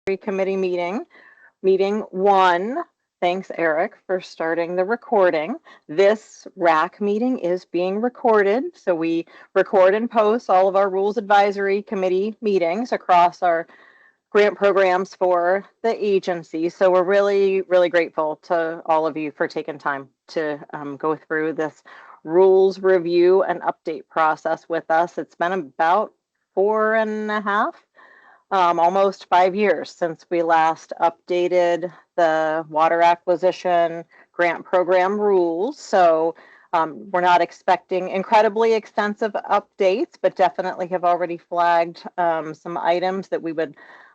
Committee meeting one. Thanks, Eric, for starting the recording. This RAC meeting is being recorded, so we record and post all of our Rules Advisory Committee meetings across our grant programs for the agency. So we're really grateful to all of you for taking time to go through this rules review and update process with us. It's been about 4.5 almost 5 years since we last updated the water acquisition grant program rules. So we're not expecting incredibly extensive updates, but definitely have already flagged some items that we would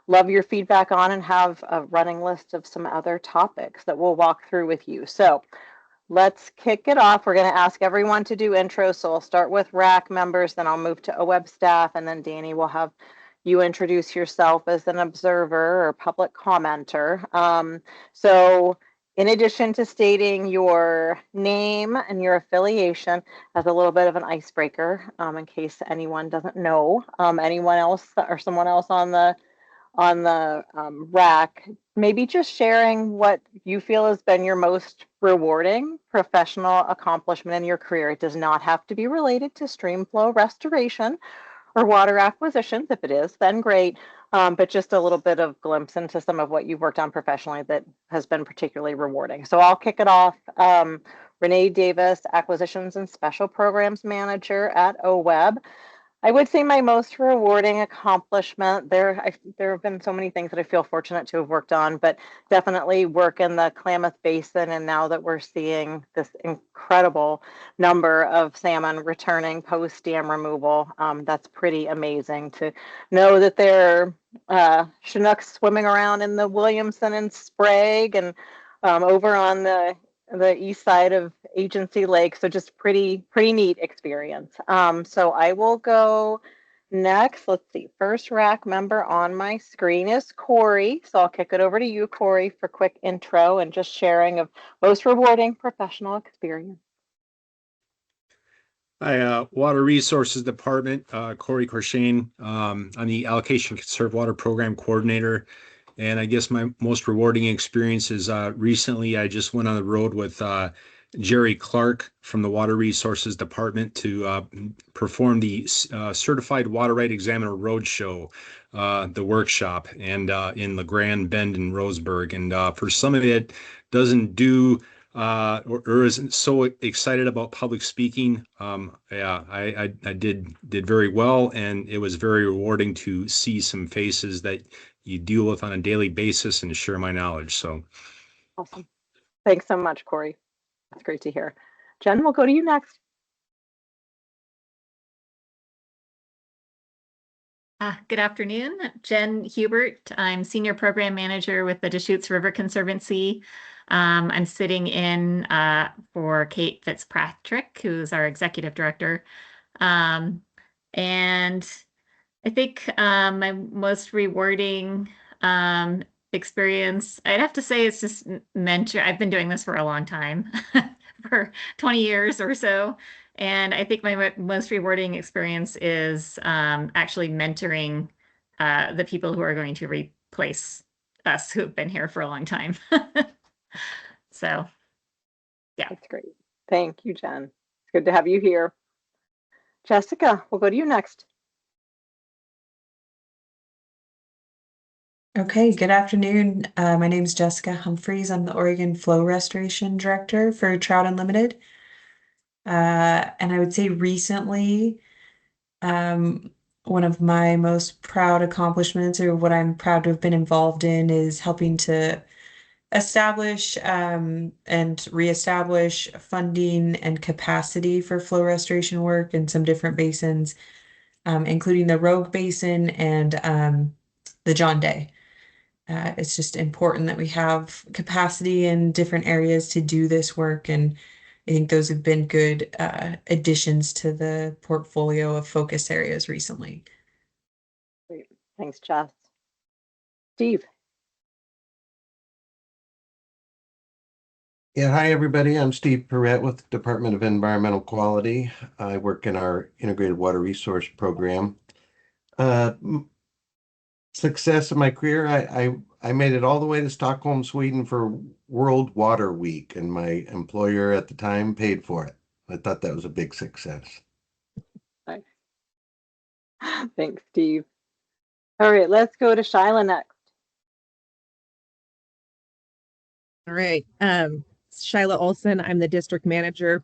love your feedback on, and have a running list of some other topics that we'll walk through with you. So let's kick it off. We're going to ask everyone to do intros. So I'll start with RAC members, then I'll move to OWEB staff, and then Danny will have you introduce yourself as an observer or public commenter. So in addition to stating your name and your affiliation as a little bit of an icebreaker, in case anyone doesn't know, anyone else or someone else on the RAC, maybe just sharing what you feel has been your most rewarding professional accomplishment in your career. It does not have to be related to stream flow restoration or water acquisitions. If it is, then great. But just a little bit of glimpse into some of what you've worked on professionally that has been particularly rewarding. So I'll kick it off. Renee Davis, Acquisitions and Special Programs Manager at OWEB. I would say my most rewarding accomplishment, there have been so many things that I feel fortunate to have worked on, but definitely work in the Klamath Basin. And now that we're seeing this incredible number of salmon returning post dam removal, that's pretty amazing to know that there are Chinooks swimming around in the Williamson and Sprague, and over on the east side of Agency Lake. So just pretty neat experience. So I will go next. Let's see. First RAC member on my screen is Corey. So I'll kick it over to you, Corey, for quick intro and just sharing of most rewarding professional experience. Hi, Water Resources Department, Corey Corshane. I'm the Allocation Conserve Water Program Coordinator. And I guess my most rewarding experience is recently I just went on the road with Jerry Clark from the Water Resources Department to perform the Certified Water Right Examiner Roadshow, the workshop, and in LeGrand, Bend, and Roseburg. And for some of it, doesn't do or isn't so excited about public speaking. Yeah, I did very well, and it was very rewarding to see some faces that you deal with on a daily basis and share my knowledge. So awesome. Thanks so much, Corey. That's great to hear. Jen, we'll go to you next. Good afternoon, Jen Hubert. I'm Senior Program Manager with the Deschutes River Conservancy. I'm sitting in for Kate Fitzpatrick, who's our Executive Director. And I think my most rewarding experience, I'd have to say, it's just mentor. I've been doing this for a long time, for 20 years or so. And I think my most rewarding experience is actually mentoring the people who are going to replace us who've been here for a long time. So, yeah. That's great. Thank you, Jen. It's good to have you here. Jessica, we'll go to you next. Okay, good afternoon. My name is Jessica Humphreys. I'm the Oregon Flow Restoration Director for Trout Unlimited. And I would say recently, one of my most proud accomplishments, or what I'm proud to have been involved in, is helping to establish and reestablish funding and capacity for flow restoration work in some different basins, including the Rogue Basin and the John Day. It's just important that we have capacity in different areas to do this work, and I think those have been good additions to the portfolio of focus areas recently. Great. Thanks, Jess. Steve. Yeah, hi everybody. I'm Steve Perrett with the Department of Environmental Quality. I work in our Integrated Water Resource Program. success of my career, I made it all the way to Stockholm, Sweden for World Water Week, and my employer at the time paid for it. I thought that was a big success. Nice. Thanks, Steve. All right, let's go to Shyla next. All right. Shyla Olson. I'm the district manager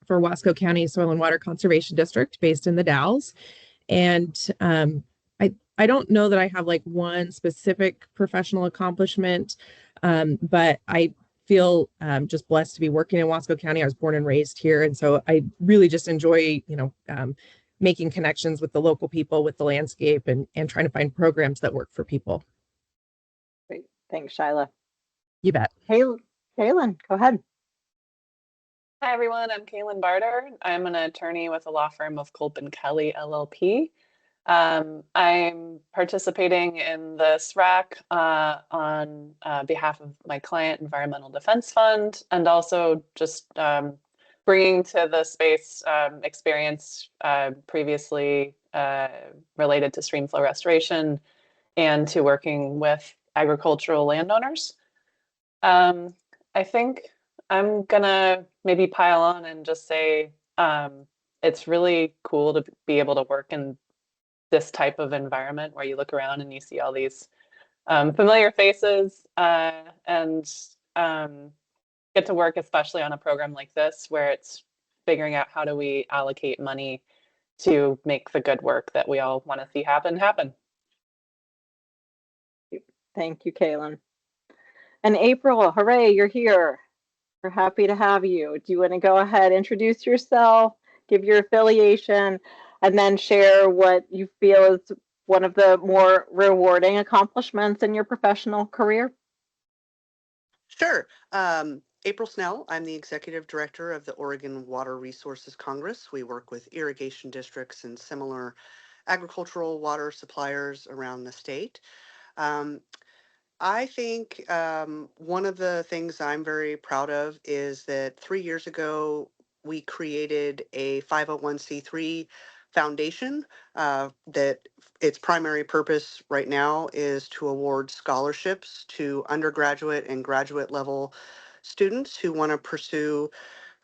for Wasco County Soil and Water Conservation District based in the Dalles. And I don't know that I have like one specific professional accomplishment, but I feel just blessed to be working in Wasco County. I was born and raised here. And so I really just enjoy, making connections with the local people, with the landscape, and trying to find programs that work for people. Great. Thanks, Shyla. You bet. Hey, Kaylin, go ahead. Hi, everyone. I'm Kaylin Barter. I'm an attorney with the law firm of Culp and Kelly LLP. I'm participating in this RAC on behalf of my client, Environmental Defense Fund, and also just bringing to the space experience previously related to stream flow restoration and to working with agricultural landowners. I think I'm gonna maybe pile on and just say it's really cool to be able to work in this type of environment where you look around and you see all these familiar faces and get to work, especially on a program like this, where it's figuring out how do we allocate money to make the good work that we all want to see happen. Thank you, Kaylin. And April, hooray, you're here. We're happy to have you. Do you want to go ahead, introduce yourself, give your affiliation, and then share what you feel is one of the more rewarding accomplishments in your professional career? Sure. April Snell, I'm the Executive Director of the Oregon Water Resources Congress. We work with irrigation districts and similar agricultural water suppliers around the state. I think one of the things I'm very proud of is that 3 years ago, we created a 501c3 foundation that its primary purpose right now is to award scholarships to undergraduate and graduate level students who want to pursue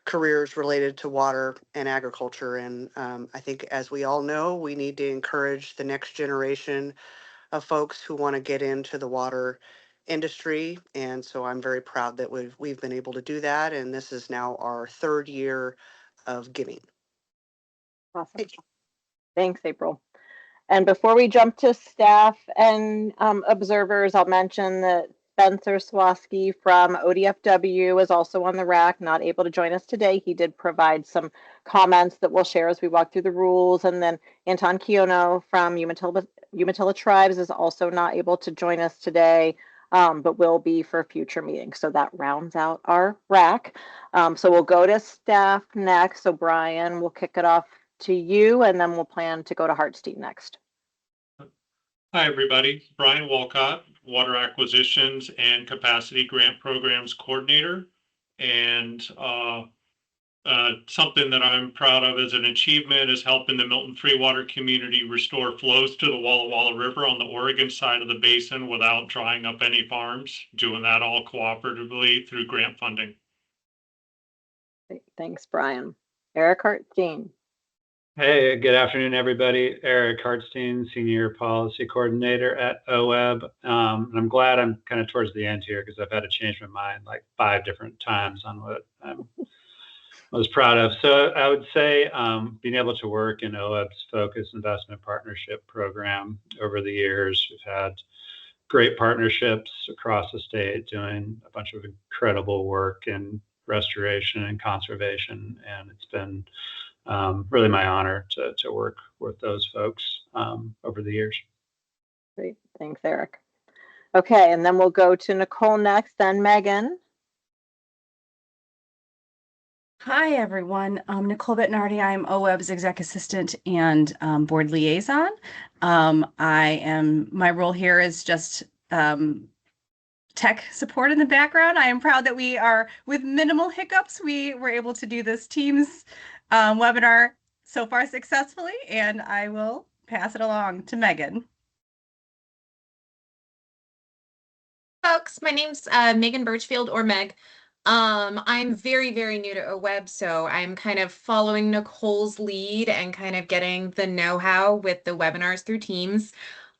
careers related to water and agriculture. And I think, as we all know, we need to encourage the next generation of folks who want to get into the water industry. And so I'm very proud that we've been able to do that. And this is now our 3rd year of giving. Awesome. Thanks, April. And before we jump to staff and observers, I'll mention that Spencer Swaski from ODFW is also on the RAC, not able to join us today. He did provide some comments that we'll share as we walk through the rules. And then Anton Kiono from Umatilla Tribes is also not able to join us today, but will be for a future meeting. So that rounds out our RAC. So we'll go to staff next. So Brian, we'll kick it off to you, and then we'll plan to go to Hartstein next. Hi, everybody. Brian Walcott, Water Acquisitions and Capacity Grant Programs Coordinator. And something that I'm proud of as an achievement is helping the Milton Free Water community restore flows to the Walla Walla River on the Oregon side of the basin without drying up any farms, doing that all cooperatively through grant funding. Thanks, Brian. Eric Hartstein. Hey, good afternoon, everybody. Eric Hartstein, Senior Policy Coordinator at OWEB. And I'm glad I'm kind of towards the end here because I've had to change my mind like 5 different times on what I was proud of. So I would say being able to work in OWEB's Focus Investment Partnership Program over the years, we've had great partnerships across the state doing a bunch of incredible work in restoration and conservation. And it's been really my honor to work with those folks over the years. Great. Thanks, Eric. Okay, and then we'll go to Nicole next, then Megan. Hi, everyone. Nicole Bettinardi. I'm OWEB's Exec Assistant and Board Liaison. My role here is just tech support in the background. I am proud that we are, with minimal hiccups, we were able to do this Teams webinar so far successfully, and I will pass it along to Megan. folks. My name's Megan Birchfield, or Meg. I'm very, very new to OWeb, so I'm kind of following Nicole's lead and kind of getting the know-how with the webinars through Teams.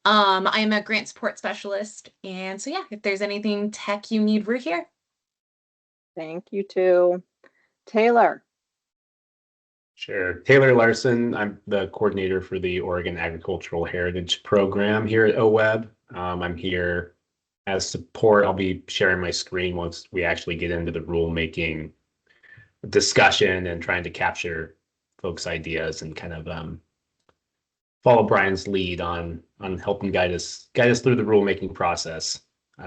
I'm a grant support specialist, and so yeah, if there's anything tech you need, we're here. Thank you too. Taylor. Sure. Taylor Larson. I'm the coordinator for the Oregon Agricultural Heritage Program here at OWeb. I'm here as support. I'll be sharing my screen once we actually get into the rulemaking discussion and trying to capture folks' ideas and kind of follow Brian's lead on helping guide us through the rulemaking process.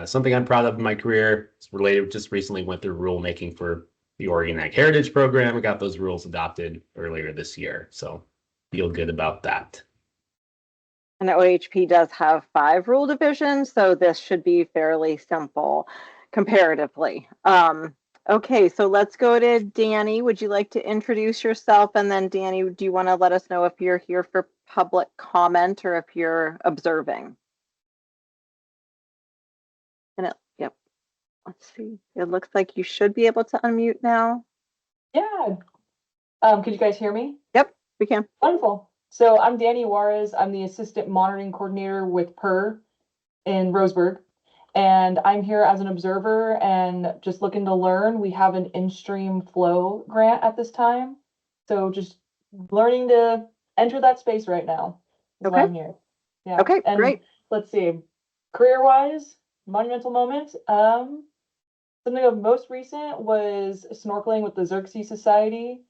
Something I'm proud of in my career is related. Just recently went through rulemaking for the Oregon Ag Heritage Program. We got those rules adopted earlier this year, so feel good about that. And OHP does have 5 rule divisions, so this should be fairly simple comparatively. Okay, so let's go to Danny. Would you like to introduce yourself? And then Danny, do you want to let us know if you're here for public comment or if you're observing? And yep, let's see. It looks like you should be able to unmute now. Yeah. Could you guys hear me? Yep, we can. Wonderful. So I'm Danny Juarez. I'm the assistant monitoring coordinator with PER in Roseburg. And I'm here as an observer and just looking to learn. We have an in-stream flow grant at this time. So just learning to enter that space right now. That's why I'm here. Yeah. Okay, and great. Let's see. Career-wise, monumental moment. Something of most recent was snorkeling with the Xerxes Society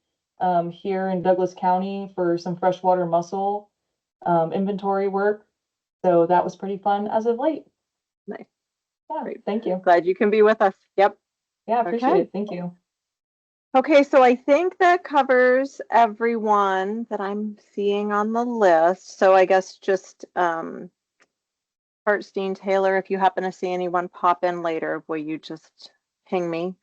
here in Douglas County for some freshwater mussel inventory work. So that was pretty fun as of late. Nice. Yeah, great. Thank you. Glad you can be with us. Yep. Yeah, appreciate it. Thank you. Okay, so I think that covers everyone that I'm seeing on the list. So I guess just Hartstein, Taylor, if you happen to see anyone pop in later, will you just ping me?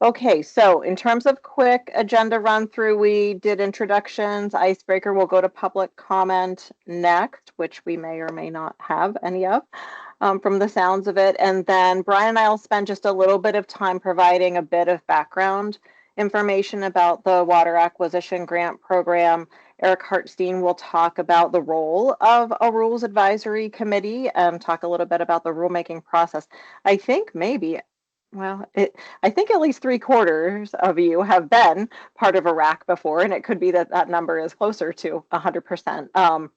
Okay, so in terms of quick agenda run through, we did introductions, icebreaker, we'll go to public comment next, which we may or may not have any of from the sounds of it. And then Brian and I will spend just a little bit of time providing a bit of background information about the Water Acquisition Grant Program. Eric Hartstein will talk about the role of a Rules Advisory Committee and talk a little bit about the rulemaking process. I think maybe, well, I think at least 3/4 of you have been part of a RAC before, and it could be that that number is closer to 100%.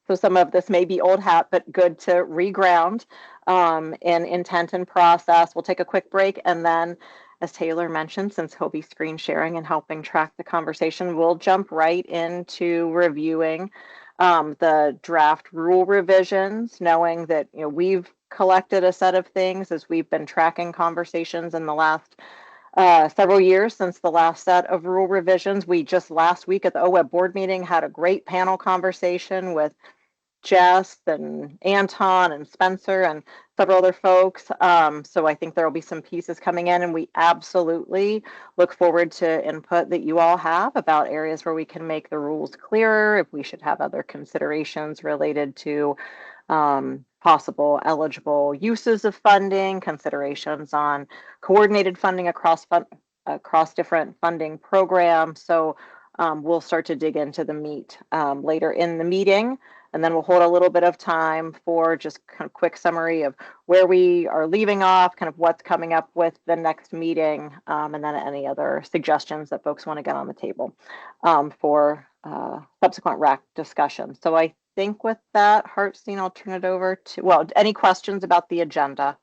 So some of this may be old hat, but good to reground in intent and process. We'll take a quick break, and then, as Taylor mentioned, since he'll be screen sharing and helping track the conversation, we'll jump right into reviewing the draft rule revisions, knowing that we've collected a set of things as we've been tracking conversations in the last several years since the last set of rule revisions. We just last week at the OWeb board meeting had a great panel conversation with Jess and Anton and Spencer and several other folks. So I think there will be some pieces coming in, and we absolutely look forward to input that you all have about areas where we can make the rules clearer, if we should have other considerations related to possible eligible uses of funding, considerations on coordinated funding across different funding programs. So we'll start to dig into the meat later in the meeting. And then we'll hold a little bit of time for just kind of quick summary of where we are leaving off, kind of what's coming up with the next meeting, and then any other suggestions that folks want to get on the table for subsequent RAC discussion. So I think with that, Hartstein, I'll turn it over to, well, any questions about the agenda?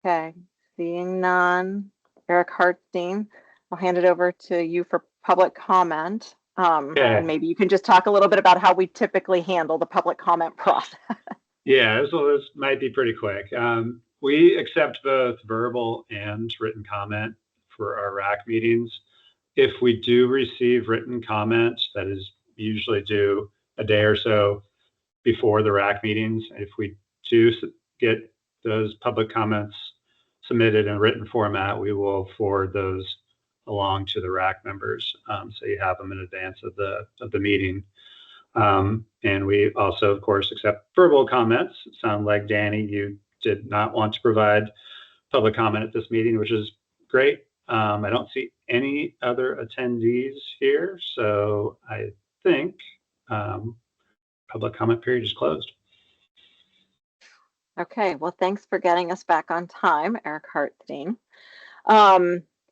Okay, seeing none. Eric Hartstein, I'll hand it over to you for public comment. And maybe you can just talk a little bit about how we typically handle the public comment process. Yeah, this might be pretty quick. We accept both verbal and written comment for our RAC meetings. If we do receive written comments, that is usually due a day or so before the RAC meetings. If we do get those public comments submitted in written format, we will forward those along to the RAC members, so you have them in advance of the meeting. And we also, of course, accept verbal comments. It sounds like, Danny, you did not want to provide public comment at this meeting, which is great. I don't see any other attendees here, so I think public comment period is closed. Okay, well, thanks for getting us back on time, Eric Hartstein.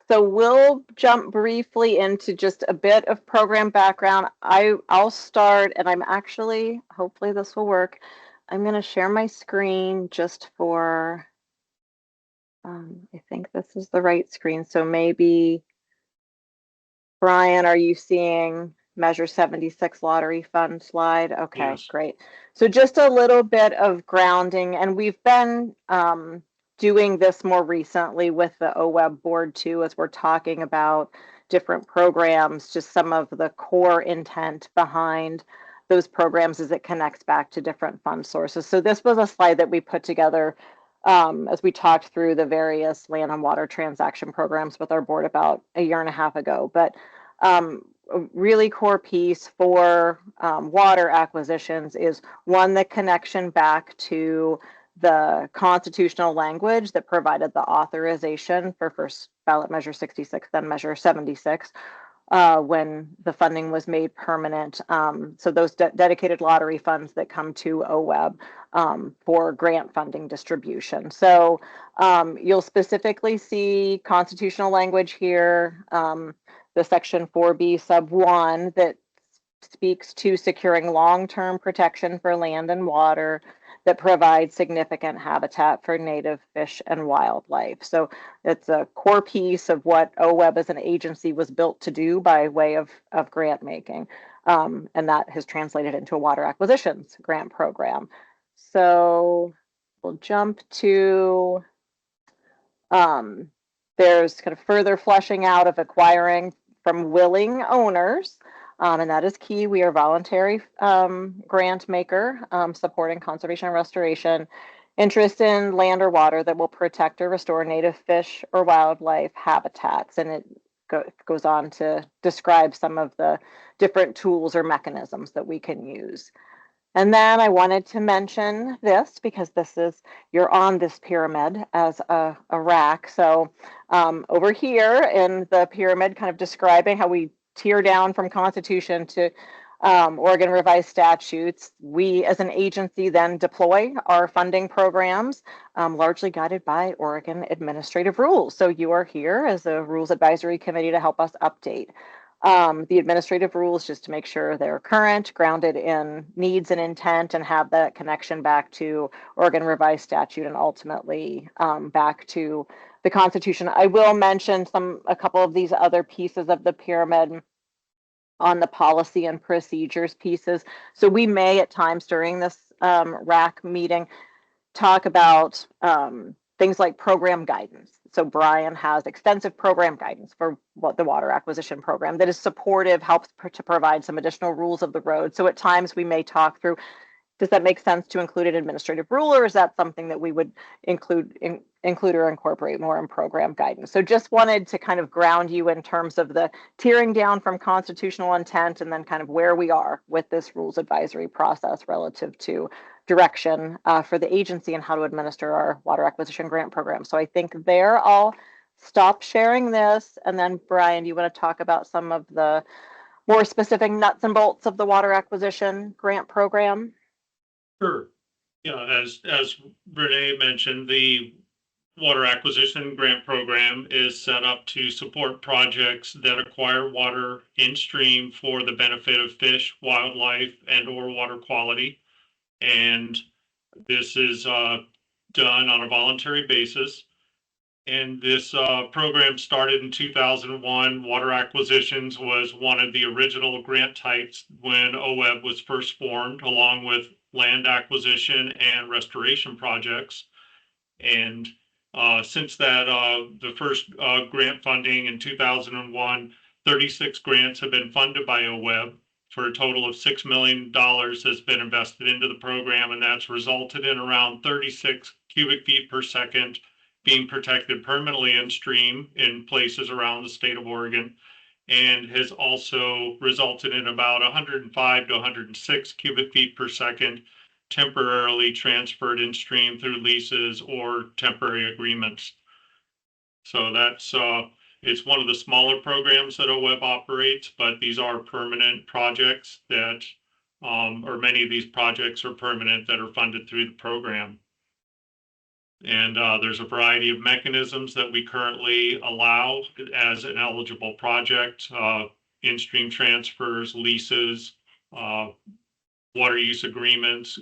So we'll jump briefly into just a bit of program background. I'll start, and I'm actually, hopefully this will work. I'm going to share my screen just for, I think this is the right screen. So maybe, Brian, are you seeing Measure 76 Lottery Fund slide? Okay, Yes. Great. So just a little bit of grounding, and we've been doing this more recently with the OWEB board too, as we're talking about different programs, just some of the core intent behind those programs as it connects back to different fund sources. So this was a slide that we put together as we talked through the various land and water transaction programs with our board about a year and a half ago. But a really core piece for water acquisitions is one, the connection back to the constitutional language that provided the authorization for first ballot measure 66, then measure 76, when the funding was made permanent. So those dedicated lottery funds that come to OWEB for grant funding distribution. So you'll specifically see constitutional language here, the section 4B sub 1 that speaks to securing long-term protection for land and water that provides significant habitat for native fish and wildlife. So it's a core piece of what OWEB as an agency was built to do by way of grant making. And that has translated into a water acquisitions grant program. So we'll jump to, there's kind of further fleshing out of acquiring from willing owners. And that is key. We are voluntary grant maker supporting conservation and restoration, interest in land or water that will protect or restore native fish or wildlife habitats. And it goes on to describe some of the different tools or mechanisms that we can use. And then I wanted to mention this because this is, you're on this pyramid as a RAC. So over here in the pyramid, kind of describing how we tear down from Constitution to Oregon revised statutes, we as an agency then deploy our funding programs, largely guided by Oregon administrative rules. So you are here as a rules advisory committee to help us update the administrative rules, just to make sure they're current, grounded in needs and intent, and have that connection back to Oregon revised statute and ultimately back to the Constitution. I will mention a couple of these other pieces of the pyramid on the policy and procedures pieces. So we may at times during this RAC meeting talk about things like program guidance. So Brian has extensive program guidance for what the water acquisition program that is supportive, helps to provide some additional rules of the road. So at times we may talk through, does that make sense to include an administrative rule, or is that something that we would include or incorporate more in program guidance? So just wanted to kind of ground you in terms of the tearing down from constitutional intent and then kind of where we are with this rules advisory process relative to direction for the agency and how to administer our water acquisition grant program. So I think there I'll stop sharing this. And then Brian, do you want to talk about some of the more specific nuts and bolts of the water acquisition grant program? Sure. Yeah, as Renee mentioned, the water acquisition grant program is set up to support projects that acquire water in stream for the benefit of fish, wildlife, and or water quality. And this is done on a voluntary basis. And this program started in 2001. Water acquisitions was one of the original grant types when OWEB was first formed, along with land acquisition and restoration projects. And since that, the first grant funding in 2001, 36 grants have been funded by OWEB for a total of $6 million has been invested into the program, and that's resulted in around 36 cubic feet per second being protected permanently in stream in places around the state of Oregon. and has also resulted in about 105 to 106 cubic feet per second temporarily transferred in stream through leases or temporary agreements. So that's it's one of the smaller programs that OWEB operates, but these are permanent projects that, or many of these projects are permanent that are funded through the program. And there's a variety of mechanisms that we currently allow as an eligible project, in-stream transfers, leases, water use agreements,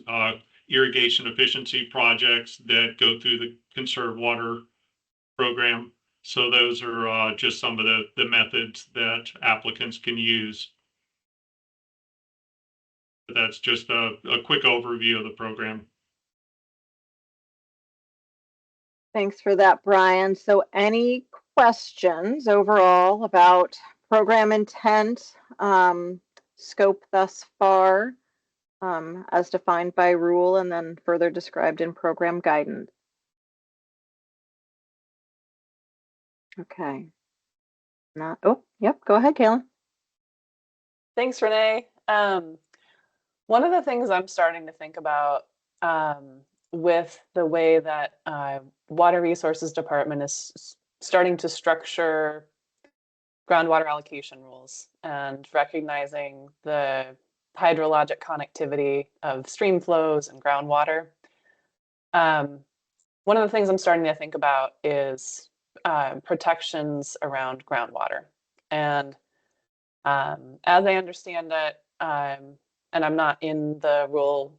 irrigation efficiency projects that go through the conserved water program. So those are just some of the methods that applicants can use. That's just a quick overview of the program. Thanks for that, Brian. So any questions overall about program intent, scope thus far, as defined by rule and then further described in program guidance? Okay. Not, oh, yep, go ahead, Kaylin. Thanks, Renee. One of the things I'm starting to think about with the way that Water Resources Department is starting to structure groundwater allocation rules and recognizing the hydrologic connectivity of stream flows and groundwater. One of the things I'm starting to think about is protections around groundwater. And as I understand it, and I'm not in the rule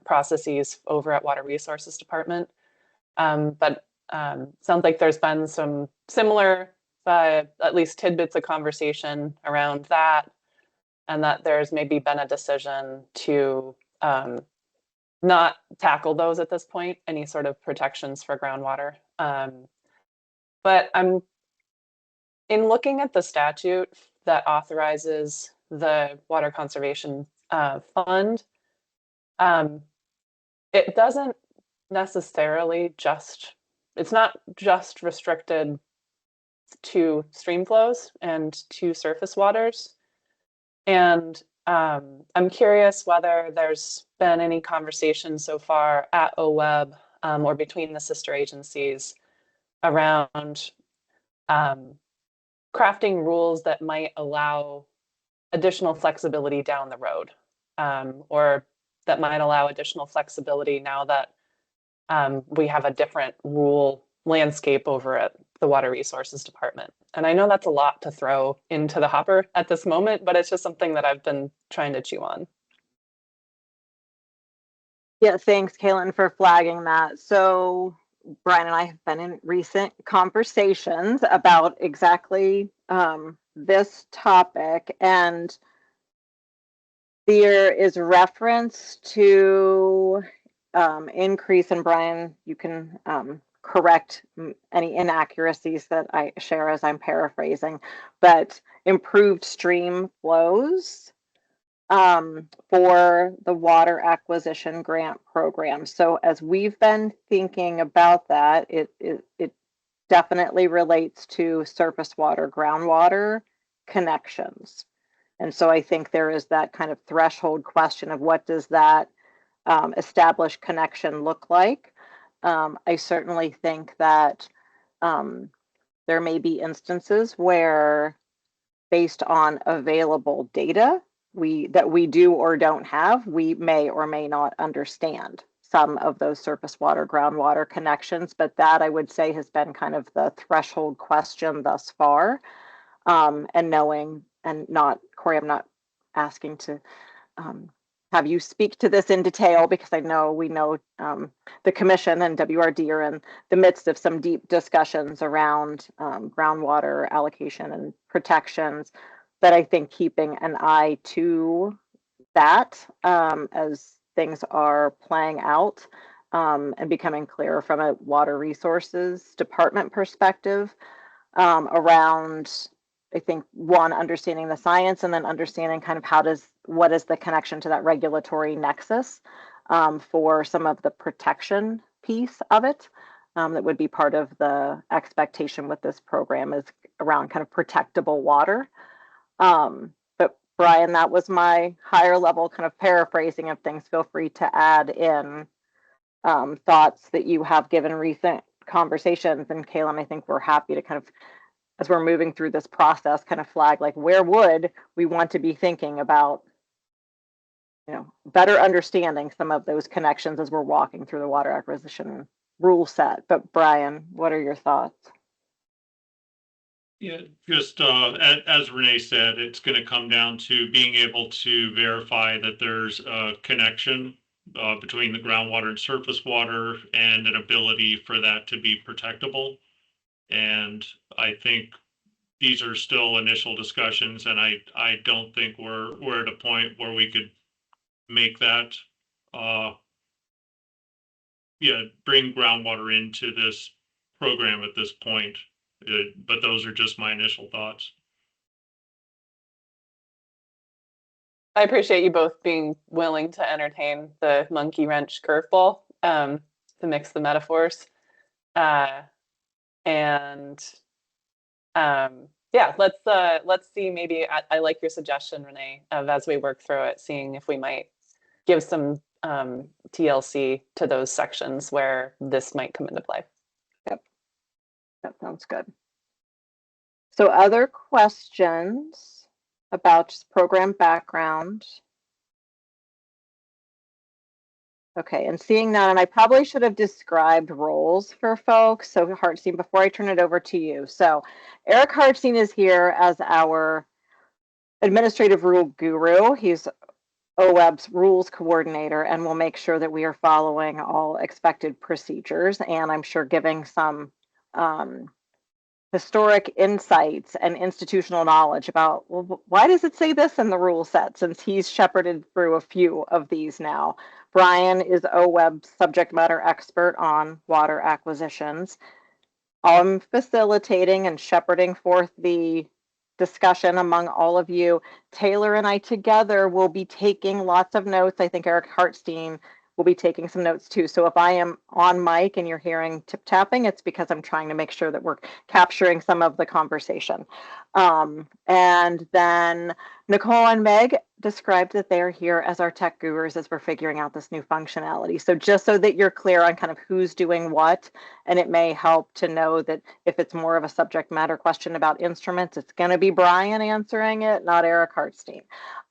processes over at Water Resources Department, but sounds like there's been some similar, at least tidbits of conversation around that, and that there's maybe been a decision to not tackle those at this point, any sort of protections for groundwater. But I'm in looking at the statute that authorizes the Water Conservation Fund, it doesn't necessarily it's not just restricted to stream flows and to surface waters. And I'm curious whether there's been any conversation so far at OWEB or between the sister agencies around crafting rules that might allow additional flexibility down the road, or that might allow additional flexibility now that we have a different rule landscape over at the Water Resources Department. And I know that's a lot to throw into the hopper at this moment, but it's just something that I've been trying to chew on. Yeah, thanks, Kaylin, for flagging that. So Brian and I have been in recent conversations about exactly this topic, and there is reference to increase, and Brian, you can correct any inaccuracies that I share as I'm paraphrasing, but improved stream flows for the water acquisition grant program. So as we've been thinking about that, it definitely relates to surface water, groundwater connections. And so I think there is that kind of threshold question of what does that established connection look like. I certainly think that there may be instances where, based on available data that we do or don't have, we may or may not understand some of those surface water, groundwater connections, but that I would say has been kind of the threshold question thus far. And knowing, and not, Corey, I'm not asking to have you speak to this in detail, because I know we know the commission and WRD are in the midst of some deep discussions around groundwater allocation and protections. But I think keeping an eye to that as things are playing out and becoming clearer from a Water Resources Department perspective around, I think, one, understanding the science, and then understanding kind of what is the connection to that regulatory nexus for some of the protection piece of it that would be part of the expectation with this program is around kind of protectable water. But Brian, that was my higher level kind of paraphrasing of things. Feel free to add in thoughts that you have given recent conversations. And Kaylin, I think we're happy to kind of, as we're moving through this process, kind of flag like where would we want to be thinking about, you know, better understanding some of those connections as we're walking through the water acquisition rule set. But Brian, what are your thoughts? Yeah, just as Renee said, it's going to come down to being able to verify that there's a connection between the groundwater and surface water and an ability for that to be protectable. And I think these are still initial discussions, and I don't think we're at a point where we could make that bring groundwater into this program at this point. But those are just my initial thoughts. I appreciate you both being willing to entertain the monkey wrench curveball, to mix the metaphors. Yeah, let's see. Maybe I like your suggestion, Renee, of as we work through it, seeing if we might give some TLC to those sections where this might come into play. Yep, that sounds good. So other questions about just program background? Okay, and seeing that, and I probably should have described roles for folks. So Hartstein, before I turn it over to you. So Eric Hartstein is here as our administrative rule guru. He's OWEB's rules coordinator and will make sure that we are following all expected procedures, and I'm sure giving some historic insights and institutional knowledge about, well, why does it say this in the rule set, since he's shepherded through a few of these now. Brian is OWEB's subject matter expert on water acquisitions. I'm facilitating and shepherding forth the discussion among all of you. Taylor and I together will be taking lots of notes. I think Eric Hartstein will be taking some notes too. So if I am on mic and you're hearing tip tapping, it's because I'm trying to make sure that we're capturing some of the conversation. And then Nicole and Meg described that they're here as our tech gurus as we're figuring out this new functionality. So just so that you're clear on kind of who's doing what, and it may help to know that if it's more of a subject matter question about instruments, it's going to be Brian answering it, not Eric Hartstein,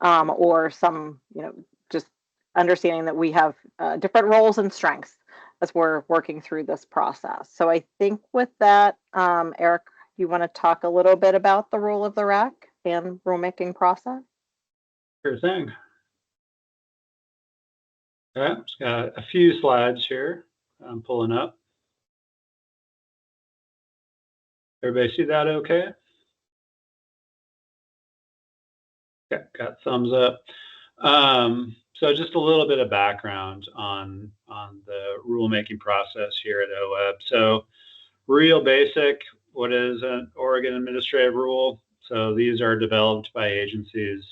or some, you know, just understanding that we have different roles and strengths as we're working through this process. So I think with that, Eric, you want to talk a little bit about the role of the RAC and rulemaking process? Sure thing. Okay, just got a few slides here I'm pulling up. Everybody see that okay? Okay, got thumbs up. So just a little bit of background on the rulemaking process here at OWEB. So real basic, what is an Oregon administrative rule? So these are developed by agencies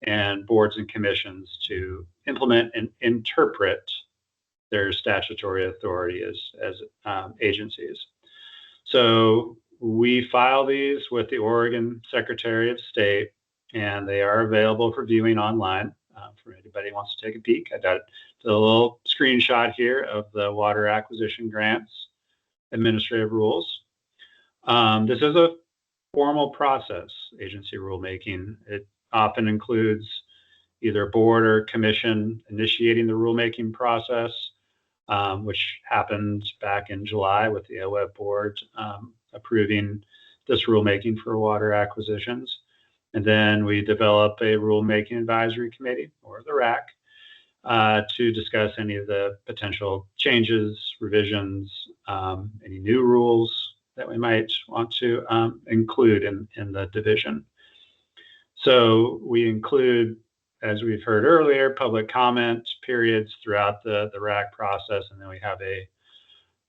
and boards and commissions to implement and interpret their statutory authority as agencies. So we file these with the Oregon Secretary of State, and they are available for viewing online for anybody who wants to take a peek. I got a little screenshot here of the water acquisition grants administrative rules. This is a formal process, agency rulemaking. It often includes either board or commission initiating the rulemaking process, which happened back in July with the OWEB board approving this rulemaking for water acquisitions. And then we develop a rulemaking advisory committee, or the RAC, to discuss any of the potential changes, revisions, any new rules that we might want to include in the division. So we include, as we've heard earlier, public comment periods throughout the RAC process, and then we have a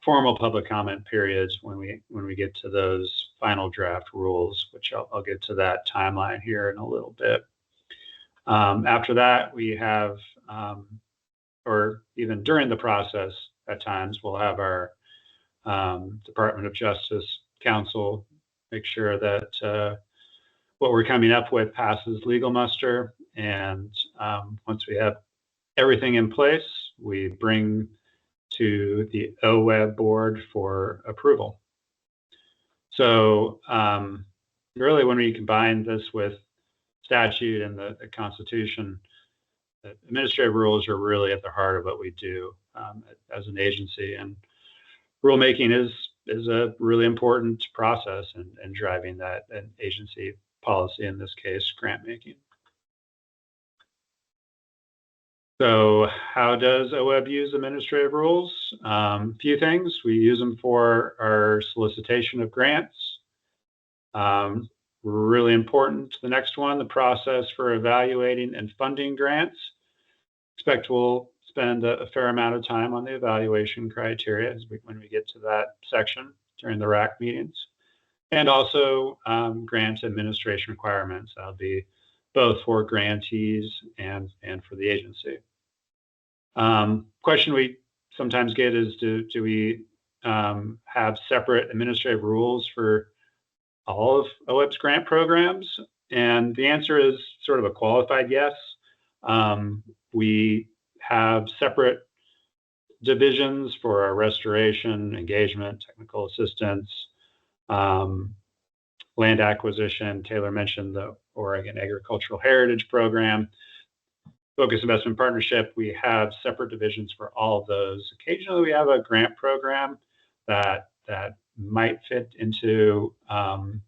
formal public comment periods when we get to those final draft rules, which I'll get to that timeline here in a little bit. After that, we have, or even during the process, at times we'll have our Department of Justice counsel make sure that what we're coming up with passes legal muster. And once we have everything in place, we bring to the OWEB board for approval. So really, when we combine this with statute and the Constitution, the administrative rules are really at the heart of what we do as an agency. And rulemaking is a really important process in driving that an agency policy, in this case, grant making. So how does OWEB use administrative rules? Few things. We use them for our solicitation of grants. Really important. The next one, the process for evaluating and funding grants. Expect we'll spend a fair amount of time on the evaluation criteria when we get to that section during the RAC meetings. And also grant administration requirements. That'll be both for grantees and for the agency. Question we sometimes get is, do we have separate administrative rules for all of OWEB's grant programs? And the answer is sort of a qualified yes. We have separate divisions for our restoration, engagement, technical assistance, land acquisition. Taylor mentioned the Oregon Agricultural Heritage Program. Focus Investment Partnership, we have separate divisions for all of those. Occasionally we have a grant program that might fit into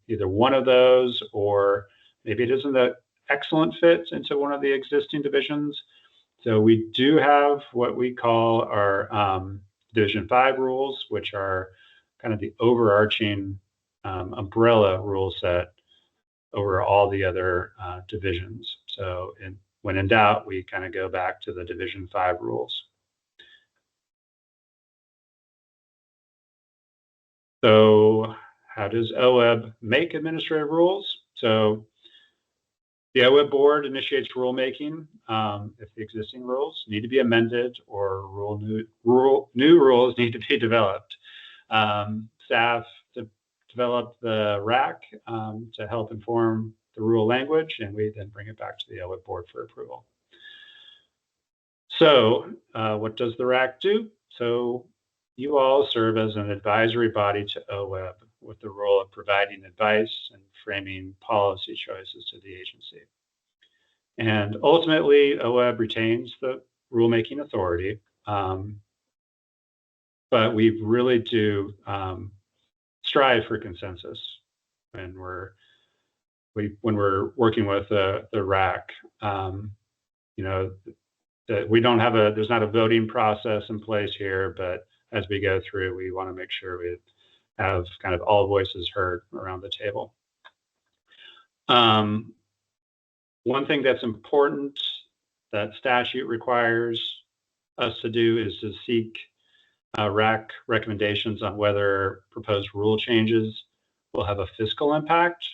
either one of those, or maybe it isn't an excellent fit into one of the existing divisions. So we do have what we call our Division 5 rules, which are kind of the overarching umbrella rule set over all the other divisions. So when in doubt, we kind of go back to the Division 5 rules. So how does OWEB make administrative rules? So the OWEB board initiates rulemaking if the existing rules need to be amended or new rules need to be developed. Staff develop the RAC to help inform the rule language, and we then bring it back to the OWEB board for approval. So what does the RAC do? So you all serve as an advisory body to OWEB with the role of providing advice and framing policy choices to the agency. And ultimately, OWEB retains the rulemaking authority, but we really do strive for consensus when we're working with the RAC. You know, that we don't have there's not a voting process in place here, but as we go through, we want to make sure we have kind of all voices heard around the table. One thing that's important that statute requires us to do is to seek RAC recommendations on whether proposed rule changes will have a fiscal impact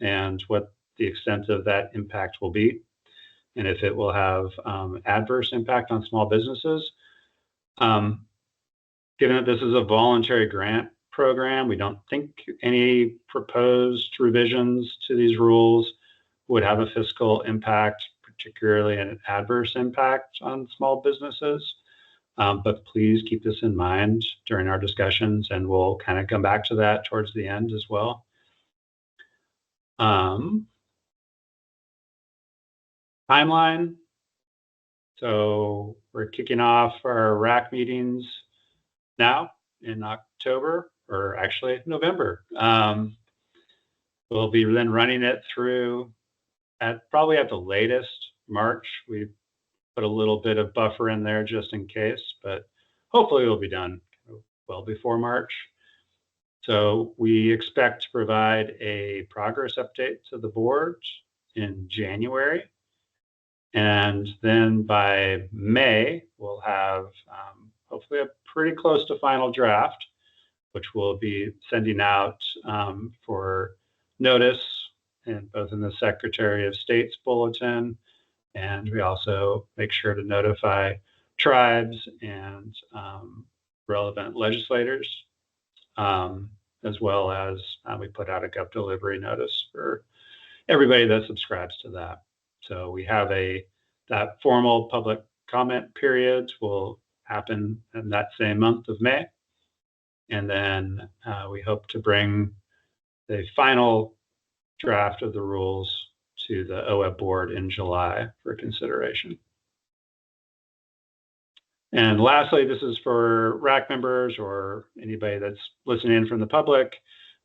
and what the extent of that impact will be, and if it will have adverse impact on small businesses. Given that this is a voluntary grant program, we don't think any proposed revisions to these rules would have a fiscal impact, particularly an adverse impact on small businesses. But please keep this in mind during our discussions, and we'll kind of come back to that towards the end as well. Timeline. So we're kicking off our RAC meetings now in October, or actually November. We'll be then running it through probably at the latest March. We put a little bit of buffer in there just in case, but hopefully it'll be done well before March. So we expect to provide a progress update to the board in January. And then by May, we'll have hopefully a pretty close to final draft, which we'll be sending out for notice both in the Secretary of State's bulletin, and we also make sure to notify tribes and relevant legislators, as well as we put out a gov delivery notice for everybody that subscribes to that. So we have that formal public comment period will happen in that same month of May. And then we hope to bring the final draft of the rules to the OWEB board in July for consideration. And lastly, this is for RAC members or anybody that's listening in from the public.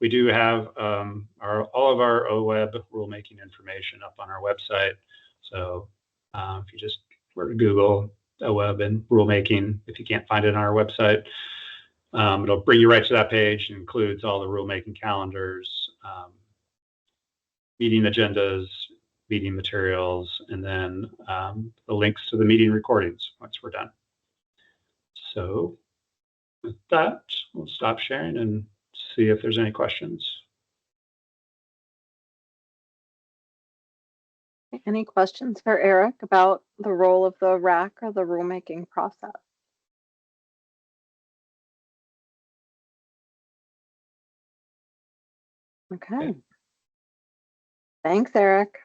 We do have all of our OWEB rulemaking information up on our website. So if you just were to Google OWEB and rulemaking, if you can't find it on our website, it'll bring you right to that page. It includes all the rulemaking calendars, meeting agendas, meeting materials, and then the links to the meeting recordings once we're done. So with that, we'll stop sharing and see if there's any questions. Any questions for Eric about the role of the RAC or the rulemaking process? Okay. Thanks, Eric.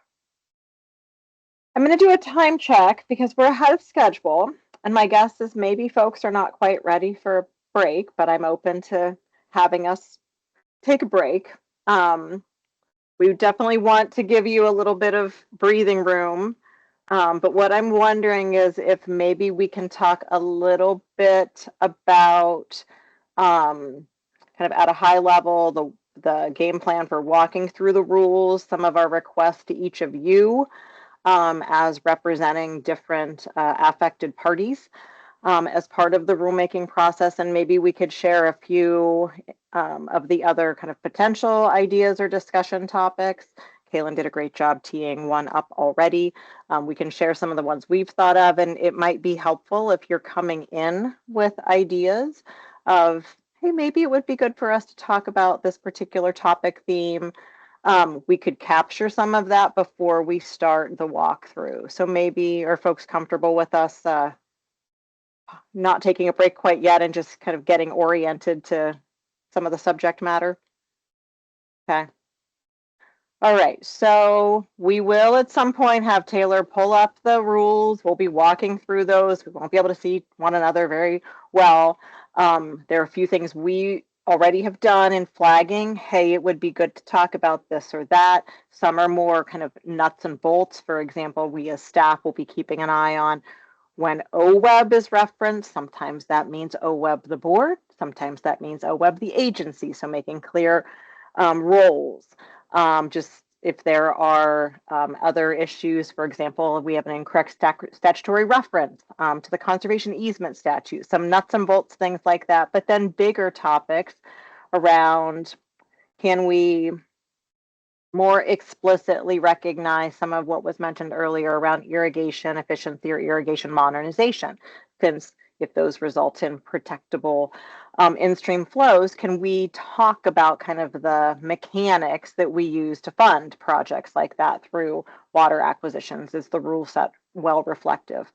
I'm going to do a time check because we're ahead of schedule. And my guess is maybe folks are not quite ready for a break, but I'm open to having us take a break. We definitely want to give you a little bit of breathing room. But what I'm wondering is if maybe we can talk a little bit about kind of at a high level, the game plan for walking through the rules, some of our requests to each of you as representing different affected parties as part of the rulemaking process. And maybe we could share a few of the other kind of potential ideas or discussion topics. Kaylin did a great job teeing one up already. We can share some of the ones we've thought of, and it might be helpful if you're coming in with ideas of, hey, maybe it would be good for us to talk about this particular topic theme. We could capture some of that before we start the walkthrough. So maybe are folks comfortable with us not taking a break quite yet and just kind of getting oriented to some of the subject matter? Okay. All right, so we will at some point have Taylor pull up the rules. We'll be walking through those. We won't be able to see one another very well. There are a few things we already have done in flagging. Hey, it would be good to talk about this or that. Some are more kind of nuts and bolts. For example, we as staff will be keeping an eye on when OWEB is referenced. Sometimes that means OWEB the board. Sometimes that means OWEB the agency. So making clear roles. Just if there are other issues, for example, we have an incorrect statutory reference to the conservation easement statute, some nuts and bolts, things like that. But then bigger topics around, can we more explicitly recognize some of what was mentioned earlier around irrigation efficiency or irrigation modernization? Since if those result in protectable in-stream flows, can we talk about kind of the mechanics that we use to fund projects like that through water acquisitions? Is the rule set well reflective?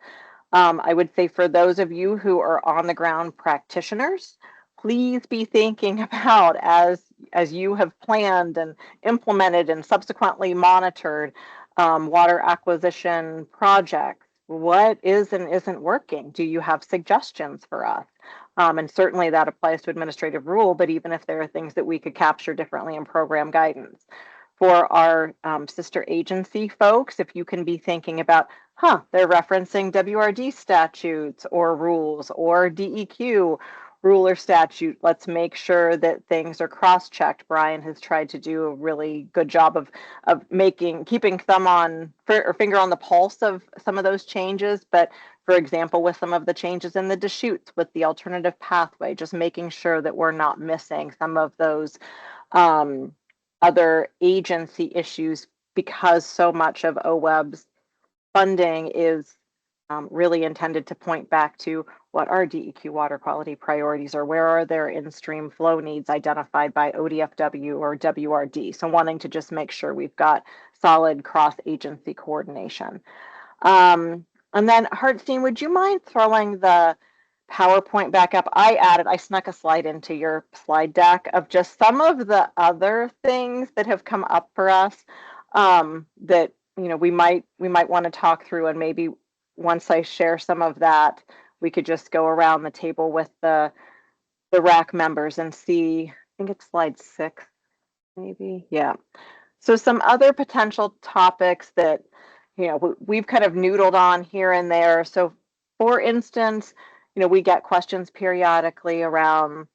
I would say for those of you who are on the ground practitioners, please be thinking about as you have planned and implemented and subsequently monitored water acquisition projects. What is and isn't working? Do you have suggestions for us? And certainly that applies to administrative rule, but even if there are things that we could capture differently in program guidance. For our sister agency folks, if you can be thinking about, they're referencing WRD statutes or rules or DEQ rule or statute, let's make sure that things are cross-checked. Brian has tried to do a really good job of keeping thumb on or finger on the pulse of some of those changes. But for example, with some of the changes in the Deschutes with the alternative pathway, just making sure that we're not missing some of those other agency issues, because so much of OWEB's funding is really intended to point back to what are DEQ water quality priorities, or where are there in-stream flow needs identified by ODFW or WRD. So wanting to just make sure we've got solid cross-agency coordination. And then Hartstein, would you mind throwing the PowerPoint back up? I snuck a slide into your slide deck of just some of the other things that have come up for us that, we might want to talk through, and maybe once I share some of that, we could just go around the table with the RAC members and see. I think it's slide 6, maybe. Yeah. So some other potential topics that, we've kind of noodled on here and there. So for instance, we get questions periodically around,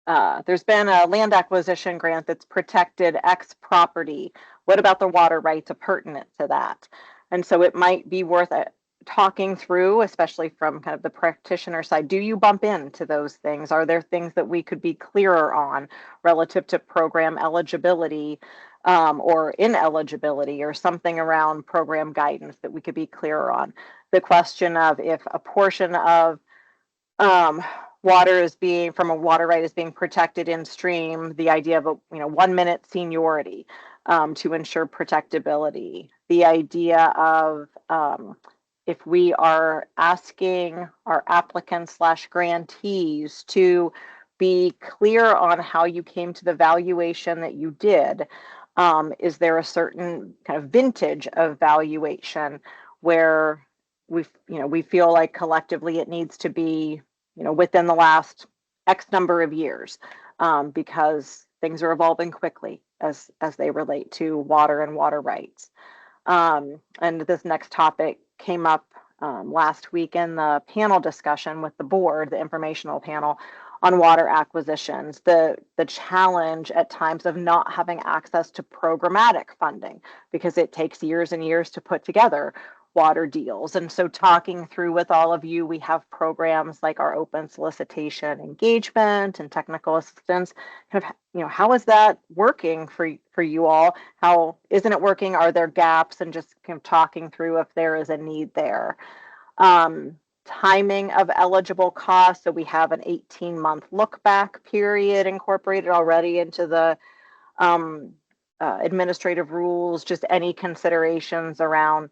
there's been a land acquisition grant that's protected X property. What about the water rights pertinent to that? And so it might be worth talking through, especially from kind of the practitioner side. Do you bump into those things? Are there things that we could be clearer on relative to program eligibility, or ineligibility, or something around program guidance that we could be clearer on? The question of if a portion of water is being from a water right is being protected in stream, the idea of a 1 minute seniority to ensure protectability, the idea of if we are asking our applicants / grantees to be clear on how you came to the valuation that you did, is there a certain kind of vintage of valuation where we feel like collectively it needs to be within the last X number of years, because things are evolving quickly as they relate to water and water rights. And this next topic came up last week in the panel discussion with the board, the informational panel on water acquisitions, the challenge at times of not having access to programmatic funding because it takes years and years to put together water deals. And so talking through with all of you, we have programs like our open solicitation engagement and technical assistance. Kind of, how is that working for you all? How isn't it working? Are there gaps? And just kind of talking through if there is a need there. Timing of eligible costs. So we have an 18-month look back period incorporated already into the administrative rules. Just any considerations around,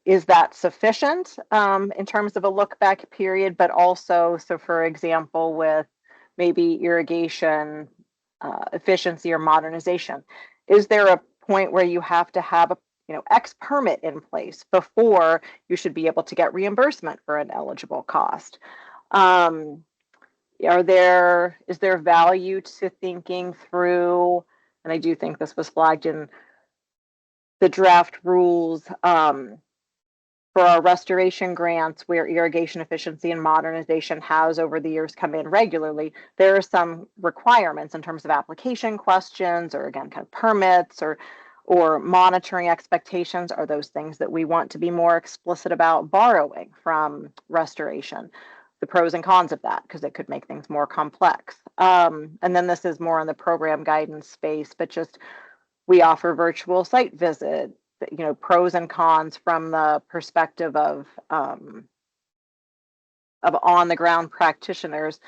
is that sufficient in terms of a look back period, but also, so for example, with maybe irrigation efficiency or modernization, is there a point where you have to have a X permit in place before you should be able to get reimbursement for an eligible cost? Is there value to thinking through, and I do think this was flagged in the draft rules, for our restoration grants where irrigation efficiency and modernization has over the years come in regularly, there are some requirements in terms of application questions, or again, kind of permits or monitoring expectations. Are those things that we want to be more explicit about borrowing from restoration? The pros and cons of that, because it could make things more complex. And then this is more in the program guidance space, but just we offer virtual site visit, pros and cons from the perspective of on the ground practitioners.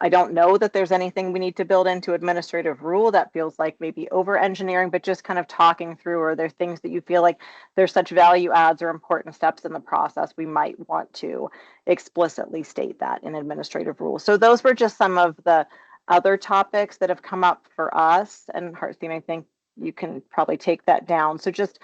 I don't know that there's anything we need to build into administrative rule that feels like maybe over engineering, but just kind of talking through, are there things that you feel like there's such value adds or important steps in the process we might want to explicitly state that in administrative rules. So those were just some of the other topics that have come up for us. And Hartstein, I think you can probably take that down. So just,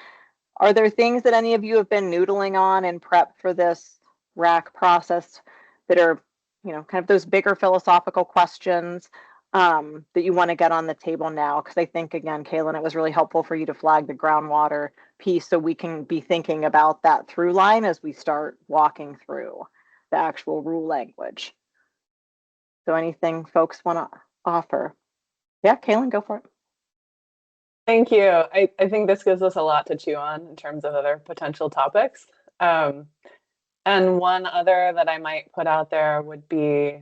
are there things that any of you have been noodling on in prep for this RAC process that are, kind of those bigger philosophical questions that you want to get on the table now? Because I think, again, Kaylin, it was really helpful for you to flag the groundwater piece so we can be thinking about that through line as we start walking through the actual rule language. So anything folks want to offer? Yeah, Kaylin, go for it. Thank you. I think this gives us a lot to chew on in terms of other potential topics. And one other that I might put out there would be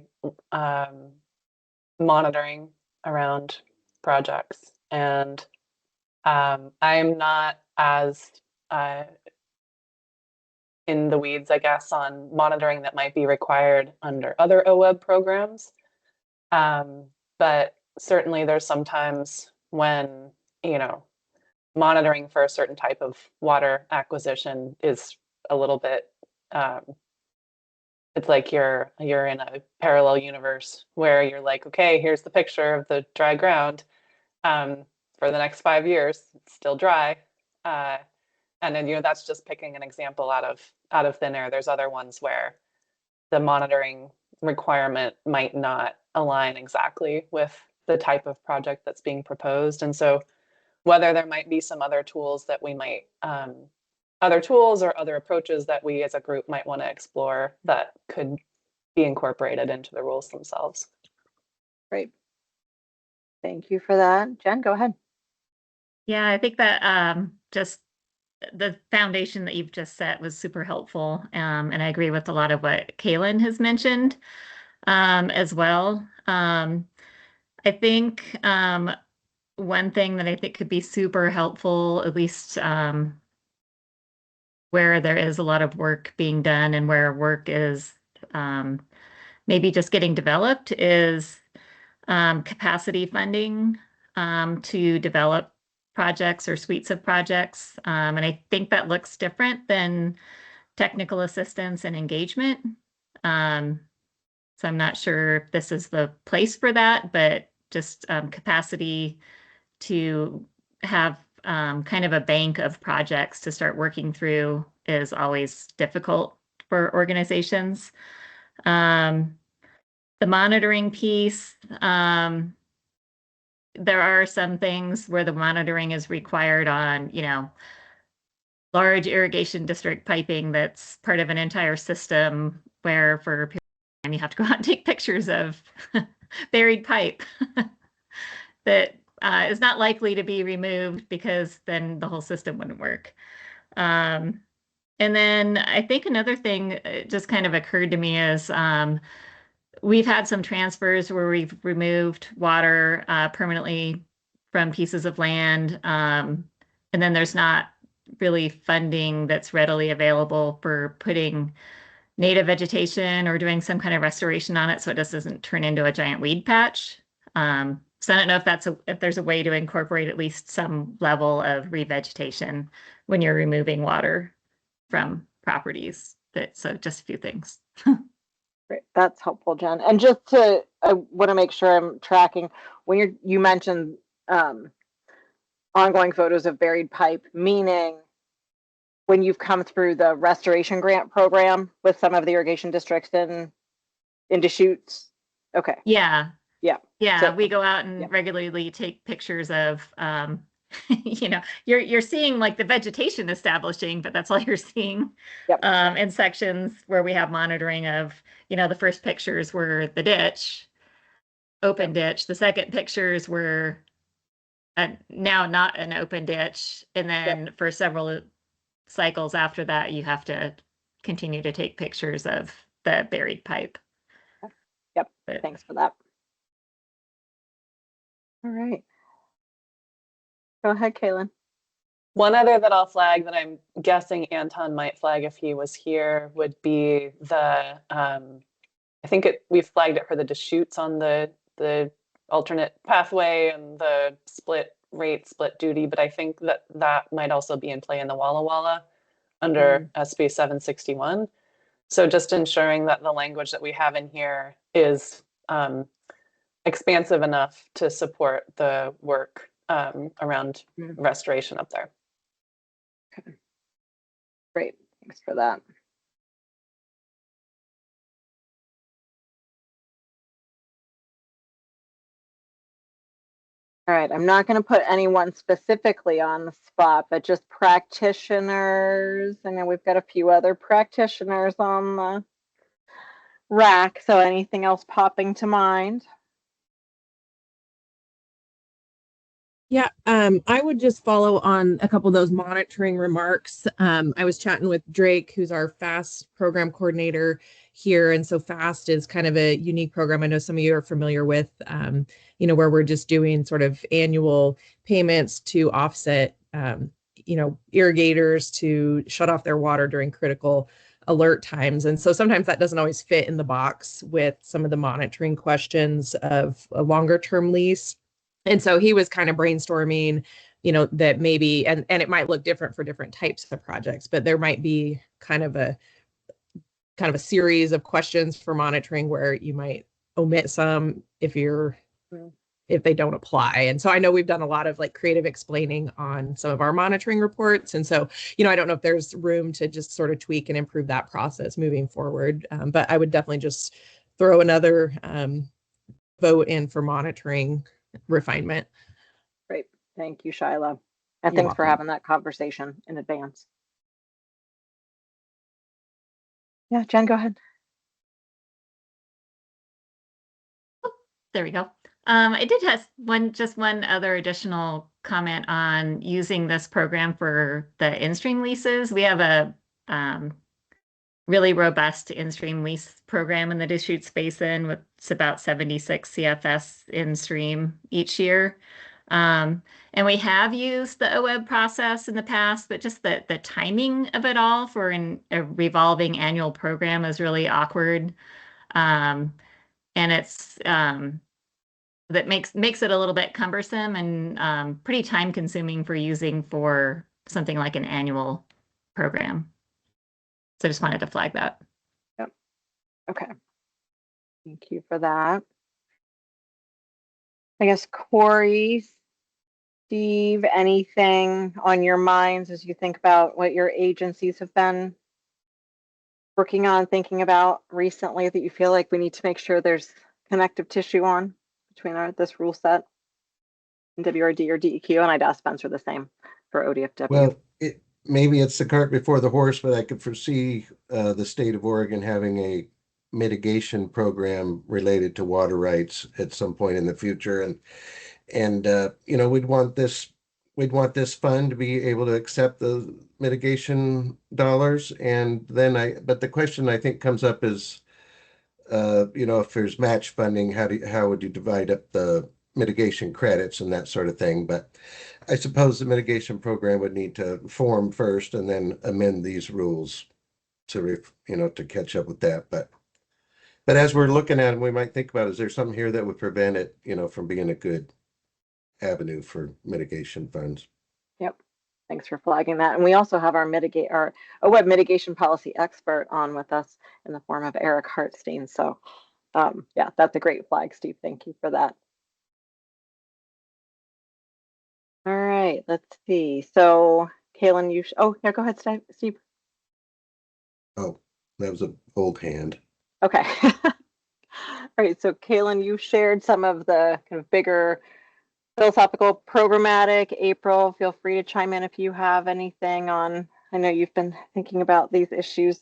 monitoring around projects. And I'm not as in the weeds, I guess, on monitoring that might be required under other OWEB programs. But certainly there's sometimes when monitoring for a certain type of water acquisition is a little bit, it's like you're in a parallel universe where you're like, okay, here's the picture of the dry ground. for the next 5 years, it's still dry. And then, that's just picking an example out of thin air. There's other ones where the monitoring requirement might not align exactly with the type of project that's being proposed. And so whether there might be some other tools that we might, other tools or other approaches that we as a group might want to explore that could be incorporated into the rules themselves. Great. Thank you for that. Jen, go ahead. Yeah, I think that just the foundation that you've just set was super helpful. And I agree with a lot of what Kaylin has mentioned as well. I think one thing that I think could be super helpful, at least where there is a lot of work being done and where work is maybe just getting developed, is capacity funding to develop projects or suites of projects. And I think that looks different than technical assistance and engagement. So I'm not sure if this is the place for that, but just capacity to have kind of a bank of projects to start working through is always difficult for organizations. The monitoring piece, there are some things where the monitoring is required on, large irrigation district piping that's part of an entire system where for a period of time you have to go out and take pictures of buried pipe that is not likely to be removed because then the whole system wouldn't work. And then I think another thing just kind of occurred to me is we've had some transfers where we've removed water permanently from pieces of land. And then there's not really funding that's readily available for putting native vegetation or doing some kind of restoration on it so it just doesn't turn into a giant weed patch. So I don't know if there's a way to incorporate at least some level of revegetation when you're removing water from properties. So just a few things. Great. That's helpful, Jen. And just I want to make sure I'm tracking when you mentioned ongoing photos of buried pipe, meaning when you've come through the restoration grant program with some of the irrigation districts in Deschutes. Okay. Yeah. Yeah. Yeah. So, we go out and regularly take pictures of, you're seeing like the vegetation establishing, but that's all you're seeing. Yep. In sections where we have monitoring of, the first pictures were the ditch, open ditch. The second pictures were now not an open ditch. And then for several cycles after that, you have to continue to take pictures of the buried pipe. Yep. Thanks for that. All right. Go ahead, Kaylin. One other that I'll flag that I'm guessing Anton might flag if he was here would be the, I think we've flagged it for the Deschutes on the alternate pathway and the split rate, split duty, but I think that might also be in play in the Walla Walla under SB 761. So just ensuring that the language that we have in here is expansive enough to support the work around restoration up there. Okay. Great. Thanks for that. All right, I'm not going to put anyone specifically on the spot, but just practitioners. I know we've got a few other practitioners on the RAC, so anything else popping to mind? Yeah, I would just follow on a couple of those monitoring remarks. I was chatting with Drake, who's our FAST program coordinator here. And so FAST is kind of a unique program I know some of you are familiar with, where we're just doing sort of annual payments to offset, irrigators to shut off their water during critical alert times. And so sometimes that doesn't always fit in the box with some of the monitoring questions of a longer term lease. And so he was kind of brainstorming, that maybe, and it might look different for different types of projects, but there might be kind of a series of questions for monitoring where you might omit some if you're if they don't apply. And so I know we've done a lot of like creative explaining on some of our monitoring reports. And so, I don't know if there's room to just sort of tweak and improve that process moving forward. But I would definitely just throw another vote in for monitoring refinement. Great. Thank you, Shyla. And You're thanks for welcome. having that conversation in advance. Yeah, Jen, go ahead. There we go. I did have one other additional comment on using this program for the in-stream leases. We have a really robust in-stream lease program in the Deschutes Basin with about 76 CFS in-stream each year. And we have used the OWEB process in the past, but just the timing of it all for a revolving annual program is really awkward. And it's that makes it a little bit cumbersome and pretty time consuming for using for something like an annual program. So I just wanted to flag that. Yep. Okay. Thank you for that. I guess Corey, Steve, anything on your minds as you think about what your agencies have been working on, thinking about recently that you feel like we need to make sure there's connective tissue on between this rule set and WRD or DEQ? And I'd ask Spencer the same for ODFW. Well, maybe it's the cart before the horse, but I could foresee the state of Oregon having a mitigation program related to water rights at some point in the future. And we'd want this fund to be able to accept the mitigation dollars. And then but the question I think comes up is, if there's match funding, how would you divide up the mitigation credits and that sort of thing? But I suppose the mitigation program would need to form first and then amend these rules to catch up with that. But as we're looking at them, we might think about, is there something here that would prevent it, from being a good avenue for mitigation funds? Yep. Thanks for flagging that. And we also have our OWEB mitigation policy expert on with us in the form of Eric Hartstein. So yeah, that's a great flag, Steve. Thank you for that. All right, let's see. So Kaylin, yeah, go ahead, Steve. Oh, that was an old hand. Okay. All right, so Kaylin, you shared some of the kind of bigger philosophical programmatic. April, feel free to chime in if you have anything on. I know you've been thinking about these issues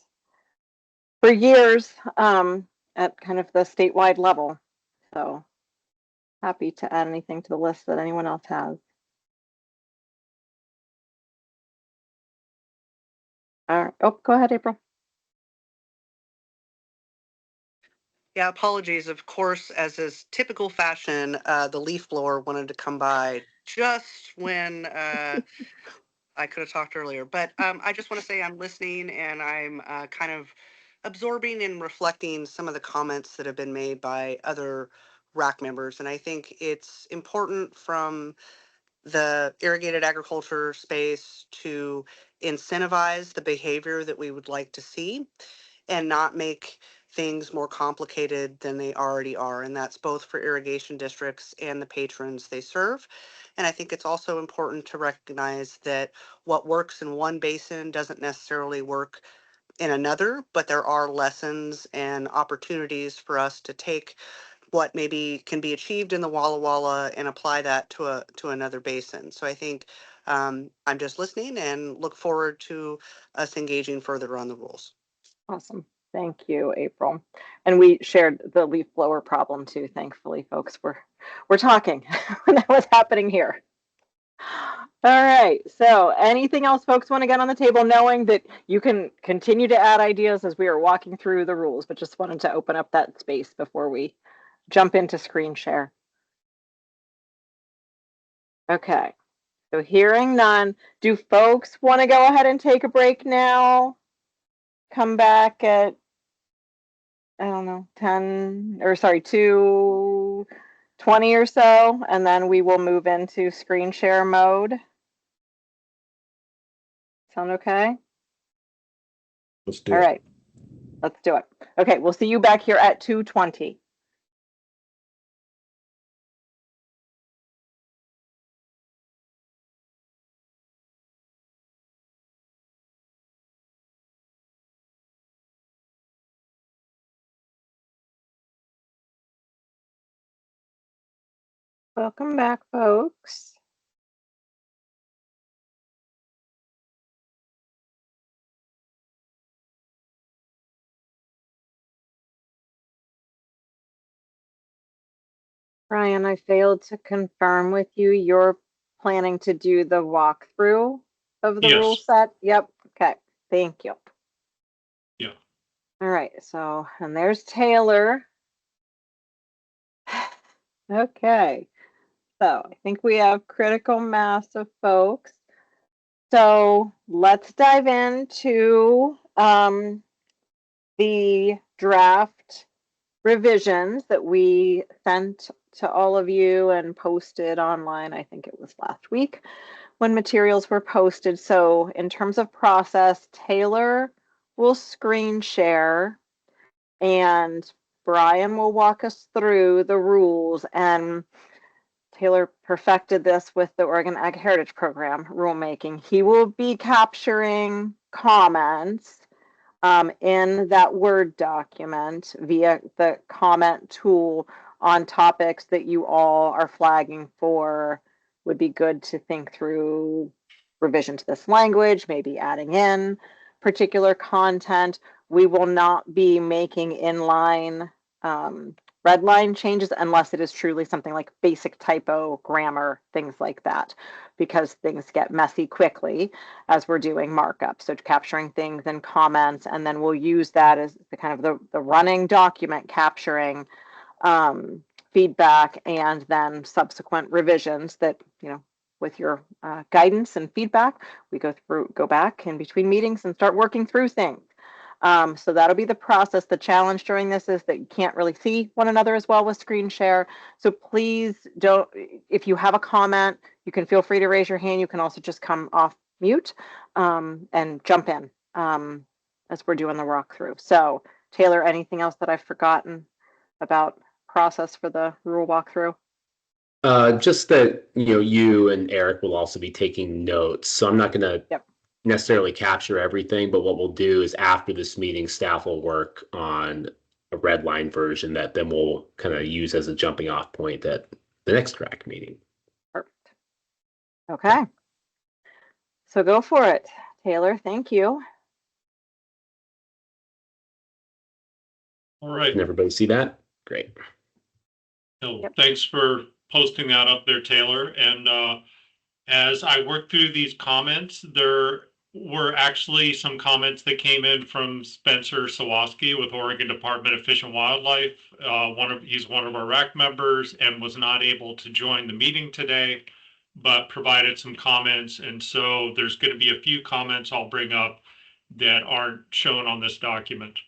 for years at kind of the statewide level. So happy to add anything to the list that anyone else has. All right. Oh, go ahead, April. Yeah, apologies. Of course, as is typical fashion, the leaf blower wanted to come by just when I could have talked earlier. But I just want to say I'm listening and I'm kind of absorbing and reflecting some of the comments that have been made by other RAC members. And I think it's important from the irrigated agriculture space to incentivize the behavior that we would like to see and not make things more complicated than they already are. And that's both for irrigation districts and the patrons they serve. And I think it's also important to recognize that what works in one basin doesn't necessarily work in another, but there are lessons and opportunities for us to take what maybe can be achieved in the Walla Walla and apply that to another basin. So I think I'm just listening and look forward to us engaging further on the rules. Awesome. Thank you, April. And we shared the leaf blower problem too. Thankfully, folks, we're talking when that was happening here. All right. So anything else folks want to get on the table, knowing that you can continue to add ideas as we are walking through the rules, but just wanted to open up that space before we jump into screen share. Okay. So hearing none, do folks want to go ahead and take a break now? Come back at, I don't know, 2:20 or so, and then we will move into screen share mode. Sound okay? Let's do All it. right, let's do it. Okay, we'll see you back here at 2:20. Welcome back, folks. Brian, I failed to confirm with you. You're planning to do the walkthrough of the rule Yes. set? Yep. Okay. Thank you. Yeah. All right. So, and there's Taylor. Okay. So I think we have critical mass of folks. So let's dive into the draft revisions that we sent to all of you and posted online. I think it was last week when materials were posted. So in terms of process, Taylor will screen share and Brian will walk us through the rules, and Taylor perfected this with the Oregon Ag Heritage Program rulemaking. He will be capturing comments in that Word document via the comment tool on topics that you all are flagging for. Would be good to think through revision to this language, maybe adding in particular content. We will not be making inline red line changes unless it is truly something like basic typo, grammar, things like that, because things get messy quickly as we're doing markup. So capturing things in comments, and then we'll use that as the kind of the running document capturing feedback and then subsequent revisions that, you know, with your guidance and feedback, we go back in between meetings and start working through things. So that'll be the process. The challenge during this is that you can't really see one another as well with screen share. So please don't, if you have a comment, you can feel free to raise your hand. You can also just come off mute and jump in as we're doing the walkthrough. So Taylor, anything else that I've forgotten about process for the rule walkthrough? Just that, you and Eric will also be taking notes. So I'm not going to necessarily capture everything, but what we'll do is after this meeting, staff will work on a red line version that then we'll kind of use as a jumping off point at the next RAC meeting. Perfect. Okay. So go for it, Taylor. Thank you. All right. Can everybody see that? Great. Thanks for posting that up there, Taylor. And as I worked through these comments, there were actually some comments that came in from Spencer Sawaski with Oregon Department of Fish and Wildlife. He's one of our RAC members and was not able to join the meeting today, but provided some comments. And so there's going to be a few comments I'll bring up that aren't shown on this document.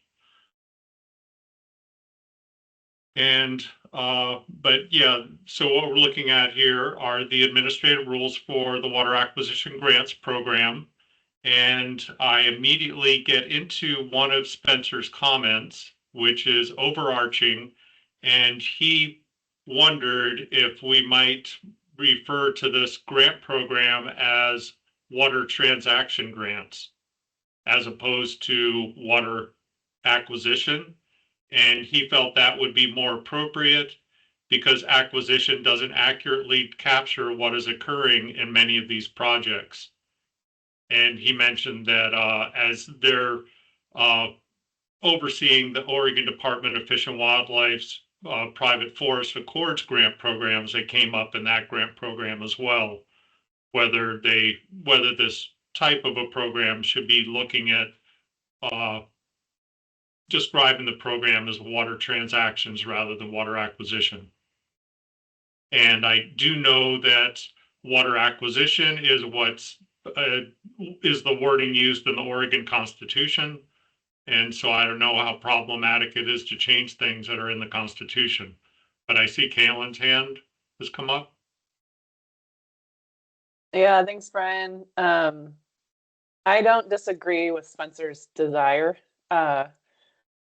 And but yeah, so what we're looking at here are the administrative rules for the Water Acquisition Grants Program. And I immediately get into one of Spencer's comments, which is overarching. And he wondered if we might refer to this grant program as water transaction grants, as opposed to water acquisition. And he felt that would be more appropriate because acquisition doesn't accurately capture what is occurring in many of these projects. And he mentioned that as they're overseeing the Oregon Department of Fish and Wildlife's private forest accords grant programs, they came up in that grant program as well, whether this type of a program should be looking at describing the program as water transactions rather than water acquisition. And I do know that water acquisition is is the wording used in the Oregon Constitution. And so I don't know how problematic it is to change things that are in the Constitution. But I see Kaylin's hand has come up. Yeah, thanks, Brian. I don't disagree with Spencer's desire, but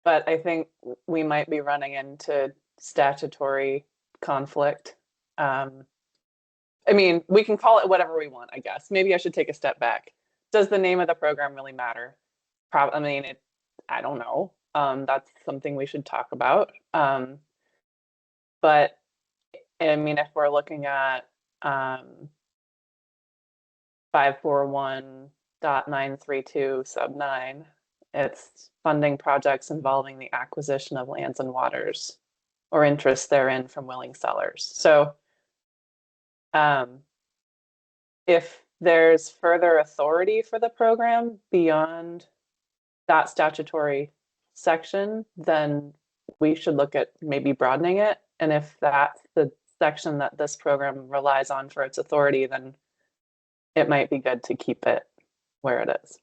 I think we might be running into statutory conflict. I mean, we can call it whatever we want, I guess. Maybe I should take a step back. Does the name of the program really matter? I mean, I don't know. That's something we should talk about. But I mean, if we're looking at 541.932 sub 9, it's funding projects involving the acquisition of lands and waters or interest therein from willing sellers. So if there's further authority for the program beyond that statutory section, then we should look at maybe broadening it. And if that's the section that this program relies on for its authority, then it might be good to keep it where it is.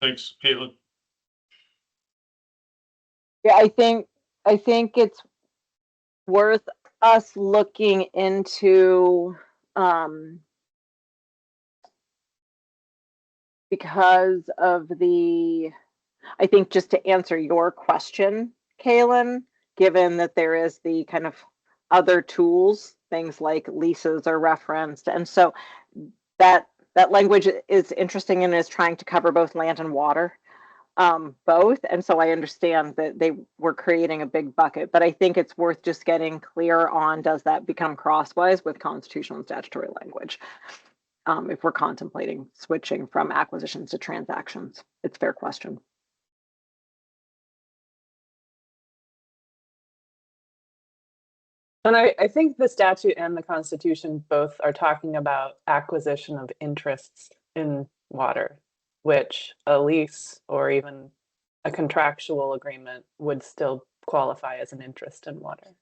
Thanks, Caitlin. Yeah, I think it's worth us looking into because of the, I think just to answer your question, Kaylin, given that there is the kind of other tools, things like leases are referenced. And so that language is interesting and is trying to cover both land and water, both. And so I understand that they were creating a big bucket, but I think it's worth just getting clear on, does that become crosswise with constitutional and statutory language? If we're contemplating switching from acquisitions to transactions, it's a fair question. And I think the statute and the Constitution both are talking about acquisition of interests in water, which a lease or even a contractual agreement would still qualify as an interest in water.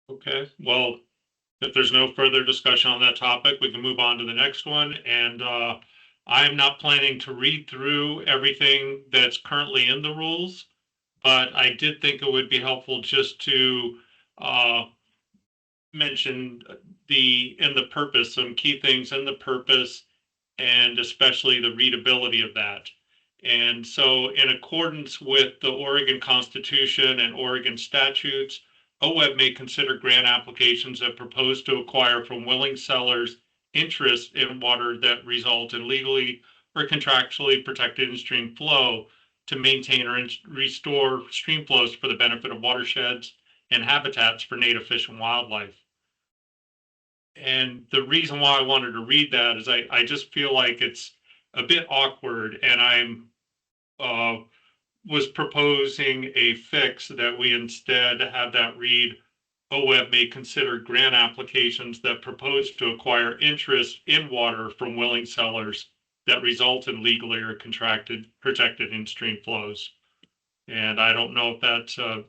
Okay, well, if there's no further discussion on that topic, we can move on to the next one. And I'm not planning to read through everything that's currently in the rules, but I did think it would be helpful just to mention in the purpose, some key things in the purpose, and especially the readability of that. And so in accordance with the Oregon Constitution and Oregon statutes, OWEB may consider grant applications that propose to acquire from willing sellers interest in water that result in legally or contractually protected in-stream flow to maintain or restore stream flows for the benefit of watersheds and habitats for native fish and wildlife. And the reason why I wanted to read that is I just feel like it's a bit awkward, and I'm was proposing a fix that we instead have that read, OWEB may consider grant applications that propose to acquire interest in water from willing sellers that result in legally or protected in-stream flows. And I don't know if that's a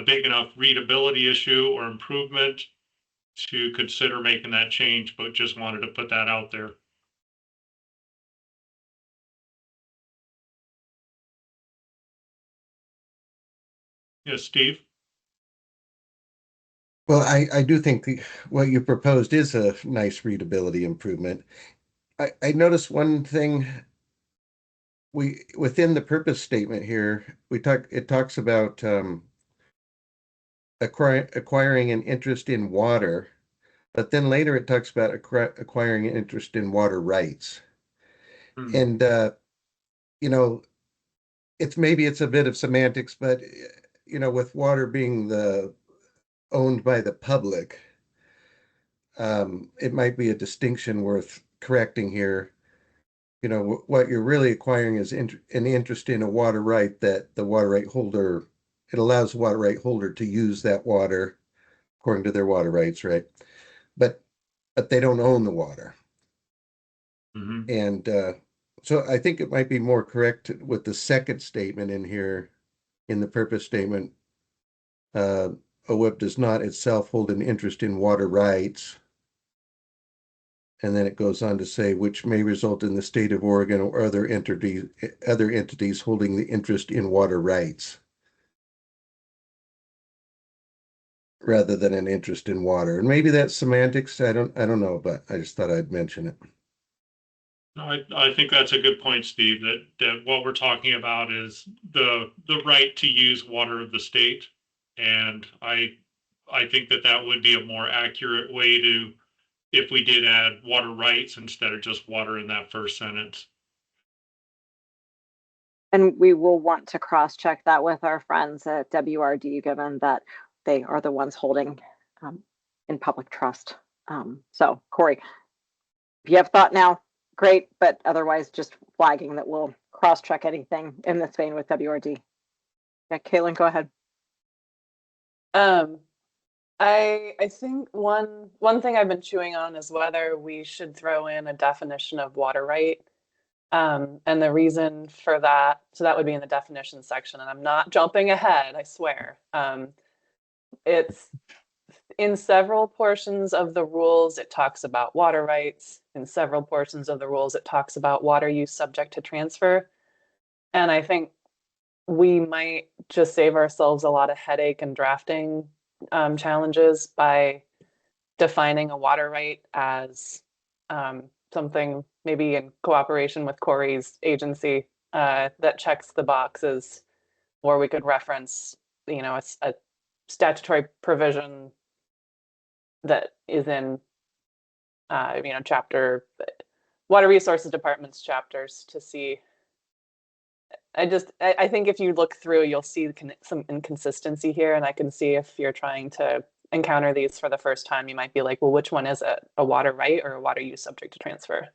big enough readability issue or improvement to consider making that change, but just wanted to put that out there. Yes, Steve? Well, I do think what you proposed is a nice readability improvement. I noticed one thing within the purpose statement here, it talks about acquiring an interest in water, but then later it talks about acquiring an interest in water rights. And maybe it's a bit of semantics, but with water being owned by the public, it might be a distinction worth correcting here. What you're really acquiring is an interest in a water right that the water right holder, it allows the water right holder to use that water according to their water rights, right? But they don't own the water. Mm-hmm. And so I think it might be more correct with the second statement in here, in the purpose statement. OWEB does not itself hold an interest in water rights. And then it goes on to say, which may result in the state of Oregon or other entities holding the interest in water rights, rather than an interest in water. And maybe that's semantics. I don't know, but I just thought I'd mention it. No, I think that's a good point, Steve, that what we're talking about is the right to use water of the state. And I think that would be a more accurate way to if we did add water rights instead of just water in that first sentence. And we will want to cross-check that with our friends at WRD, given that they are the ones holding in public trust. So Corey, if you have thought now, great, but otherwise just flagging that we'll cross-check anything in this vein with WRD. Yeah, Caitlin, go ahead. I think one thing I've been chewing on is whether we should throw in a definition of water right. And the reason for that, so that would be in the definition section, and I'm not jumping ahead, I swear. It's in several portions of the rules, it talks about water rights. In several portions of the rules, it talks about water use subject to transfer. And I think we might just save ourselves a lot of headache and drafting challenges by defining a water right as something maybe in cooperation with Corey's agency that checks the boxes, or we could reference, you know, a statutory provision that is in, you know, chapter Water Resources Department's chapters to see. I think if you look through, you'll see some inconsistency here, and I can see if you're trying to encounter these for the first time, you might be like, well, which one is it? A water right or a water use subject to transfer?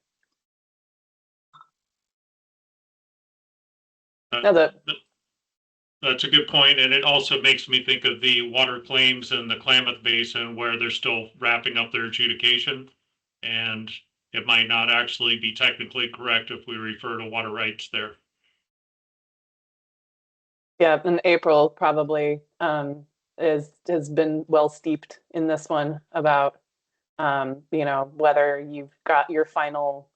That's a good point, and it also makes me think of the water claims in the Klamath Basin where they're still wrapping up their adjudication, and it might not actually be technically correct if we refer to water rights there. Yeah, and April probably has been well steeped in this one about you know, whether you've got your final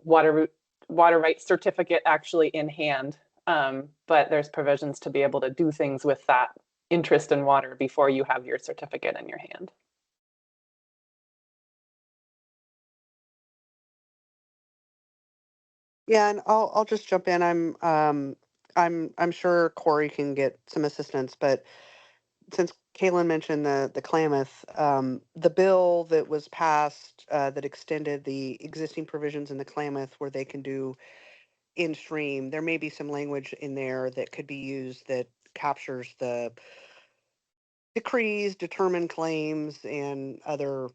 water rights certificate actually in hand. But there's provisions to be able to do things with that interest in water before you have your certificate in your hand. Yeah, and I'll just jump in. I'm sure Corey can get some assistance, but since Kaylin mentioned the Klamath, the bill that was passed that extended the existing provisions in the Klamath where they can do in stream, there may be some language in there that could be used that captures the decrees, determined claims, and other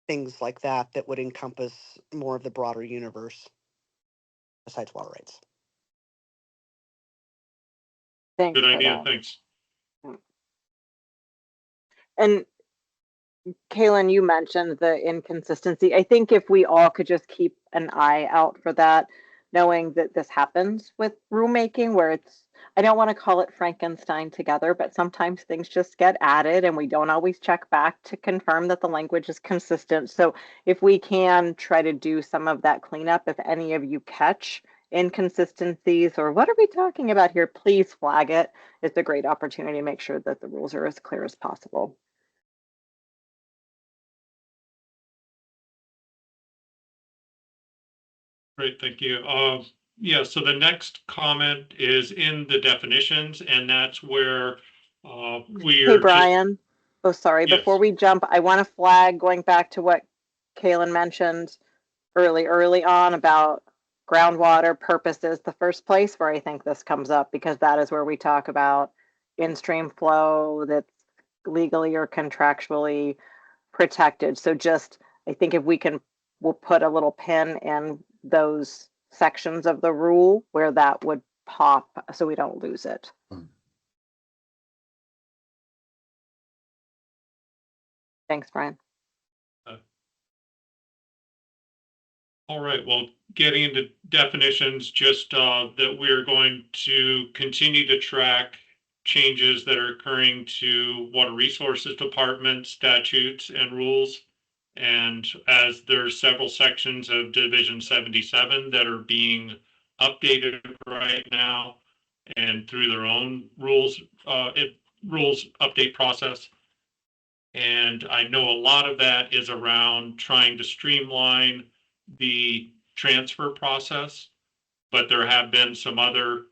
things like that that would encompass more of the broader universe besides water rights. Thanks Good for idea, that. thanks. And Kaylin, you mentioned the inconsistency. I think if we all could just keep an eye out for that, knowing that this happens with rulemaking where it's, I don't want to call it Frankenstein together, but sometimes things just get added and we don't always check back to confirm that the language is consistent. So if we can try to do some of that cleanup, if any of you catch inconsistencies or what are we talking about here, please flag it. It's a great opportunity to make sure that the rules are as clear as possible. Great, thank you. Yeah, so the next comment is in the definitions, and that's where we're Hey, Brian. Oh, sorry. Yes. Before we jump, I want to flag going back to what Kaylin mentioned early on about groundwater purposes, the first place where I think this comes up, because that is where we talk about in-stream flow that's legally or contractually protected. So just, I think if we can, we'll put a little pin in those sections of the rule where that would pop so we don't lose it. Thanks, Brian. All right, well, getting into definitions, just that we're going to continue to track changes that are occurring to Water Resources Department statutes and rules. And as there's several sections of Division 77 that are being updated right now and through their own rules update process. And I know a lot of that is around trying to streamline the transfer process, but there have been some other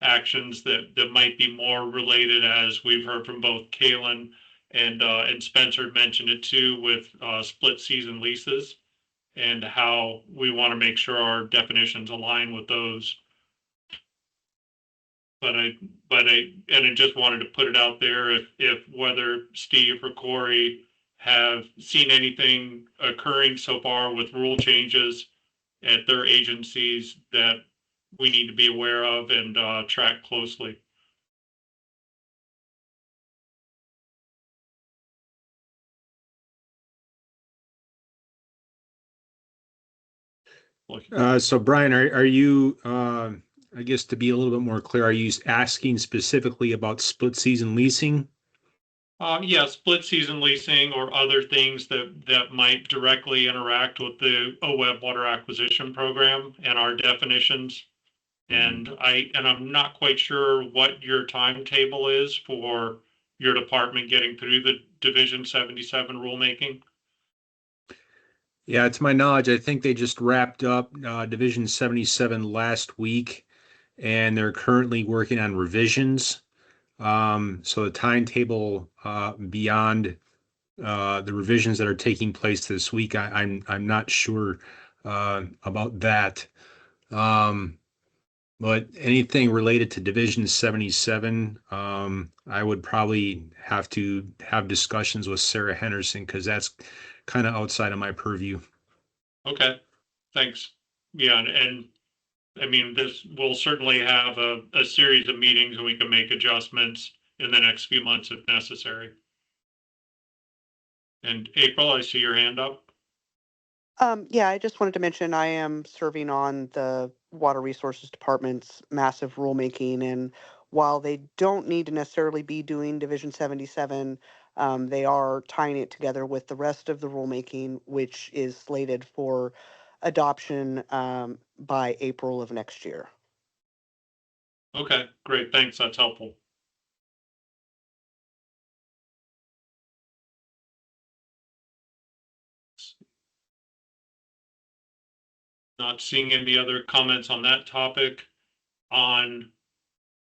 actions that might be more related, as we've heard from both Kaylin And Spencer mentioned it too with split season leases and how we want to make sure our definitions align with those. But I just wanted to put it out there if whether Steve or Corey have seen anything occurring so far with rule changes at their agencies that we need to be aware of and track closely. So Brian, are you, I guess to be a little bit more clear, are you asking specifically about split season leasing? Yeah, split season leasing or other things that might directly interact with the OWEB water acquisition program and our definitions. And I'm not quite sure what your timetable is for your department getting through the Division 77 rulemaking. Yeah, to my knowledge, I think they just wrapped up Division 77 last week, and they're currently working on revisions. So the timetable beyond the revisions that are taking place this week, I'm not sure about that. But anything related to Division 77, I would probably have to have discussions with Sarah Henderson because that's kind of outside of my purview. Okay, thanks. Yeah, and I mean, this will certainly have a series of meetings and we can make adjustments in the next few months if necessary. And April, I see your hand up. Yeah, I just wanted to mention I am serving on the Water Resources Department's massive rulemaking, and while they don't need to necessarily be doing Division 77, they are tying it together with the rest of the rulemaking, which is slated for adoption by April of next year. Okay, great. Thanks. That's helpful. Not seeing any other comments on that topic. On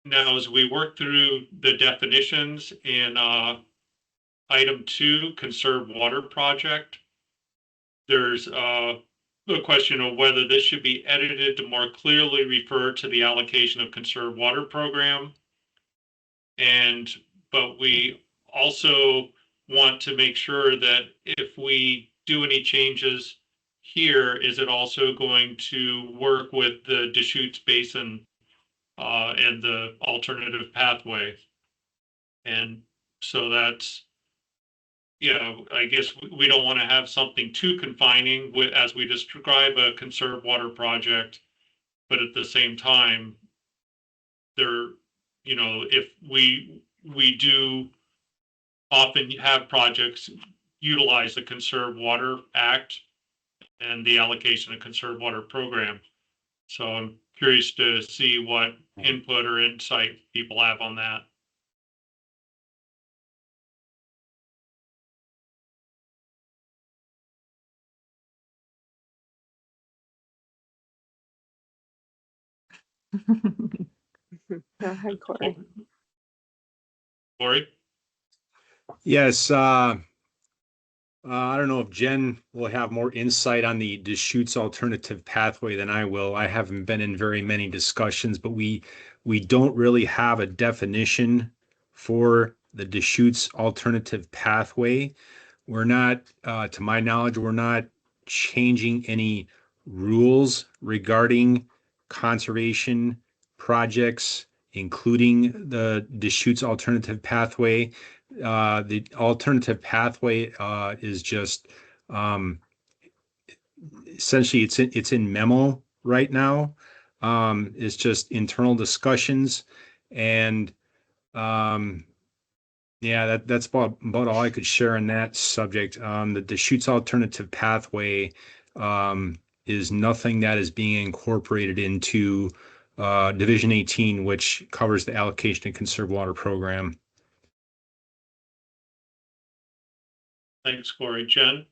now, as we work through the definitions in item 2, conserve water project, there's a question of whether this should be edited to more clearly refer to the allocation of conserved water program. But we also want to make sure that if we do any changes here, is it also going to work with the Deschutes Basin and the alternative pathway? And so that's, I guess we don't want to have something too confining as we describe a conserved water project, but at the same time, if we do often have projects utilize the Conserved Water Act and the allocation of conserved water program. So I'm curious to see what input or insight people have on that. Go ahead, Corey. Corey? Yes, I don't know if Jen will have more insight on the Deschutes alternative pathway than I will. I haven't been in very many discussions, but we don't really have a definition for the Deschutes alternative pathway. We're not, to my knowledge, we're not changing any rules regarding conservation projects, including the Deschutes alternative pathway. The alternative pathway is just essentially it's in memo right now. It's just internal discussions, and yeah, that's about all I could share on that subject. The Deschutes alternative pathway is nothing that is being incorporated into Division 18, which covers the allocation and conserved water program. Thanks, Corey. Jen?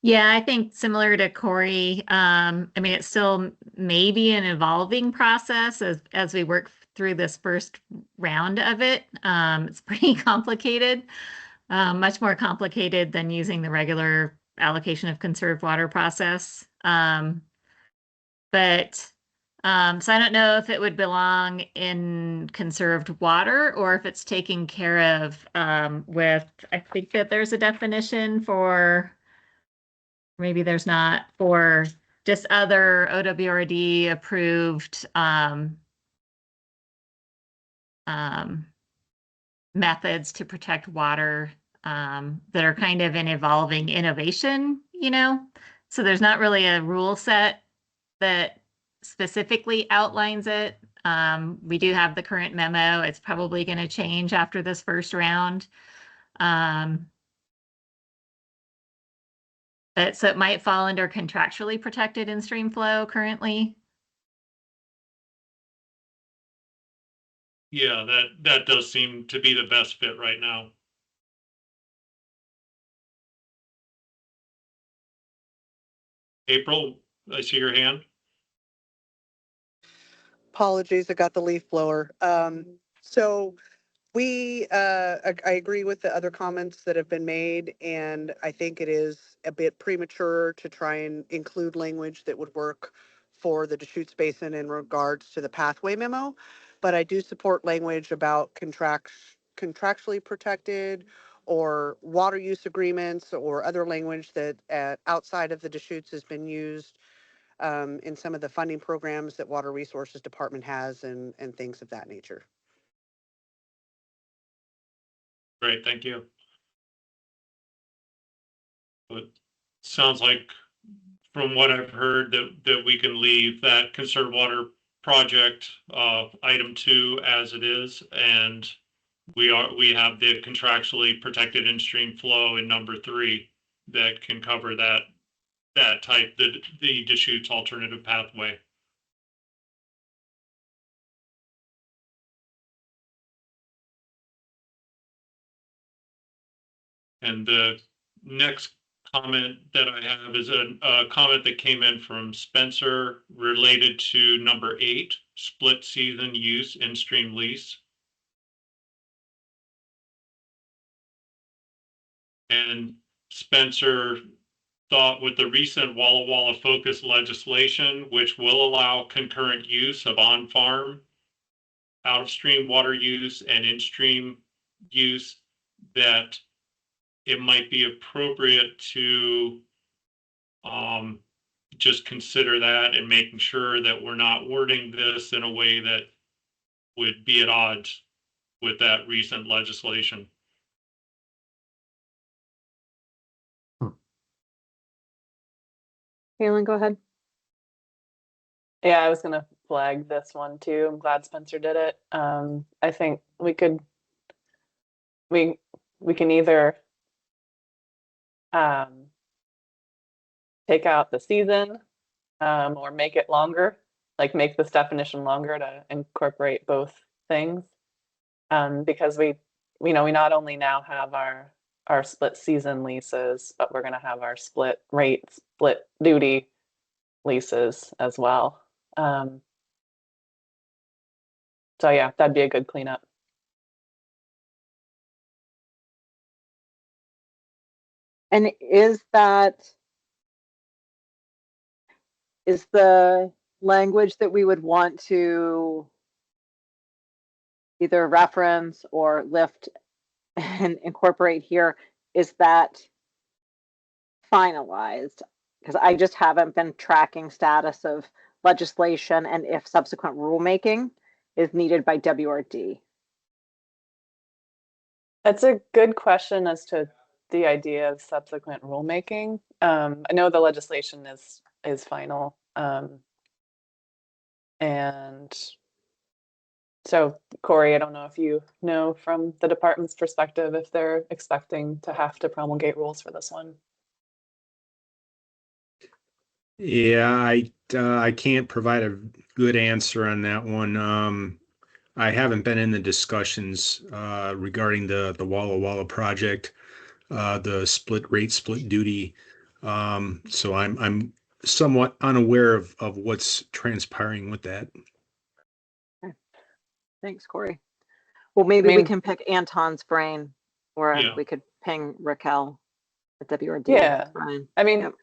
Yeah, I think similar to Corey, I mean, it's still maybe an evolving process as we work through this first round of it. It's pretty complicated, much more complicated than using the regular allocation of conserved water process. So I don't know if it would belong in conserved water or if it's taken care of with, I think that there's a definition for, maybe there's not, for just other OWRD approved methods to protect water that are kind of an evolving innovation, you know? So there's not really a rule set that specifically outlines it. We do have the current memo. It's probably going to change after this first round. But so it might fall under contractually protected in-stream flow currently. Yeah, that does seem to be the best fit right now. April, I see your hand. Apologies, I got the leaf blower. So I agree with the other comments that have been made, and I think it is a bit premature to try and include language that would work for the Deschutes Basin in regards to the pathway memo. But I do support language about contractually protected or water use agreements or other language that outside of the Deschutes has been used in some of the funding programs that Water Resources Department has and things of that nature. Great, thank you. But sounds like, from what I've heard, that we can leave that conserved water project item 2 as it is, and we have the contractually protected in-stream flow in number 3 that can cover that type, the Deschutes alternative pathway. And the next comment that I have is a comment that came in from Spencer related to number 8, split season use in-stream lease. And Spencer thought with the recent Walla Walla focus legislation, which will allow concurrent use of on-farm, out-of-stream water use and in-stream use, that it might be appropriate to just consider that and making sure that we're not wording this in a way that would be at odds with that recent legislation. Kaylin, go ahead. Yeah, I was gonna flag this one too. I'm glad Spencer did it. I think we can either take out the season or make it longer, like make this definition longer to incorporate both things. Because we not only now have our split season leases, but we're gonna have our split rate, split duty leases as well. So yeah, that'd be a good cleanup. And is the language that we would want to either reference or lift and incorporate here, is that finalized? Because I just haven't been tracking status of legislation and if subsequent rulemaking is needed by WRD. That's a good question as to the idea of subsequent rulemaking. I know the legislation is final. And so, Corey, I don't know if you know from the department's perspective if they're expecting to have to promulgate rules for this one. Yeah, I can't provide a good answer on that one. I haven't been in the discussions regarding the Walla Walla project, the split rate, split duty. So I'm somewhat unaware of what's transpiring with that. Thanks, Corey. Well, maybe we mean- can pick Anton's brain, or Yeah. we could ping Raquel at WRD. Yeah. Fine. I mean, Yep.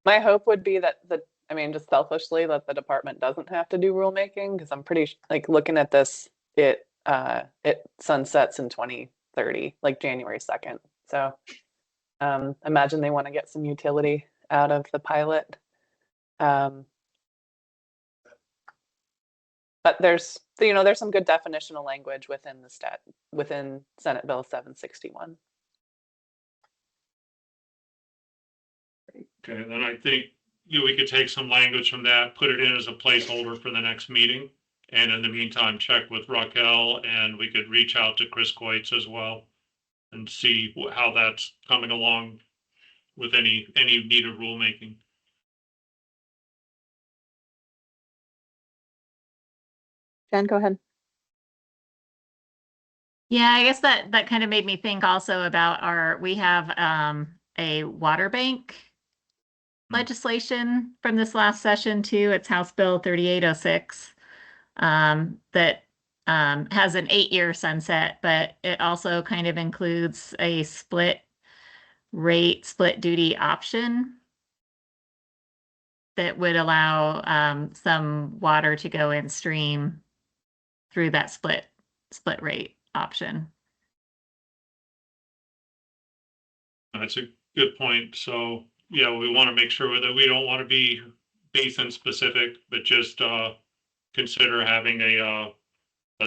my hope would be that just selfishly, that the department doesn't have to do rulemaking, because I'm pretty like looking at this, it sunsets in 2030, like January 2nd. So imagine they want to get some utility out of the pilot. But there's some good definitional language within within Senate Bill 761. Okay, then I think we could take some language from that, put it in as a placeholder for the next meeting. And in the meantime, check with Raquel, and we could reach out to Chris Coates as well and see how that's coming along with any needed rulemaking. Jen, go ahead. Yeah, I guess that kind of made me think also about we have a water bank legislation from this last session too. It's House Bill 3806 that has an 8-year sunset, but it also kind of includes a split rate, split duty option that would allow some water to go in stream through that split rate option. That's a good point. So yeah, we want to make sure that we don't want to be basin specific, but just consider having a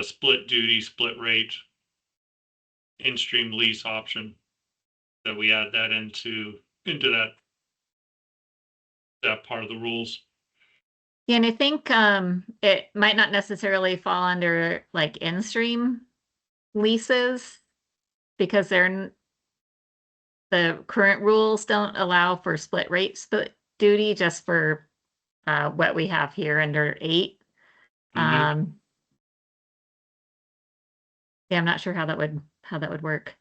split duty, split rate in-stream lease option, that we add that into that part of the rules. Yeah, and I think it might not necessarily fall under like in-stream leases because the current rules don't allow for split rate split duty, just for what we have here under 8. Mhm. Yeah, I'm not sure how that would work.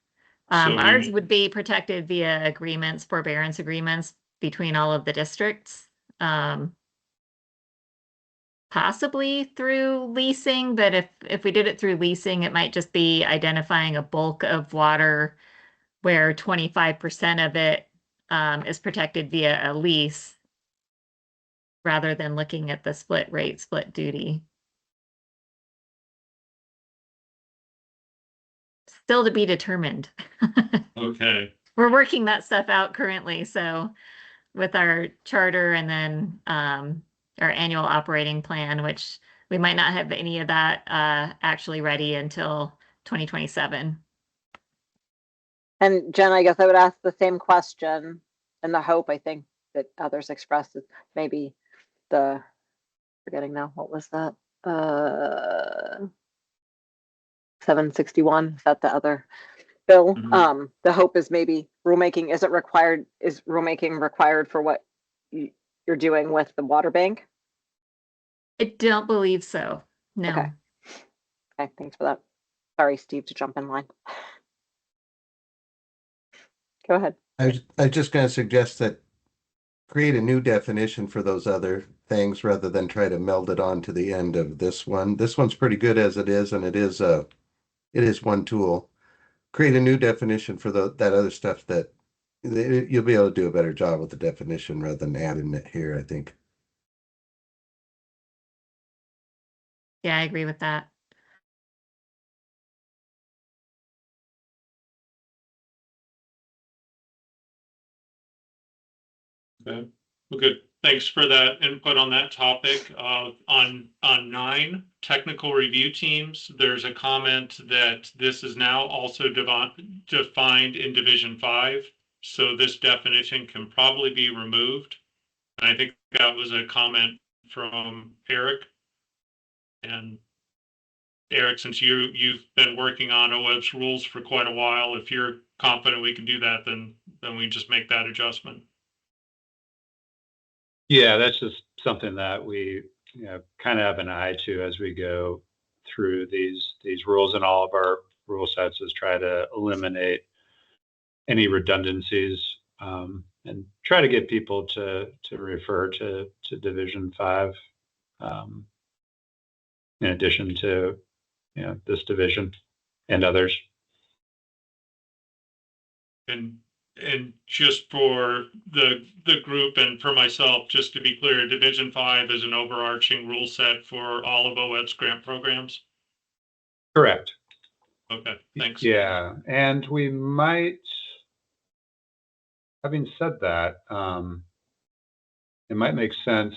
So Ours would be protected via agreements, forbearance agreements between all of the districts. Possibly through leasing, but if we did it through leasing, it might just be identifying a bulk of water where 25% of it is protected via a lease, rather than looking at the split rate, split duty. Still to be determined. Okay. We're working that stuff out currently, so with our charter and then our annual operating plan, which we might not have any of that actually ready until 2027. And Jen, I guess I would ask the same question, and the hope I think that others expressed is maybe forgetting now, what was that? 761, is that the other bill? Mhm. The hope is maybe rulemaking is rulemaking required for what you're doing with the water bank? I don't believe so. No. Okay. Okay, thanks for that. Sorry, Steve, to jump in line. Go ahead. I was just going to suggest that create a new definition for those other things rather than try to meld it on to the end of this one. This one's pretty good as it is, and it is one tool. Create a new definition for that other stuff that you'll be able to do a better job with the definition rather than adding it here, I think. Yeah, I agree with that. Okay. Well, good. Thanks for that input on that topic. On 9, technical review teams, there's a comment that this is now also defined in Division 5. So this definition can probably be removed. And I think that was a comment from Eric. And Eric, since you've been working on OWEB's rules for quite a while, if you're confident we can do that, then we just make that adjustment. Yeah, that's just something that we kind of have an eye to as we go through these rules, and all of our rule sets is try to eliminate any redundancies and try to get people to refer to Division 5 in addition to this division and others. And just for the group and for myself, just to be clear, Division 5 is an overarching rule set for all of OEB's grant programs? Correct. Okay, thanks. Yeah, and we might, having said that, it might make sense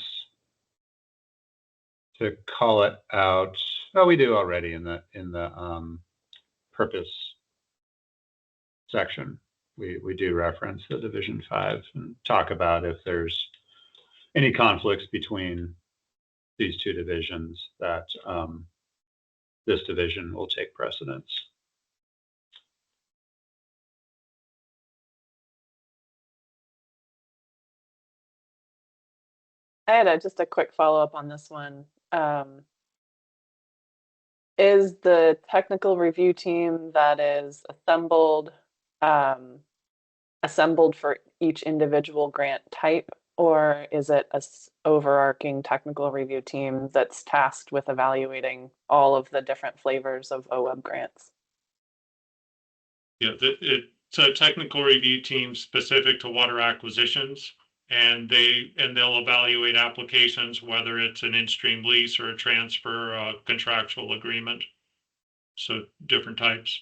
to call it out. Oh, we do already in the purpose section. We do reference the Division 5 and talk about if there's any conflicts between these two divisions, that this division will take precedence. I had just a quick follow-up on this one. Is the technical review team that is assembled for each individual grant type, or is it a overarching technical review team that's tasked with evaluating all of the different flavors of OEB grants? Yeah, it's a technical review team specific to water acquisitions, and they'll evaluate applications, whether it's an in-stream lease or a transfer, contractual agreement. So different types.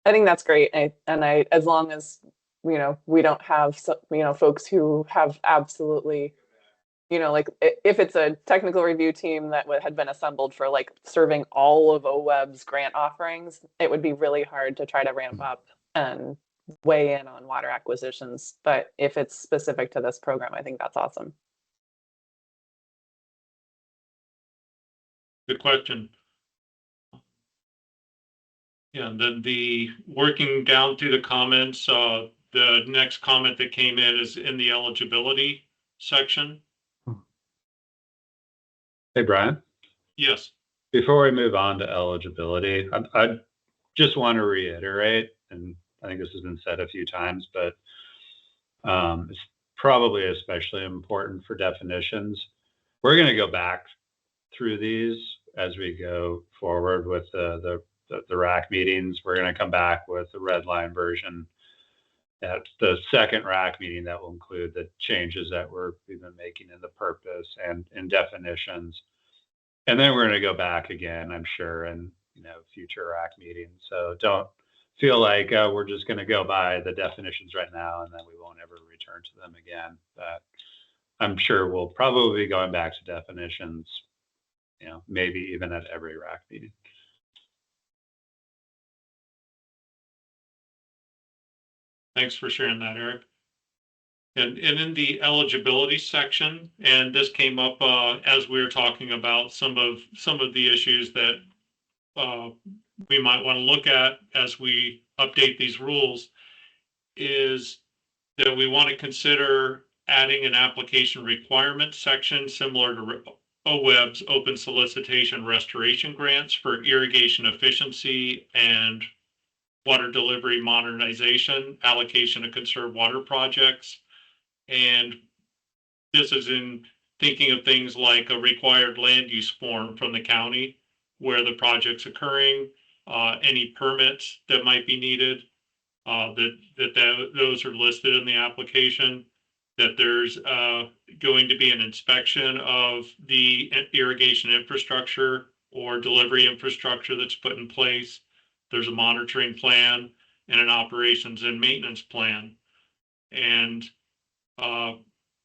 I think that's great. As long as, we don't have, folks who have absolutely, like if it's a technical review team that had been assembled for like serving all of OWEB's grant offerings, it would be really hard to try to ramp up and weigh in on water acquisitions. But if it's specific to this program, I think that's awesome. Good question. Yeah, and then the working down through the comments, the next comment that came in is in the eligibility section. Hey, Brian. Yes. Before we move on to eligibility, I just want to reiterate, and I think this has been said a few times, but it's probably especially important for definitions. We're going to go back through these as we go forward with the RAC meetings. We're going to come back with the red line version at the second RAC meeting that will include the changes that we've been making in the purpose and in definitions. And then we're going to go back again, I'm sure, in future RAC meetings. So don't feel like we're just going to go by the definitions right now and then we won't ever return to them again. But I'm sure we'll probably be going back to definitions, maybe even at every RAC meeting. Thanks for sharing that, Eric. And in the eligibility section, and this came up as we were talking about some of the issues that we might want to look at as we update these rules, is that we want to consider adding an application requirement section similar to OWEB's open solicitation restoration grants for irrigation efficiency and water delivery modernization, allocation of conserved water projects. And this is in thinking of things like a required land use form from the county where the project's occurring, any permits that might be needed, those are listed in the application, that there's going to be an inspection of the irrigation infrastructure or delivery infrastructure that's put in place. There's a monitoring plan and an operations and maintenance plan. And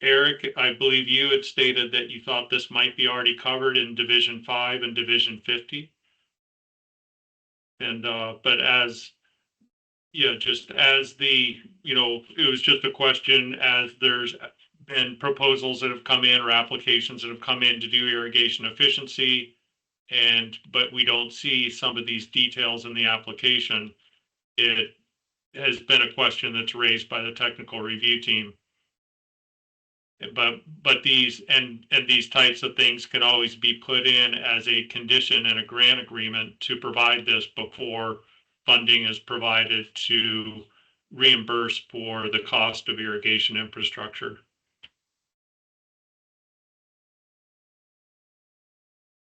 Eric, I believe you had stated that you thought this might be already covered in Division 5 and Division 50. And but just as it was just a question, as there's been proposals that have come in or applications that have come in to do irrigation efficiency, but we don't see some of these details in the application. It has been a question that's raised by the technical review team. But these these types of things can always be put in as a condition in a grant agreement to provide this before funding is provided to reimburse for the cost of irrigation infrastructure.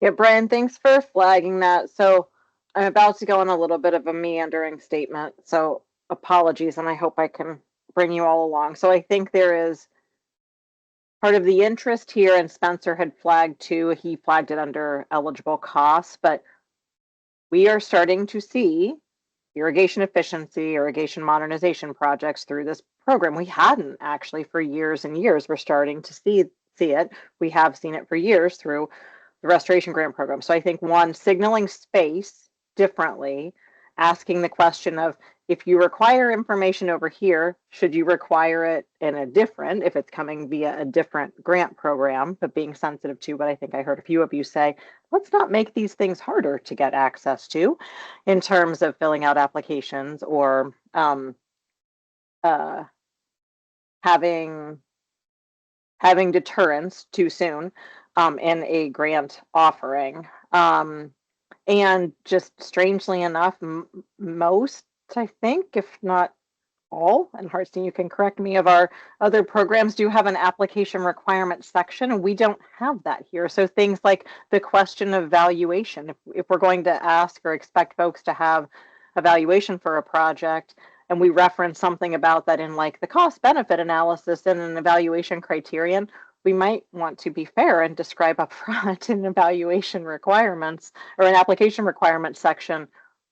Yeah, Brian, thanks for flagging that. So I'm about to go on a little bit of a meandering statement, so apologies, and I hope I can bring you all along. So I think there is part of the interest here, and Spencer had flagged too, he flagged it under eligible costs, but we are starting to see irrigation efficiency, irrigation modernization projects through this program. We hadn't actually for years and years. We're starting to see it. We have seen it for years through the restoration grant program. So I think one, signaling space differently, asking the question of if you require information over here, should you require it in a different, if it's coming via a different grant program, but being sensitive to what I think I heard a few of you say, let's not make these things harder to get access to in terms of filling out applications or uh, having deterrence too soon in a grant offering. And just strangely enough, most, I think, if not all, and Hartstein, you can correct me, of our other programs do have an application requirement section, and we don't have that here. So things like the question of valuation, if we're going to ask or expect folks to have evaluation for a project, and we reference something about that in like the cost benefit analysis and an evaluation criterion, we might want to be fair and describe upfront in evaluation requirements or an application requirement section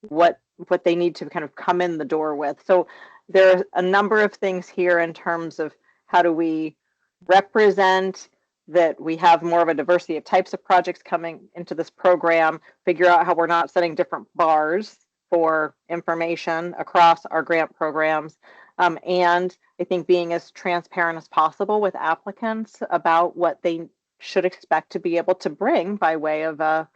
what they need to kind of come in the door with. So there are a number of things here in terms of how do we represent that we have more of a diversity of types of projects coming into this program, figure out how we're not setting different bars for information across our grant programs, and I think being as transparent as possible with applicants about what they should expect to be able to bring by way of a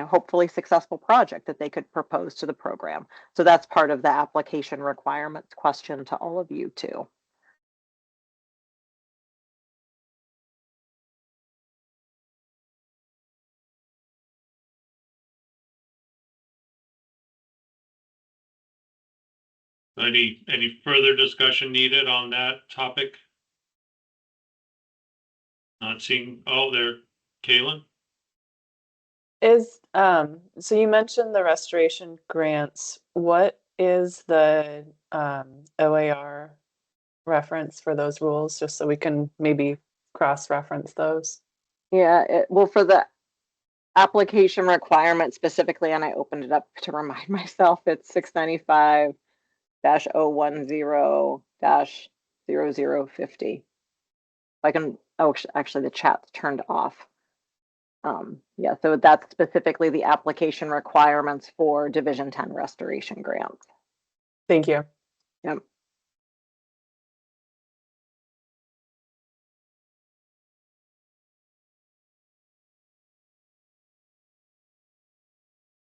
hopefully successful project that they could propose to the program. So that's part of the application requirements question to all of you too. Any further discussion needed on that topic? Not seeing, oh, there, Kaylin? So you mentioned the restoration grants. What is the OAR reference for those rules, just so we can maybe cross-reference those? Yeah, well, for the application requirement specifically, and I opened it up to remind myself, it's 695-010-0050. I can, oh, actually the chat's turned off. Yeah, so that's specifically the application requirements for Division 10 restoration grants. Thank you. Yep.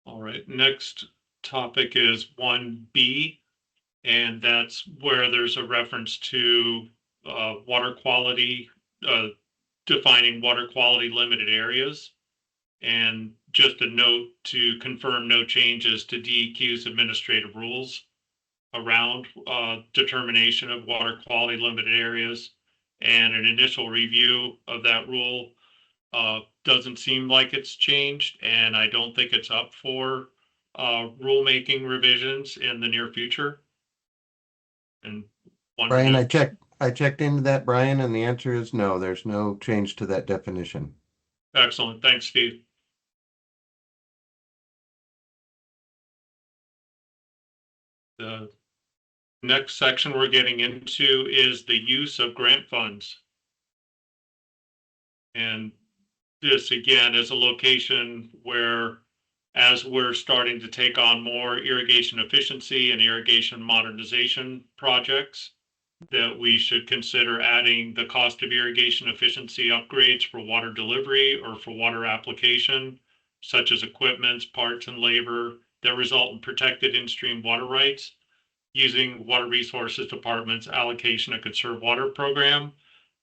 All right, next topic is 1B, and that's where there's a reference to water quality, defining water quality limited areas. And just a note to confirm no changes to DEQ's administrative rules around determination of water quality limited areas. And an initial review of that rule doesn't seem like it's changed, and I don't think it's up for rulemaking revisions in the near future. And Brian, I checked into that, Brian, and the answer is no, there's no change to that definition. Excellent. Thanks, Steve. The next section we're getting into is the use of grant funds. And this again is a location where, as we're starting to take on more irrigation efficiency and irrigation modernization projects, that we should consider adding the cost of irrigation efficiency upgrades for water delivery or for water application, such as equipment, parts, and labor that result in protected in-stream water rights, using Water Resources Department's allocation of conserved water program.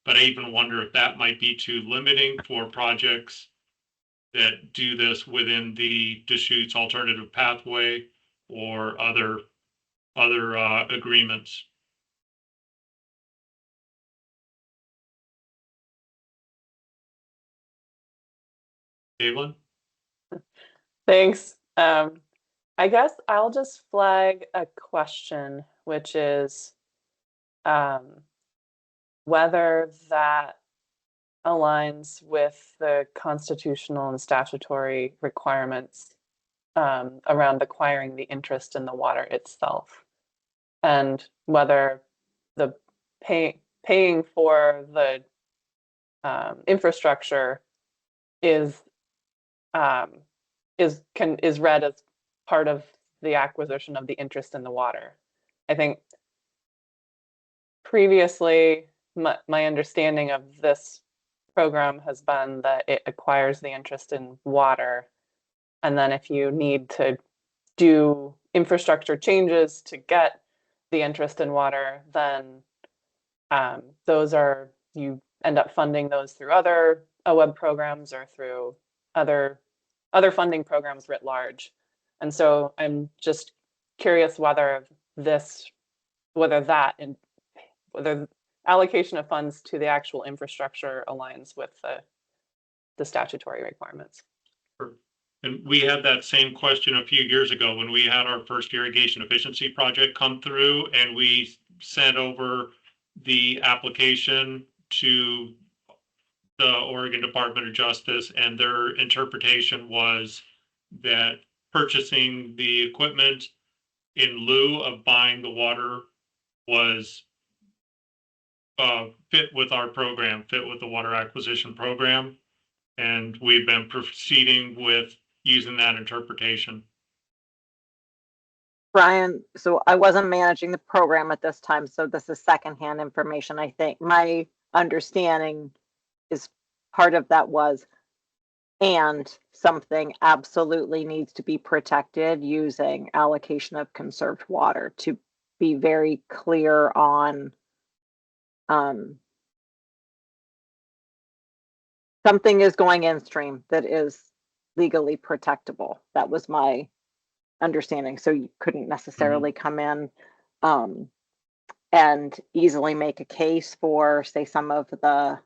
But I even wonder if that might be too limiting for projects that do this within the Deschutes alternative pathway or other agreements. Caitlin? Thanks. I guess I'll just flag a question, which is whether that aligns with the constitutional and statutory requirements around acquiring the interest in the water itself, and whether the paying for the infrastructure is read as part of the acquisition of the interest in the water. I think previously my understanding of this program has been that it acquires the interest in water, and then if you need to do infrastructure changes to get the interest in water, then you end up funding those through other OWEB programs or through other funding programs writ large. And so I'm just curious whether allocation of funds to the actual infrastructure aligns with the statutory requirements. And we had that same question a few years ago when we had our first irrigation efficiency project come through, and we sent over the application to the Oregon Department of Justice, and their interpretation was that purchasing the equipment in lieu of buying the water was fit with our program, fit with the water acquisition program. And we've been proceeding with using that interpretation. Brian, so I wasn't managing the program at this time, so this is secondhand information. I think my understanding is part of that was, and something absolutely needs to be protected using allocation of conserved water, to be very clear on something is going in stream that is legally protectable. That was my understanding. So you couldn't necessarily come in and easily make a case for, say, some of the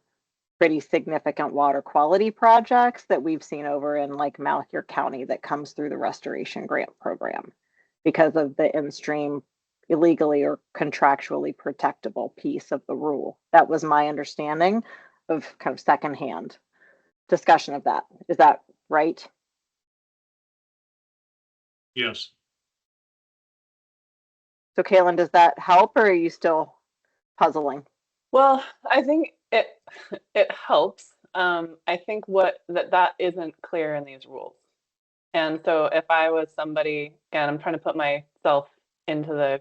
pretty significant water quality projects that we've seen over in like Malheur County that comes through the restoration grant program because of the in-stream illegally or contractually protectable piece of the rule. That was my understanding of kind of secondhand discussion of that. Is that right? Yes. So Kaylin, does that help, or are you still puzzling? Well, I think it helps. I think that isn't clear in these rules. And so if I was somebody, and I'm trying to put myself into the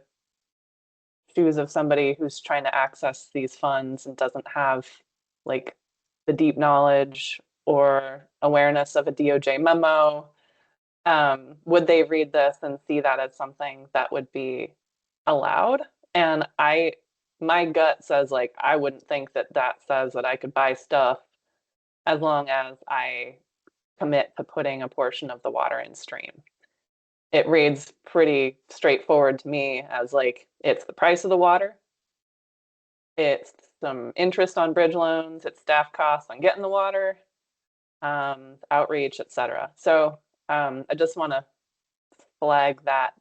shoes of somebody who's trying to access these funds and doesn't have like the deep knowledge or awareness of a DOJ memo, would they read this and see that as something that would be allowed? And my gut says, like, I wouldn't think that says that I could buy stuff as long as I commit to putting a portion of the water in stream. It reads pretty straightforward to me as like, it's the price of the water, it's some interest on bridge loans, it's staff costs on getting the water, outreach, etc. So I just want to flag that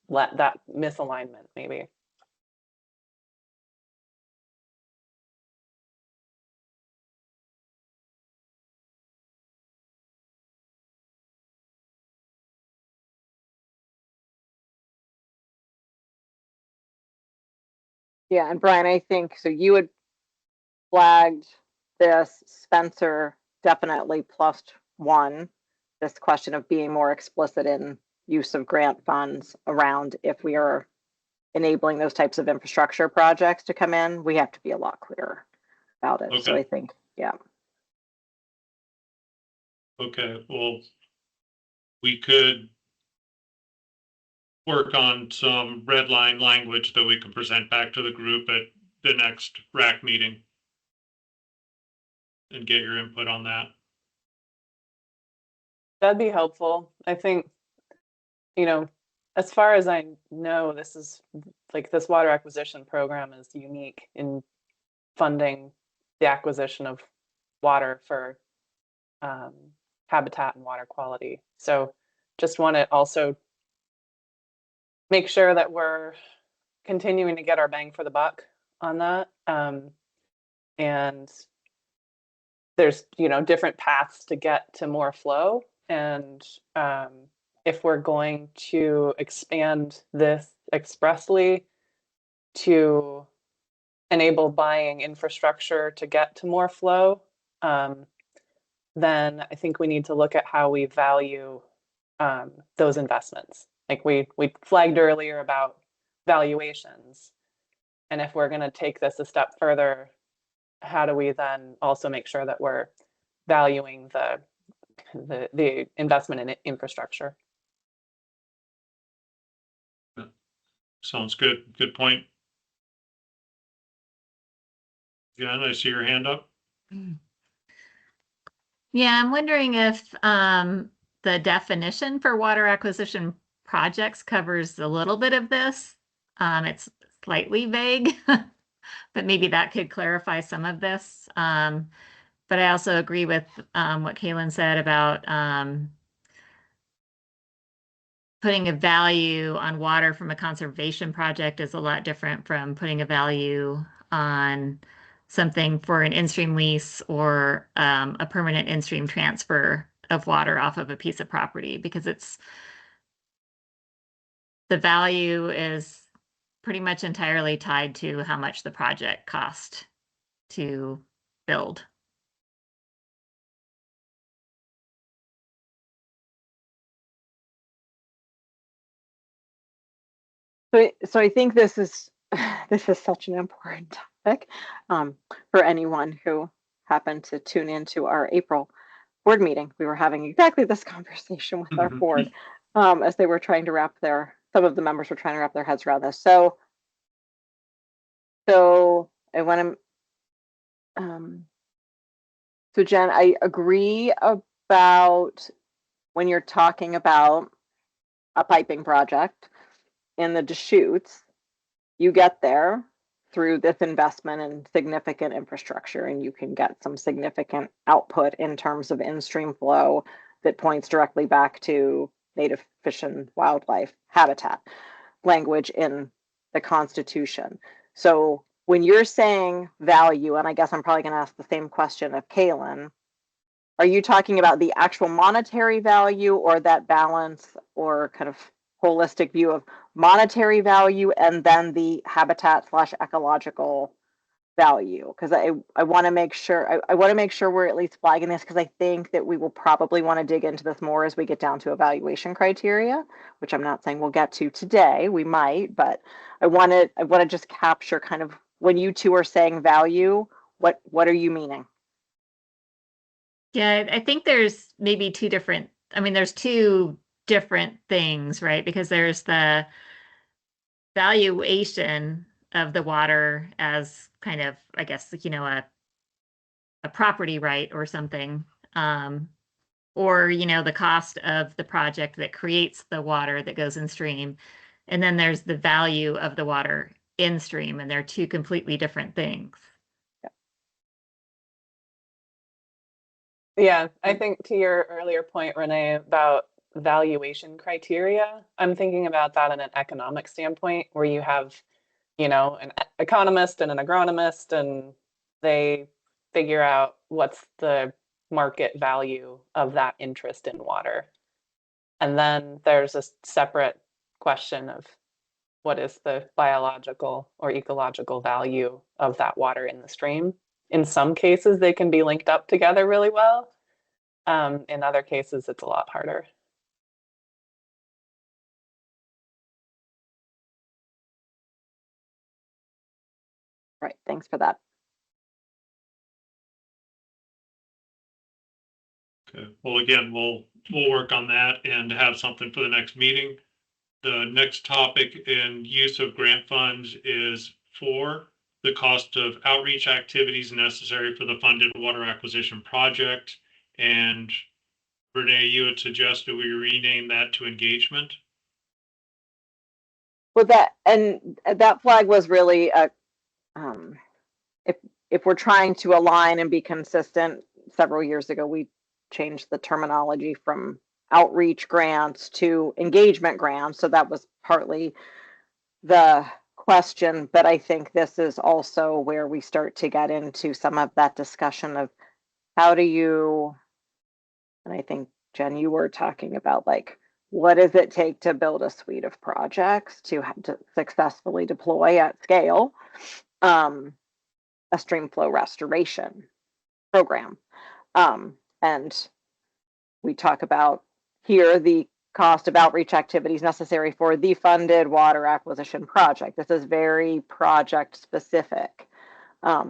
misalignment maybe. Yeah, and Brian, I think so. You had flagged this, Spencer definitely +1, this question of being more explicit in use of grant funds around if we are enabling those types of infrastructure projects to come in, we have to be a lot clearer about it. Okay. So I think, yeah. Okay, well, we could work on some red line language that we can present back to the group at the next RAC meeting and get your input on that. That'd be helpful. I think, as far as I know, this is like this water acquisition program is unique in funding the acquisition of water for habitat and water quality. So just want to also make sure that we're continuing to get our bang for the buck on that. And there's, different paths to get to more flow. And if we're going to expand this expressly to enable buying infrastructure to get to more flow, then I think we need to look at how we value those investments. Like we flagged earlier about valuations. And if we're going to take this a step further, how do we then also make sure that we're valuing the investment in infrastructure? Sounds good. Good point. Jen, I see your hand up. Yeah, I'm wondering if the definition for water acquisition projects covers a little bit of this. It's slightly vague, but maybe that could clarify some of this. But I also agree with what Kaylin said about putting a value on water from a conservation project is a lot different from putting a value on something for an in-stream lease or a permanent in-stream transfer of water off of a piece of property, because the value is pretty much entirely tied to how much the project cost to build. So I think this is such an important topic for anyone who happened to tune into our April board meeting. We were having exactly this conversation with our board as they were trying to some of the members were trying to wrap their heads around this. So I want to, so Jen, I agree about when you're talking about a piping project in the Deschutes, you get there through this investment in significant infrastructure, and you can get some significant output in terms of in-stream flow that points directly back to native fish and wildlife habitat language in the Constitution. So when you're saying value, and I guess I'm probably going to ask the same question of Kaylin, are you talking about the actual monetary value, or that balance or kind of holistic view of monetary value and then the habitat / ecological value? Because I want to make sure I want to make sure we're at least flagging this, because I think that we will probably want to dig into this more as we get down to evaluation criteria, which I'm not saying we'll get to today. We might, but I want to just capture kind of when you two are saying value, what are you meaning? Yeah, I think there's maybe there's two different things, right? Because there's the valuation of the water as kind of, I guess, a property right or something. Or, the cost of the project that creates the water that goes in stream. And then there's the value of the water in stream, and they're two completely different things. Yeah, I think to your earlier point, Renee, about valuation criteria, I'm thinking about that in an economic standpoint where you have, an economist and an agronomist, and they figure out what's the market value of that interest in water. And then there's a separate question of what is the biological or ecological value of that water in the stream. In some cases, they can be linked up together really well. In other cases, it's a lot harder. Right, thanks for that. Okay. Well, again, we'll work on that and have something for the next meeting. The next topic in use of grant funds is 4, the cost of outreach activities necessary for the funded water acquisition project. And Renee, you had suggested we rename that to engagement. Well, that flag was really if we're trying to align and be consistent. Several years ago, we changed the terminology from outreach grants to engagement grants. So that was partly the question, but I think this is also where we start to get into some of that discussion of how do you, and I think Jen, you were talking about like, what does it take to build a suite of projects to successfully deploy at scale a stream flow restoration program? And we talk about here the cost of outreach activities necessary for the funded water acquisition project. This is very project specific.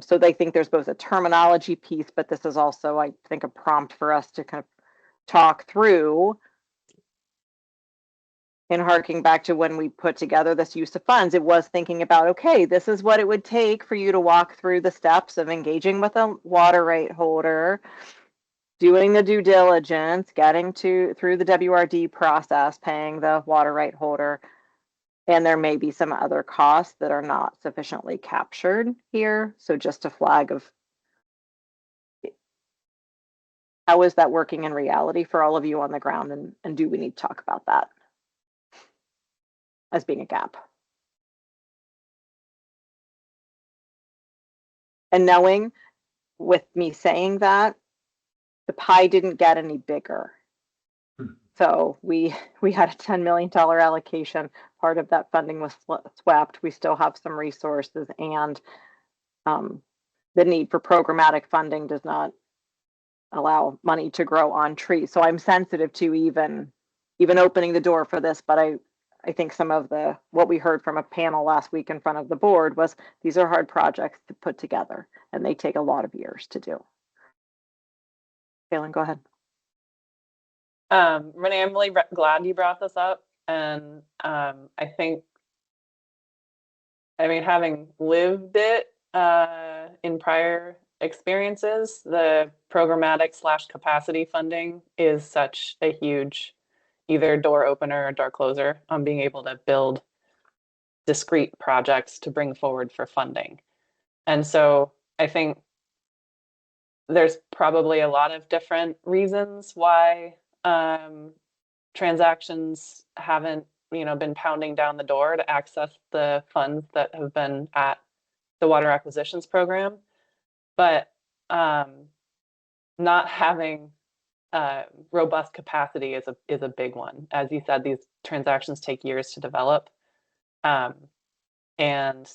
So they think there's both a terminology piece, but this is also, I think, a prompt for us to kind of talk through. And harking back to when we put together this use of funds, it was thinking about, okay, this is what it would take for you to walk through the steps of engaging with a water right holder, doing the due diligence, getting through the WRD process, paying the water right holder. And there may be some other costs that are not sufficiently captured here. So just a flag of how is that working in reality for all of you on the ground, and do we need to talk about that as being a gap? And knowing with me saying that, the pie didn't get any bigger. So we had a $10 million allocation. Part of that funding was swept. We still have some resources, and the need for programmatic funding does not allow money to grow on trees. So I'm sensitive to even opening the door for this, but I think some of what we heard from a panel last week in front of the board was these are hard projects to put together, and they take a lot of years to do. Kaylin, go ahead. Renee, I'm really glad you brought this up. And I think, I mean, having lived it in prior experiences, the programmatic / capacity funding is such a huge either door opener or door closer on being able to build discrete projects to bring forward for funding. And so I think there's probably a lot of different reasons why transactions haven't, been pounding down the door to access the funds that have been at the water acquisitions program. But not having robust capacity is a big one. As you said, these transactions take years to develop. And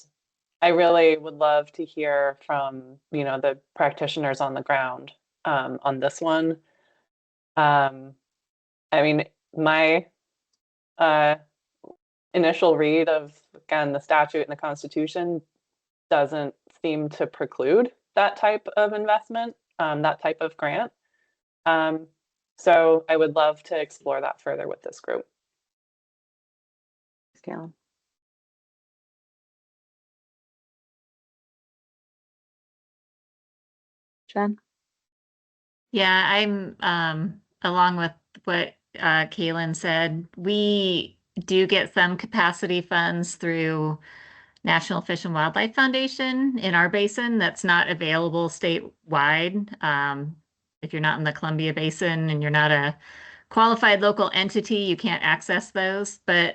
I really would love to hear from, the practitioners on the ground on this one. I mean, my initial read of, again, the statute and the Constitution doesn't seem to preclude that type of investment, that type of grant. So I would love to explore that further with this group. Scale. Jen? Yeah, I'm along with what Kaylin said. We do get some capacity funds through National Fish and Wildlife Foundation in our basin that's not available statewide. If you're not in the Columbia Basin and you're not a qualified local entity, you can't access those. But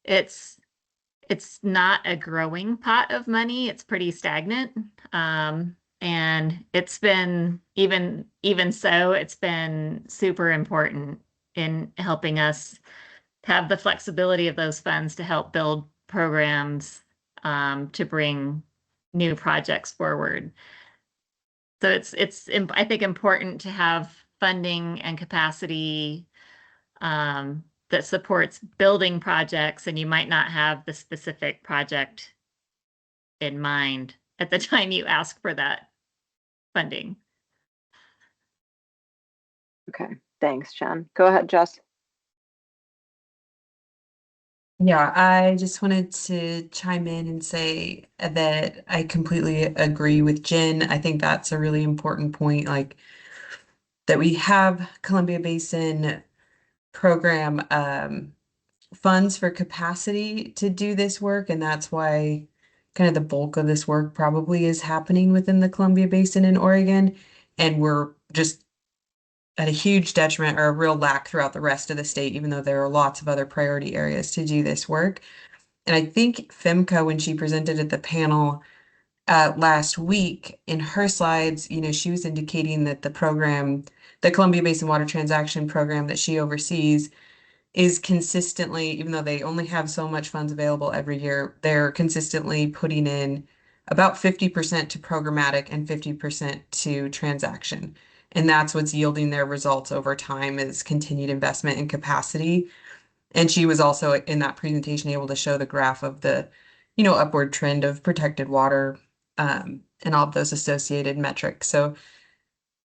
it's not a growing pot of money. It's pretty stagnant. And it's been, even so, it's been super important in helping us have the flexibility of those funds to help build programs to bring new projects forward. So it's I think important to have funding and capacity that supports building projects, and you might not have the specific project in mind at the time you ask for that funding. Okay, thanks, Jen. Go ahead, Jess. Yeah, I just wanted to chime in and say that I completely agree with Jen. I think that's a really important point, like that we have Columbia Basin program funds for capacity to do this work, and that's why kind of the bulk of this work probably is happening within the Columbia Basin in Oregon, and we're just at a huge detriment or a real lack throughout the rest of the state, even though there are lots of other priority areas to do this work. And I think FEMCO, when she presented at the panel last week, in her slides, you know, she was indicating that the program, the Columbia Basin Water Transaction Program that she oversees, is consistently, even though they only have so much funds available every year, they're consistently putting in about 50% to programmatic and 50% to transaction. And that's what's yielding their results over time, is continued investment in capacity. And she was also in that presentation able to show the graph of the, you know, upward trend of protected water and all of those associated metrics. So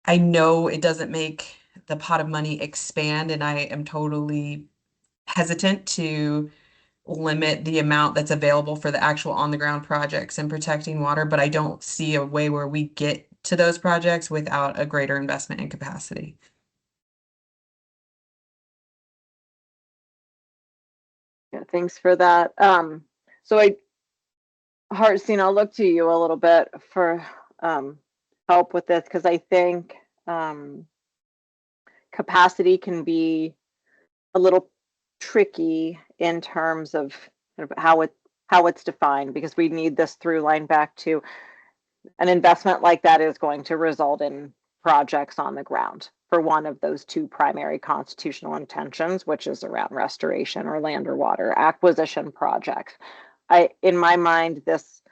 I know it doesn't make the pot of money expand, and I am totally hesitant to limit the amount that's available for the actual on the ground projects and protecting water, but I don't see a way where we get to those projects without a greater investment in capacity. Yeah, thanks for that. So Hartstein, I'll look to you a little bit for help with this, because I think capacity can be a little tricky in terms of how it's defined, because we need this through line back to an investment like that is going to result in projects on the ground for one of those two primary constitutional intentions, which is around restoration or land or water acquisition projects. In my mind, this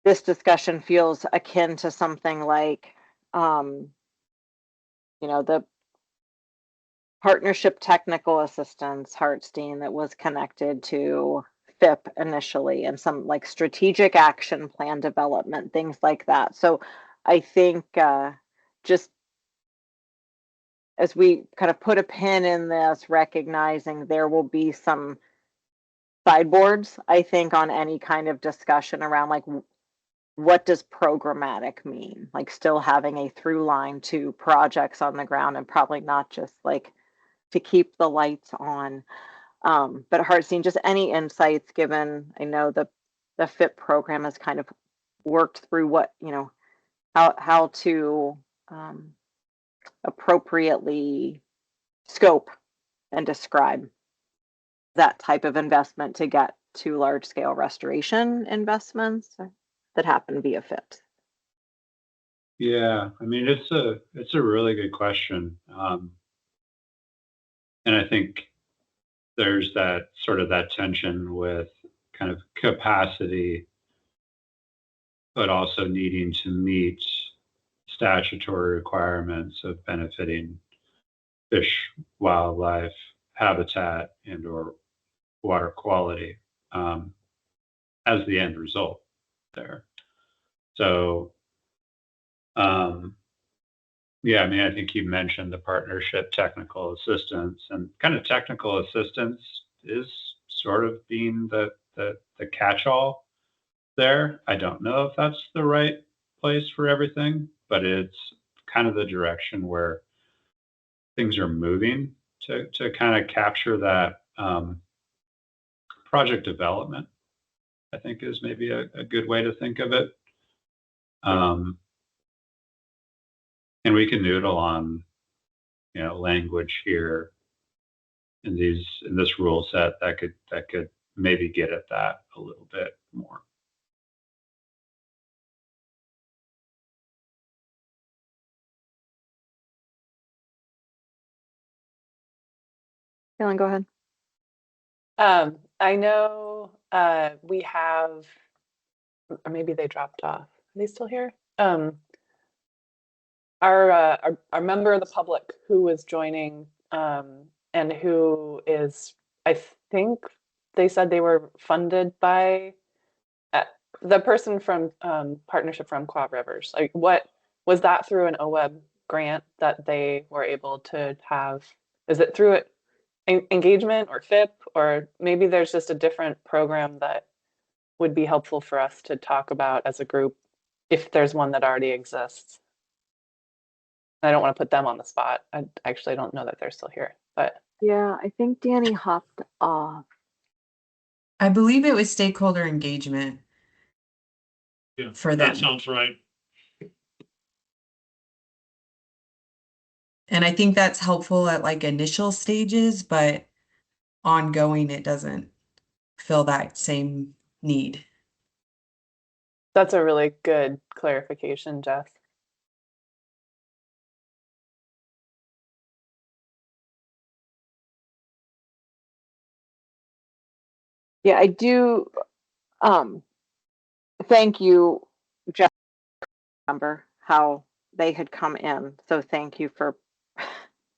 discussion feels akin to something like, you know, the partnership technical assistance, Hartstein, that was connected to FIP initially, and some like strategic action plan development, things like that. So I think just as we kind of put a pin in this, recognizing there will be some sideboards, I think, on any kind of discussion around like, what does programmatic mean? Like still having a through line to projects on the ground, and probably not just like to keep the lights on. But Hartstein, just any insights given, I know the FIP program has kind of worked through what, you know, how to appropriately scope and describe that type of investment to get to large scale restoration investments that happen via FIPs. Yeah, I mean, it's a really good question. And I think there's that sort of that tension with kind of capacity, but also needing to meet statutory requirements of benefiting fish, wildlife, habitat, and or water quality as the end result there. So, yeah, I mean, I think you mentioned the partnership technical assistance, and kind of technical assistance is sort of being the catch-all there. I don't know if that's the right place for everything, but it's kind of the direction where things are moving to kind of capture that project development, I think is maybe a good way to think of it. And we can noodle on, you know, language here in this rule set that could maybe get at that a little bit more. Kaylin, go ahead. I know we have, or maybe they dropped off. Are they still here? Our member of the public who was joining and who is, I think they said they were funded by the person from Partnership from Quad Rivers. Like, what was that through an OWEB grant that they were able to have? Is it through engagement or FIP, or maybe there's just a different program that would be helpful for us to talk about as a group if there's one that already exists? I don't want to put them on the spot. I actually don't know that they're still here, but yeah, I think Danny hopped off. I believe it was stakeholder engagement. Yeah, for that them. sounds right. And I think that's helpful at like initial stages, but ongoing, it doesn't fill that same need. That's a really good clarification, Jeff. Yeah, I do. Thank you, Jeff. Remember how they had come in, so thank you for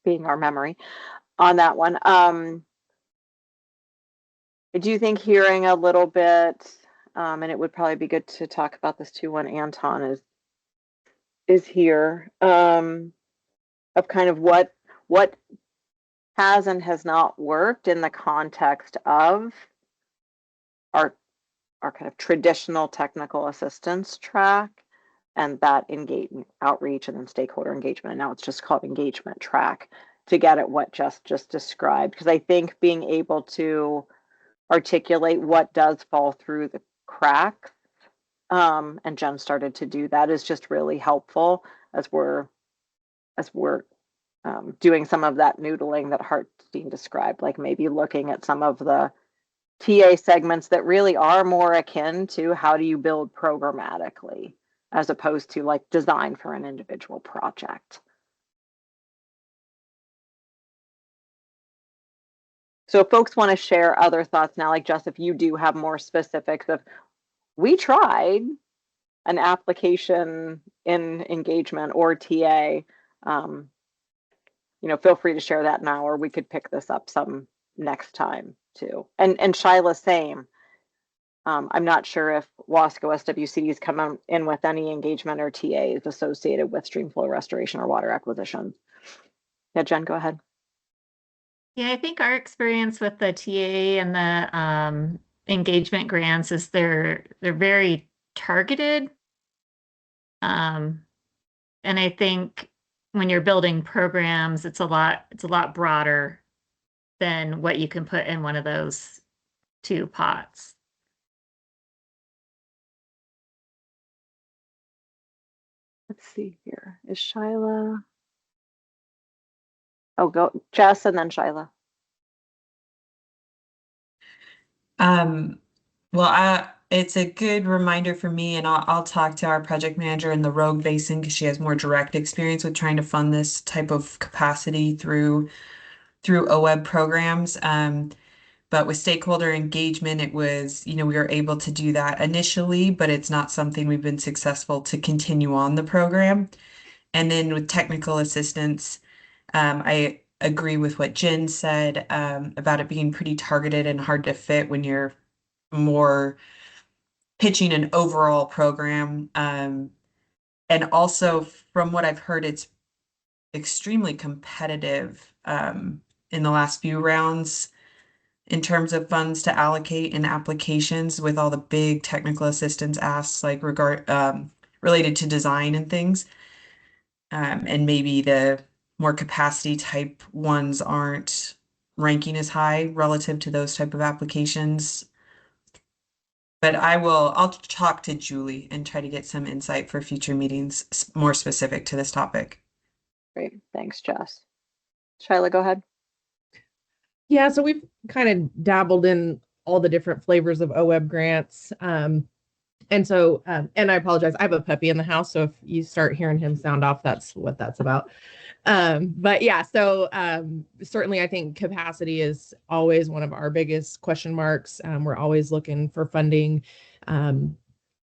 being our memory on that one. I do think hearing a little bit, and it would probably be good to talk about this too when Anton is here, of kind of what has and has not worked in the context of our kind of traditional technical assistance track and that engagement outreach and then stakeholder engagement. And now it's just called engagement track to get at what just described. Because I think being able to articulate what does fall through the cracks, and Jen started to do that, is just really helpful as we're doing some of that noodling that Hartstein described, like maybe looking at some of the TA segments that really are more akin to how do you build programmatically as opposed to like design for an individual project. So if folks want to share other thoughts now, like Jess, if you do have more specifics of, we tried an application in engagement or TA, feel free to share that now, or we could pick this up some next time too. And Shyla, same. I'm not sure if Wasco SWCD's come in with any engagement or TAs associated with stream flow restoration or water acquisition. Yeah, Jen, go ahead. Yeah, I think our experience with the TA and the engagement grants is they're very targeted. And I think when you're building programs, it's a lot broader than what you can put in one of those two pots. Let's see here. Is Shyla? Oh, go Jess and then Shyla. It's a good reminder for me, and I'll talk to our project manager in the Rogue Basin because she has more direct experience with trying to fund this type of capacity through OWEB programs. But with stakeholder engagement, it was, we were able to do that initially, but it's not something we've been successful to continue on the program. And then with technical assistance, I agree with what Jen said about it being pretty targeted and hard to fit when you're more pitching an overall program. And also from what I've heard, it's extremely competitive in the last few rounds in terms of funds to allocate in applications with all the big technical assistance asks like related to design and things. And maybe the more capacity type ones aren't ranking as high relative to those type of applications. But I'll talk to Julie and try to get some insight for future meetings more specific to this topic. Great, thanks, Jess. Shyla, go ahead. Yeah, so we've kind of dabbled in all the different flavors of OWEB grants. And I apologize, I have a puppy in the house, so if you start hearing him sound off, that's what that's about. But yeah, so certainly I think capacity is always one of our biggest question marks. We're always looking for funding.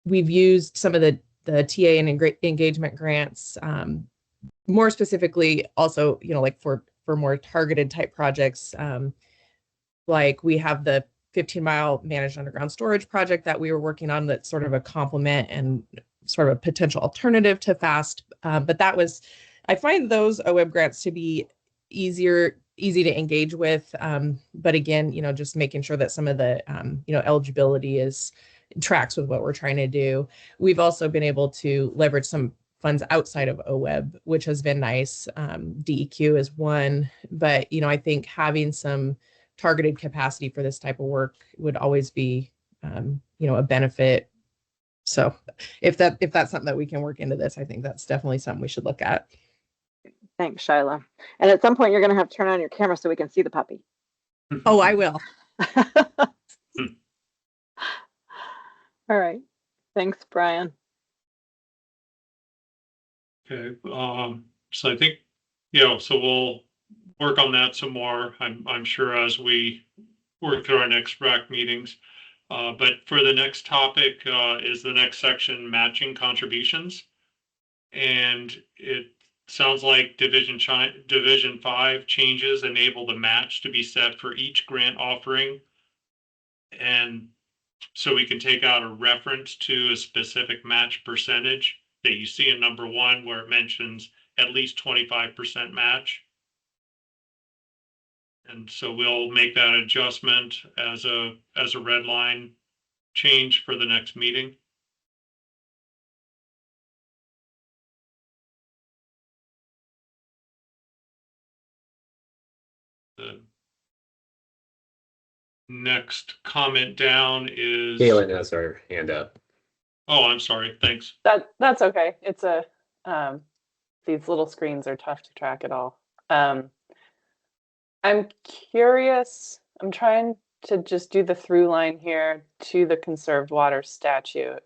We've used some of the TA and engagement grants, more specifically also, like for more targeted type projects. Like we have the 15-mile managed underground storage project that we were working on that's sort of a complement and sort of a potential alternative to FAST. But I find those OWEB grants to be easy to engage with. But again, just making sure that some of the, eligibility tracks with what we're trying to do. We've also been able to leverage some funds outside of OWEB, which has been nice. DEQ is one, but, I think having some targeted capacity for this type of work would always be, a benefit. So if that's something that we can work into this, I think that's definitely something we should look at. Thanks, Shyla. And at some point, you're going to have to turn on your camera so we can see the puppy. Oh, I will. All right. Thanks, Brian. Okay, so I think, so we'll work on that some more. I'm sure as we work through our next RAC meetings. But for the next topic is the next section, matching contributions. And it sounds like Division 5 changes enable the match to be set for each grant offering. And so we can take out a reference to a specific match percentage that you see in number 1, where it mentions at least 25% match. And so we'll make that adjustment as a red line change for the next meeting. The next comment down is Galen has her hand up. Oh, I'm sorry. Thanks. That's okay. It's a these little screens are tough to track at all. I'm curious. I'm trying to just do the through line here to the conserved water statute.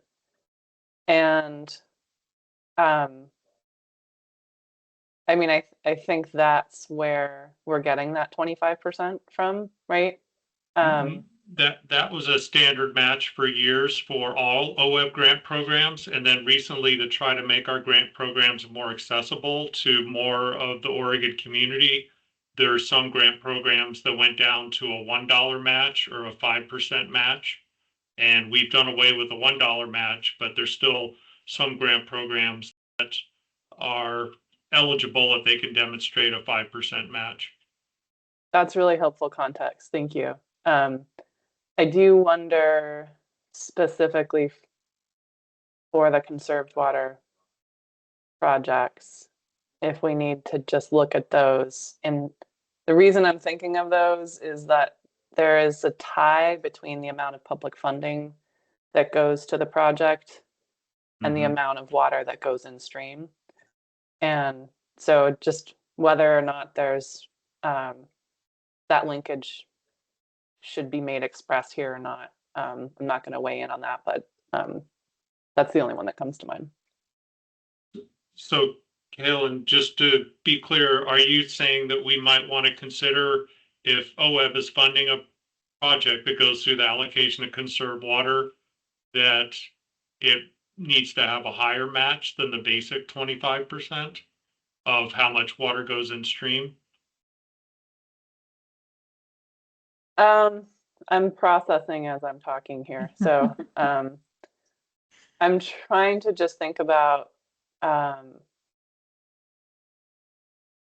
And I mean, I think that's where we're getting that 25% from, right? That was a standard match for years for all OWEB grant programs. And then recently, to try to make our grant programs more accessible to more of the Oregon community, there are some grant programs that went down to a $1 match or a 5% match. And we've done away with the $1 match, but there's still some grant programs that are eligible if they can demonstrate a 5% match. That's really helpful context. Thank you. I do wonder specifically for the conserved water projects if we need to just look at those. And the reason I'm thinking of those is that there is a tie between the amount of public funding that goes to the project and the amount of water that goes in stream. And so just whether or not there's that linkage should be made express here or not. I'm not going to weigh in on that, but that's the only one that comes to mind. So, Helen, just to be clear, are you saying that we might want to consider if OWEB is funding a project that goes through the allocation of conserved water, that it needs to have a higher match than the basic 25% of how much water goes in stream? I'm processing as I'm talking here. So I'm trying to just think about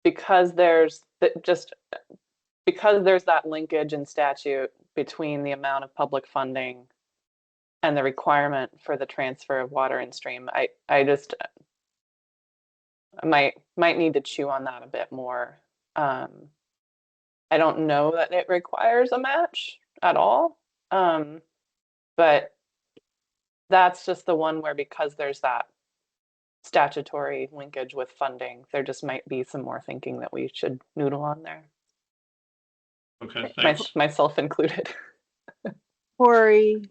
because there's that linkage in statute between the amount of public funding and the requirement for the transfer of water in stream. I just might need to chew on that a bit more. I don't know that it requires a match at all, but that's just the one where, because there's that statutory linkage with funding, there just might be some more thinking that we should noodle on there. Okay, thanks. Myself included. Corey,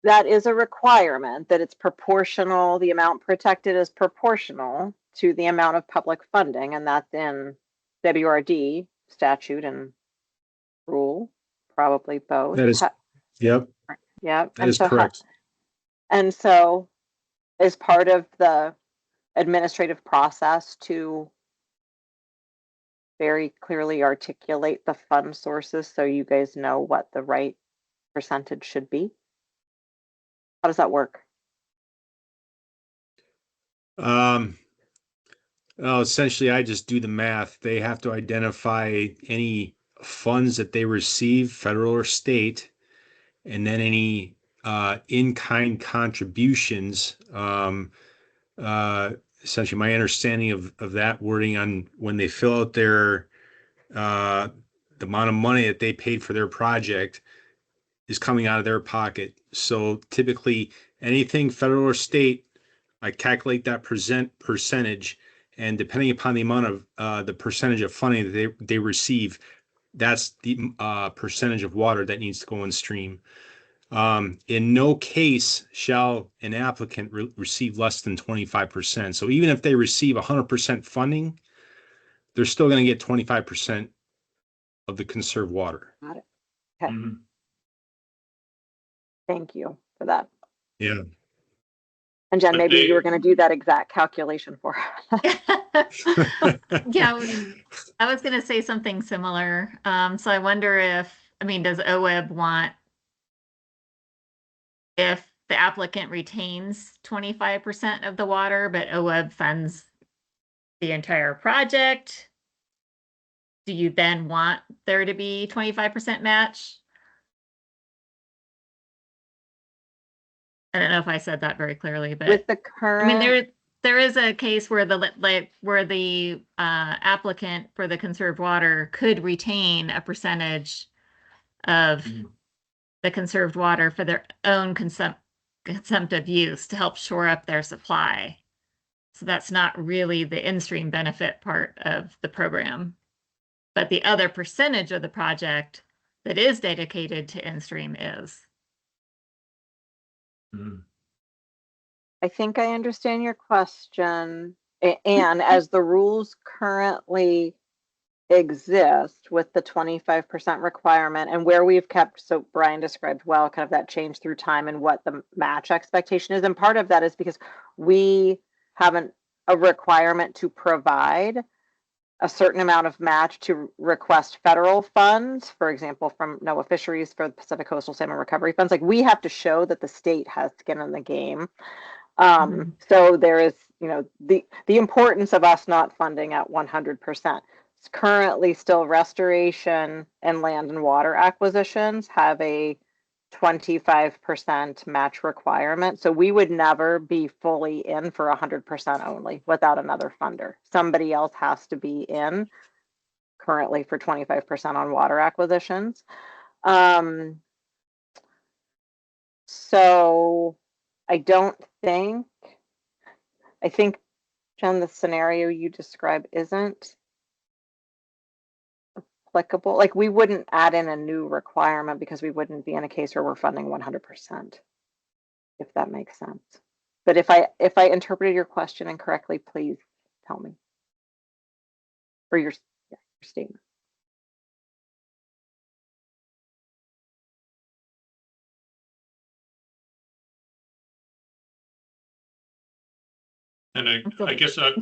that is a requirement that it's proportional. The amount protected is proportional to the amount of public funding, and that's in WRD statute and rule, probably both. That is, yep. Yep. That is correct. And so is part of the administrative process to very clearly articulate the fund sources so you guys know what the right percentage should be? How does that work? Well, essentially, I just do the math. They have to identify any funds that they receive, federal or state, and then any in-kind contributions. Essentially, my understanding of that wording on when they fill out their the amount of money that they paid for their project is coming out of their pocket. So typically, anything federal or state I calculate that percentage, and depending upon the amount of the percentage of funding that they receive, that's the percentage of water that needs to go in stream. In no case shall an applicant receive less than 25%. So even if they receive 100% funding, they're still going to get 25% of the conserved water. Got it. Okay. Mhm. Thank you for that. Yeah. And Jen, But maybe they- you were going to do that exact calculation for us. Yeah, I was going to say something similar. So I wonder if, I mean, does OWEB want, if the applicant retains 25% of the water, but OWEB funds the entire project? Do you then want there to be 25% match? I don't know if I said that very clearly, but With the I mean, current, there is a case where the applicant for the conserved water could retain a percentage of the conserved water for their own consumptive use to help shore up their supply. So that's not really the in-stream benefit part of the program. But the other percentage of the project that is dedicated to in-stream is. I think I understand your question. And as the rules currently exist with the 25% requirement and where we've kept, so Brian described well, kind of that change through time and what the match expectation is. And part of that is because we have a requirement to provide a certain amount of match to request federal funds, for example, from NOAA Fisheries for the Pacific Coastal Salmon Recovery Funds. Like, we have to show that the state has skin in the game. So there is, you know, the importance of us not funding at 100%. It's currently still restoration and land and water acquisitions have a 25% match requirement. So we would never be fully in for 100% only without another funder. Somebody else has to be in currently for 25% on water acquisitions. So I think, Jen, the scenario you describe isn't applicable. Like, we wouldn't add in a new requirement because we wouldn't be in a case where we're funding 100%, if that makes sense. But if I interpreted your question incorrectly, please tell me. Or your statement. And I guess I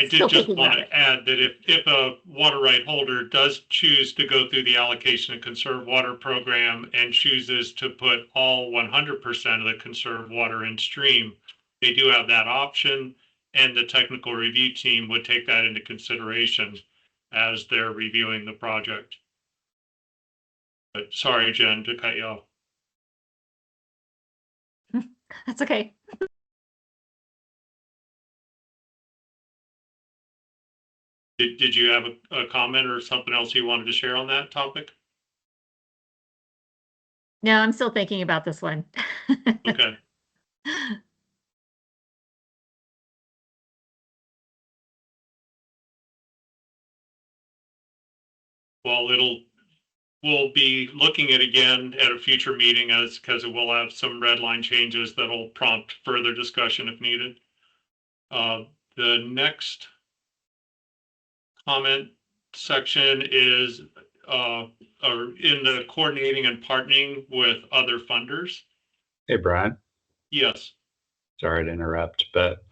did Still just thinking want about it. to add that if a water right holder does choose to go through the allocation of conserved water program and chooses to put all 100% of the conserved water in stream, they do have that option, and the technical review team would take that into consideration as they're reviewing the project. But sorry, Jen, to cut you off. That's okay. Did you have a comment or something else you wanted to share on that topic? No, I'm still thinking about this one. Okay. Well, we'll be looking at again at a future meeting because it will have some red line changes that'll prompt further discussion if needed. The next comment section is in the coordinating and partnering with other funders. Hey, Brian. Yes. Sorry to interrupt, but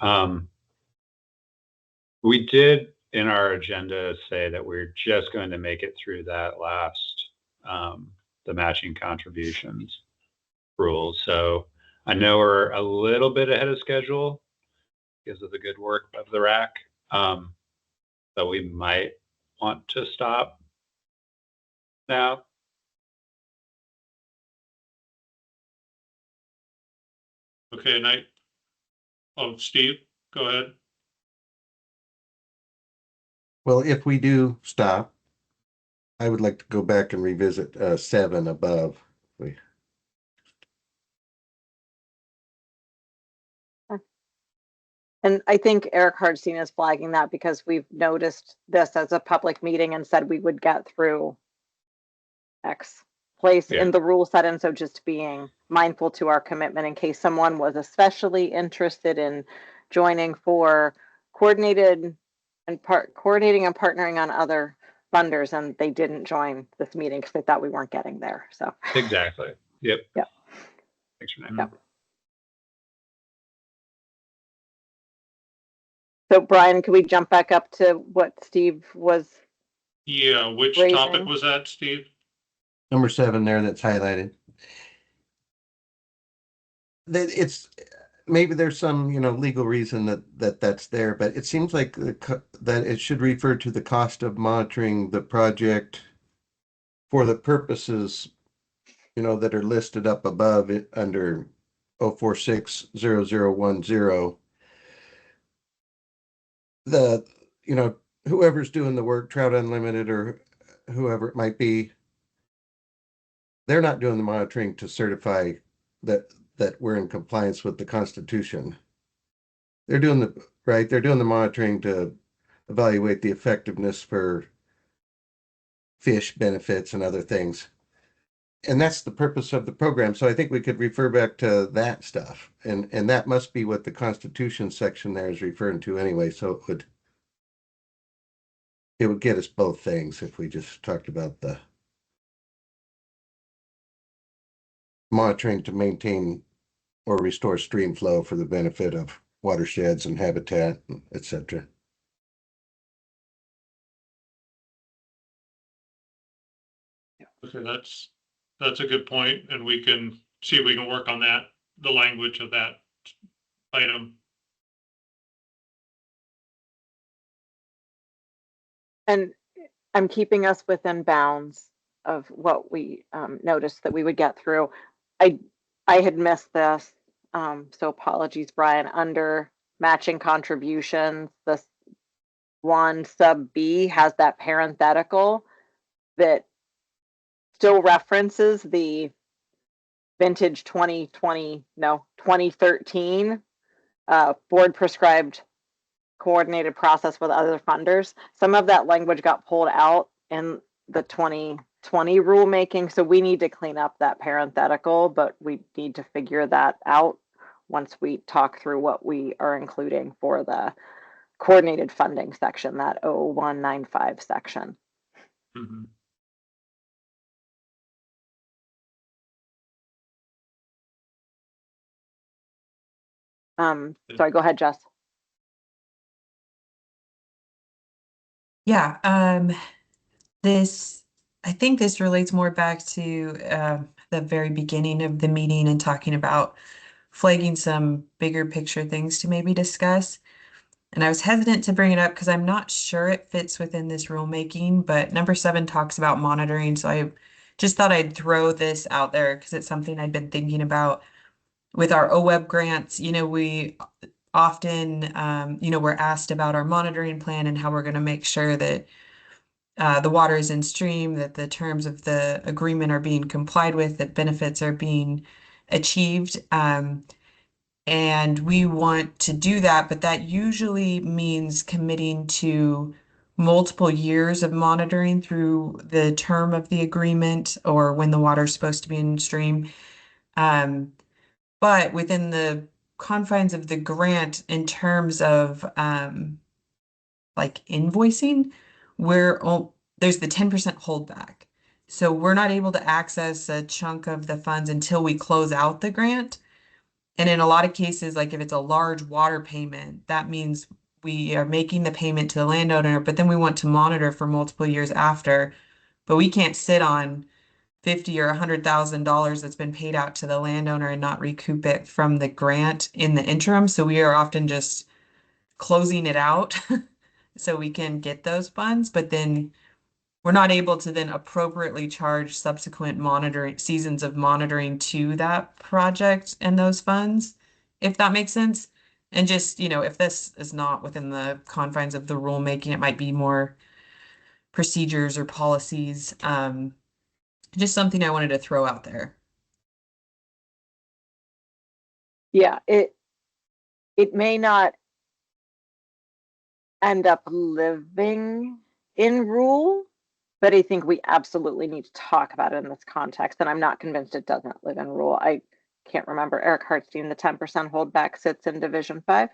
we did in our agenda say that we're just going to make it through that last, the matching contributions rules. So I know we're a little bit ahead of schedule because of the good work of the RAC, but we might want to stop now. Okay, Steve, go ahead. Well, if we do stop, I would like to go back and revisit 7 above. And I think Eric Hardstein is flagging that because we've noticed this as a public meeting and said we would get through X place in the rule set. And so just being mindful to our commitment in case someone was especially interested in joining for coordinating and partnering on other funders, and they didn't join this meeting because they thought we weren't getting there. So exactly. Yep. Yep. Thanks for that. Yep. So Brian, can we jump back up to what Steve was? Yeah, which raising? topic was that, Steve? Number 7 there that's highlighted. It's maybe there's some, legal reason that's there, but it seems like that it should refer to the cost of monitoring the project for the purposes, that are listed up above it under 0460010. The, whoever's doing the work, Trout Unlimited or whoever it might be, they're not doing the monitoring to certify that we're in compliance with the Constitution. They're doing the monitoring to evaluate the effectiveness for fish benefits and other things. And that's the purpose of the program. So I think we could refer back to that stuff. And that must be what the Constitution section there is referring to anyway. So it would get us both things if we just talked about the monitoring to maintain or restore stream flow for the benefit of watersheds and habitat, etc. Okay, that's a good point, and we can see if we can work on that, the language of that item. And I'm keeping us within bounds of what we noticed that we would get through. I had missed this, so apologies, Brian. Under matching contributions, this one sub B has that parenthetical that still references the vintage 2013 board prescribed coordinated process with other funders. Some of that language got pulled out in the 2020 rulemaking, so we need to clean up that parenthetical, but we need to figure that out once we talk through what we are including for the coordinated funding section, that 0195 section. Mm-hmm. Sorry, go ahead, Jess. Yeah, I think this relates more back to the very beginning of the meeting and talking about flagging some bigger picture things to maybe discuss. And I was hesitant to bring it up because I'm not sure it fits within this rulemaking, but number 7 talks about monitoring. So I just thought I'd throw this out there because it's something I've been thinking about with our OWEB grants. We often, we're asked about our monitoring plan and how we're going to make sure that the water is in stream, that the terms of the agreement are being complied with, that benefits are being achieved. And we want to do that, but that usually means committing to multiple years of monitoring through the term of the agreement or when the water is supposed to be in stream. But within the confines of the grant, in terms of like invoicing, there's the 10% holdback. So we're not able to access a chunk of the funds until we close out the grant. And in a lot of cases, like if it's a large water payment, that means we are making the payment to the landowner, but then we want to monitor for multiple years after. But we can't sit on $50,000 or $100,000 that's been paid out to the landowner and not recoup it from the grant in the interim. So we are often just closing it out so we can get those funds, but then we're not able to then appropriately charge subsequent seasons of monitoring to that project and those funds, if that makes sense. And just, if this is not within the confines of the rulemaking, it might be more procedures or policies. Just something I wanted to throw out there. Yeah, it may not end up living in rule, but I think we absolutely need to talk about it in this context. And I'm not convinced it doesn't live in rule. I can't remember. Eric Hartstein, the 10% holdback sits in Division 5.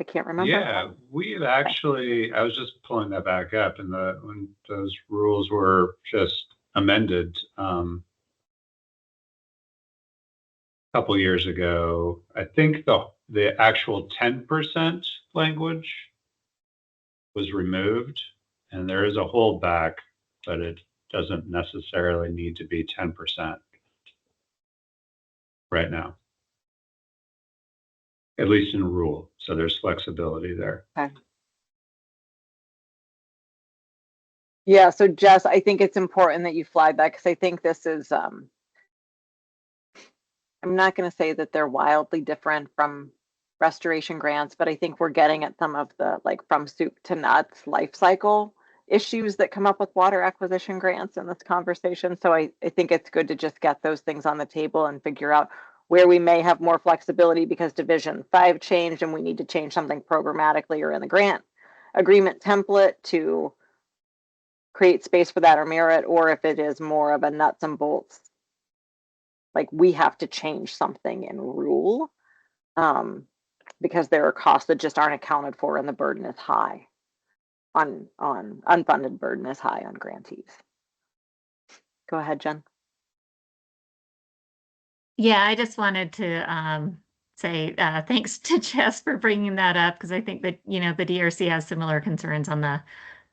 I can't remember. Yeah, we've actually, I was just pulling that back up and when those rules were just amended a couple years ago, I think the actual 10% language was removed and there is a holdback, but it doesn't necessarily need to be 10% right now, at least in rule. So there's flexibility there. Okay. Yeah, so Jess, I think it's important that you flag that because I think this is, I'm not going to say that they're wildly different from restoration grants, but I think we're getting at some of the like from soup to nuts life cycle issues that come up with water acquisition grants in this conversation. So I think it's good to just get those things on the table and figure out where we may have more flexibility because Division 5 changed and we need to change something programmatically or in the grant agreement template to create space for that or merit, or if it is more of a nuts and bolts, like we have to change something in rule because there are costs that just aren't accounted for and the burden is high on unfunded burden is high on grantees. Go ahead, Jen. Yeah, I just wanted to say thanks to Jess for bringing that up because I think that, you know, the DRC has similar concerns on the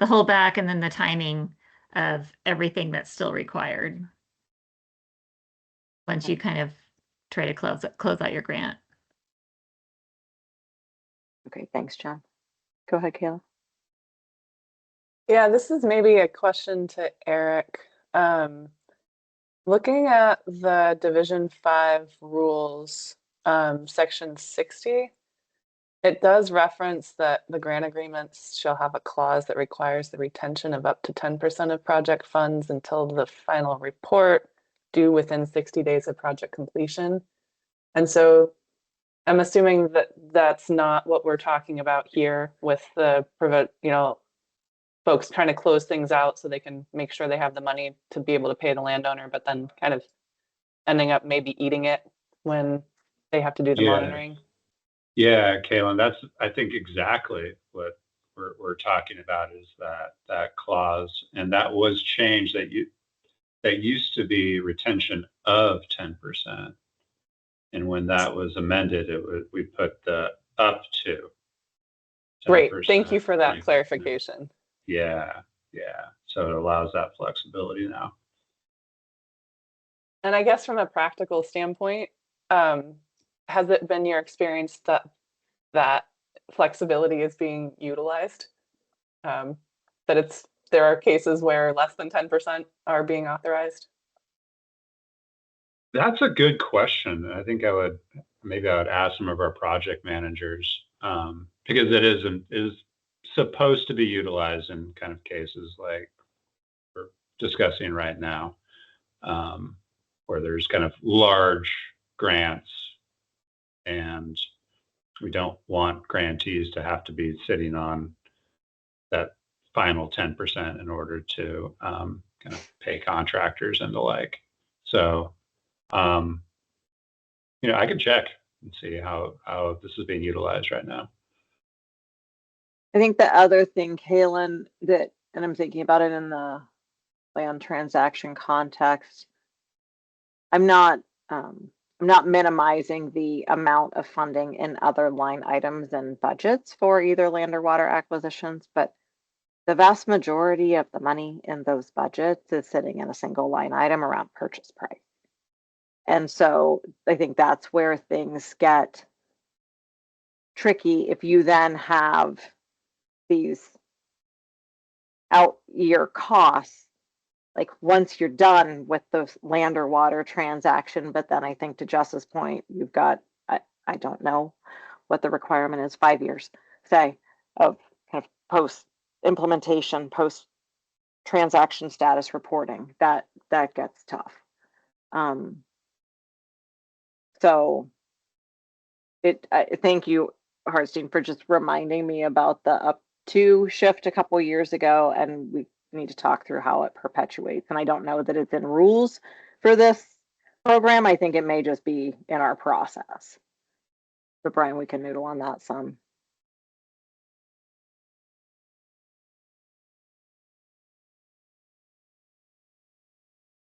holdback and then the timing of everything that's still required once you kind of try to close out your grant. Okay, thanks, Jen. Go ahead, Kayla. Yeah, this is maybe a question to Eric. Looking at the Division 5 rules, section 60, it does reference that the grant agreements shall have a clause that requires the retention of up to 10% of project funds until the final report due within 60 days of project completion. And so I'm assuming that that's not what we're talking about here with the folks trying to close things out so they can make sure they have the money to be able to pay the landowner, but then kind of ending up maybe eating it when they have to do the monitoring. Yeah, Kaylin, that's, I think, exactly what we're talking about is that clause. And that was changed that used to be retention of 10%. And when that was amended, we put the up to 10%. Great, thank you for that clarification. Yeah. So it allows that flexibility now. And I guess from a practical standpoint, has it been your experience that flexibility is being utilized? That there are cases where less than 10% are being authorized? That's a good question. I think I would ask some of our project managers because it is supposed to be utilized in kind of cases like we're discussing right now, where there's kind of large grants and we don't want grantees to have to be sitting on that final 10% in order to kind of pay contractors and the like. So, I could check and see how this is being utilized right now. I think the other thing, Kaylin, and I'm thinking about it in the land transaction context, I'm not minimizing the amount of funding in other line items and budgets for either land or water acquisitions, but the vast majority of the money in those budgets is sitting in a single line item around purchase price. And so I think that's where things get tricky if you then have these out year costs, like once you're done with the land or water transaction. But then I think to Jess's point, you've got, I don't know what the requirement is, 5 years, say, of kind of post implementation, post transaction status reporting. That gets tough. So thank you, Hartstein, for just reminding me about the up to shift a couple years ago, and we need to talk through how it perpetuates. And I don't know that it's in rules for this program. I think it may just be in our process. But Brian, we can noodle on that some.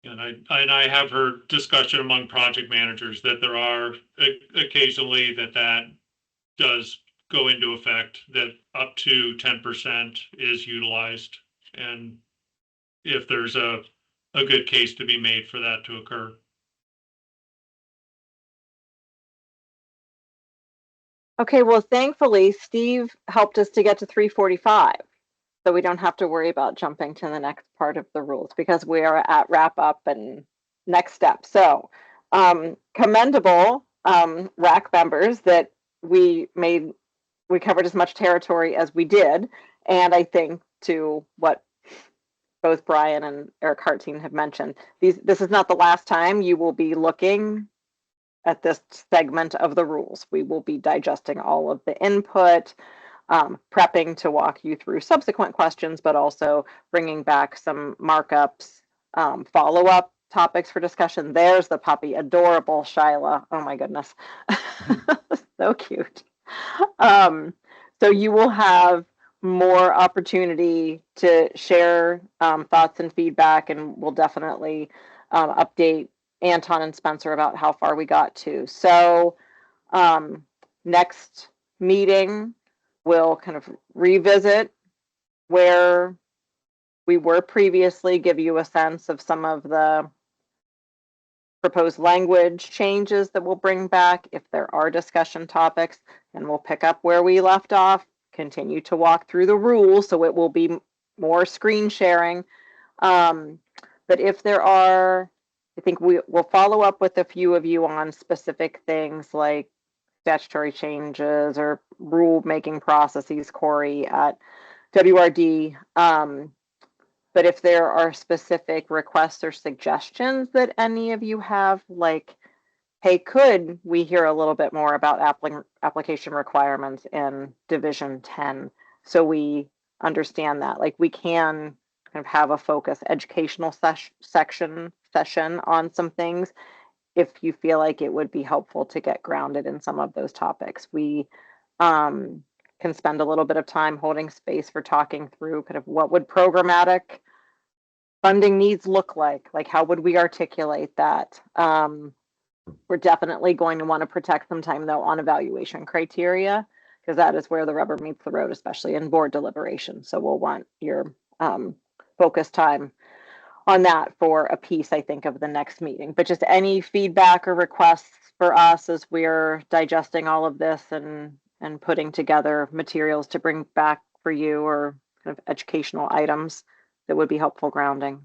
And I have heard discussion among project managers that there are occasionally that does go into effect, that up to 10% is utilized. And if there's a good case to be made for that to occur. Okay, well, thankfully, Steve helped us to get to 3:45. So we don't have to worry about jumping to the next part of the rules because we are at wrap up and next step. So commendable RAC members that we covered as much territory as we did. And I think to what both Brian and Eric Hartstein have mentioned, this is not the last time you will be looking at this segment of the rules. We will be digesting all of the input, prepping to walk you through subsequent questions, but also bringing back some markups, follow-up topics for discussion. There's the puppy, adorable Shyla. Oh my goodness, so cute. So you will have more opportunity to share thoughts and feedback, and we'll definitely update Anton and Spencer about how far we got to. So next meeting, we'll kind of revisit where we were previously, give you a sense of some of the proposed language changes that we'll bring back if there are discussion topics, and we'll pick up where we left off, continue to walk through the rules, so it will be more screen sharing. But if there are, I think we will follow up with a few of you on specific things like statutory changes or rule making processes, Corey, at WRD. But if there are specific requests or suggestions that any of you have, like, hey, could we hear a little bit more about application requirements in Division 10 so we understand that? Like, we can kind of have a focus educational session on some things if you feel like it would be helpful to get grounded in some of those topics. We can spend a little bit of time holding space for talking through kind of what would programmatic funding needs look like how would we articulate that. We're definitely going to want to protect some time though on evaluation criteria, because that is where the rubber meets the road, especially in board deliberation. So we'll want your focus time on that for a piece, I think, of the next meeting. But just any feedback or requests for us as we're digesting all of this and putting together materials to bring back for you, or kind of educational items that would be helpful grounding.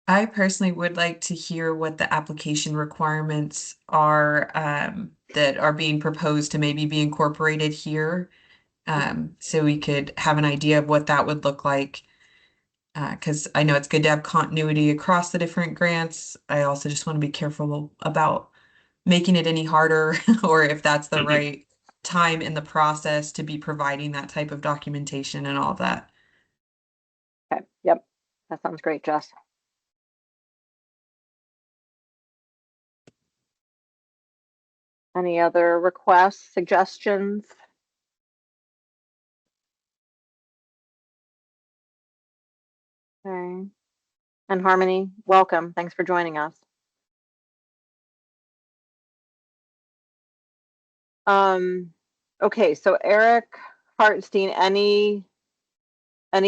I personally would like to hear what the application requirements are that are being proposed to maybe be incorporated here, so we could have an idea of what that would look like. Because I know it's good to have continuity across the different grants. I also just want to be careful about making it any harder or if that's the right time in the process to be providing that type of documentation and all of that. Okay, yep, that sounds great, Jess. Any other requests, suggestions? Okay. And Harmony, welcome. Thanks for joining us. Okay, so Eric Hartstein, any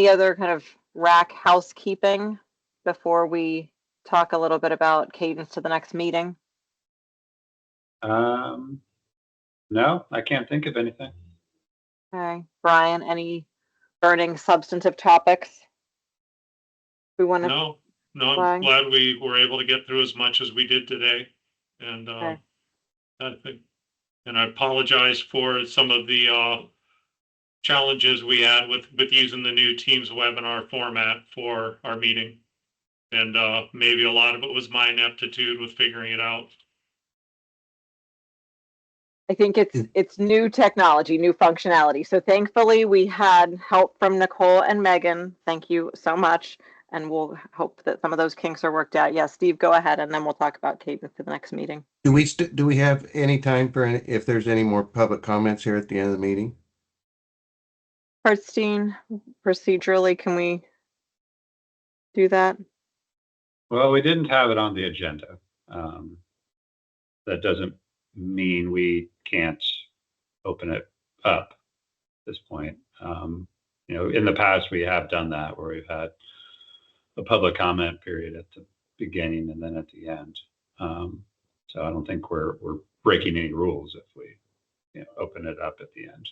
other kind of RAC housekeeping before we talk a little bit about cadence to the next meeting? No, I can't think of anything. Okay, Brian, any burning substantive topics we want to? No, I'm glad we were able to get through as much as we did today. And okay. I think, and I apologize for some of the challenges we had with using the new Teams webinar format for our meeting. And maybe a lot of it was my ineptitude with figuring it out. I think it's new technology, new functionality. So thankfully we had help from Nicole and Megan. Thank you so much. And we'll hope that some of those kinks are worked out. Yeah, Steve, go ahead, and then we'll talk about cadence for the next meeting. Do we have any time for if there's any more public comments here at the end of the meeting? Christine, procedurally, can we do that? Well, we didn't have it on the agenda. That doesn't mean we can't open it up at this point. In the past, we have done that where we've had a public comment period at the beginning and then at the end. So I don't think we're breaking any rules if we open it up at the end.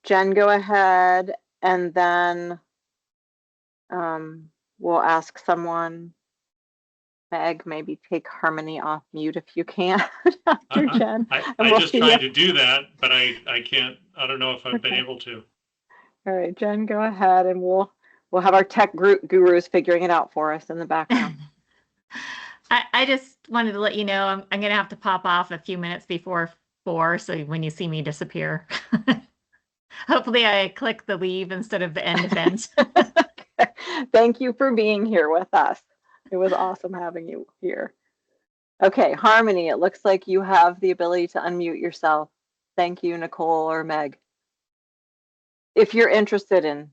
Jen, go ahead, and then we'll ask someone. Meg, maybe take Harmony off mute if you can after Jen. I just tried to do that, but I can't. I don't know if I've been able to. All right, Jen, go ahead, and we'll have our tech gurus figuring it out for us in the background. I just wanted to let you know I'm going to have to pop off a few minutes before 4, so when you see me disappear. Hopefully I click the leave instead of the end event. Okay. Thank you for being here with us. It was awesome having you here. Okay, Harmony, it looks like you have the ability to unmute yourself. Thank you, Nicole or Meg. If you're interested in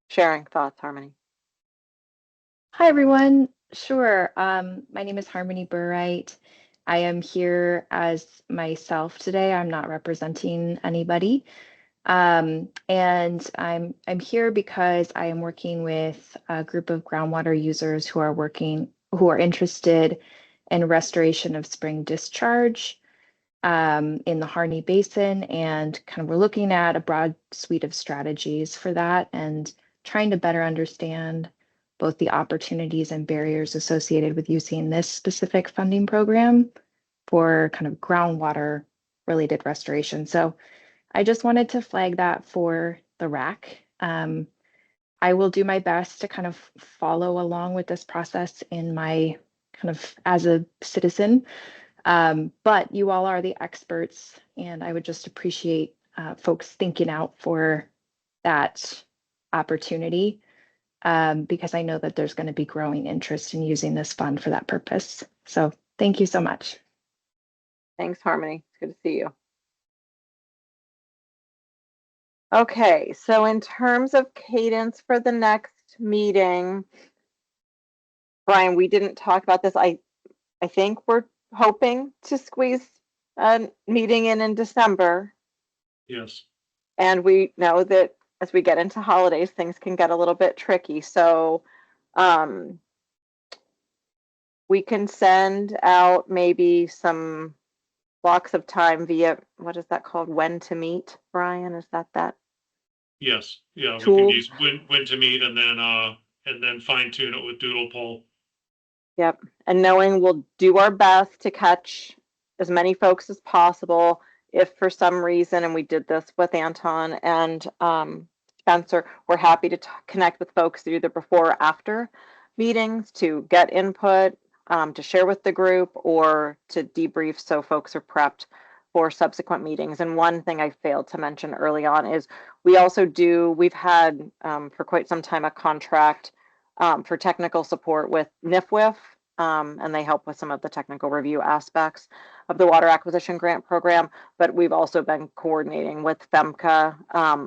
sharing thoughts, Harmony. Hi, everyone. Sure. My name is Harmony Burright. I am here as myself today. I'm not representing anybody. And I'm here because I am working with a group of groundwater users who are interested in restoration of spring discharge in the Harney Basin, and kind of we're looking at a broad suite of strategies for that and trying to better understand both the opportunities and barriers associated with using this specific funding program for kind of groundwater related restoration. So I just wanted to flag that for the RAC. I will do my best to kind of follow along with this process in my kind of as a citizen. But you all are the experts, and I would just appreciate folks thinking out for that opportunity, because I know that there's going to be growing interest in using this fund for that purpose. So thank you so much. Thanks, Harmony. It's good to see you. Okay, so in terms of cadence for the next meeting, Brian, we didn't talk about this. I think we're hoping to squeeze a meeting in December. Yes. And we know that as we get into holidays, things can get a little bit tricky. So we can send out maybe some blocks of time via, what is that called? When to meet, Brian? Is that? Yes. Yeah. Tool? We can use when to meet and then fine tune it with Doodle Poll. Yep. And knowing we'll do our best to catch as many folks as possible. If for some reason, and we did this with Anton and Spencer, we're happy to connect with folks either before or after meetings to get input, to share with the group, or to debrief so folks are prepped for subsequent meetings. And one thing I failed to mention early on is we've had for quite some time a contract for technical support with NIFWIF, and they help with some of the technical review aspects of the water acquisition grant program. But we've also been coordinating with FEMCA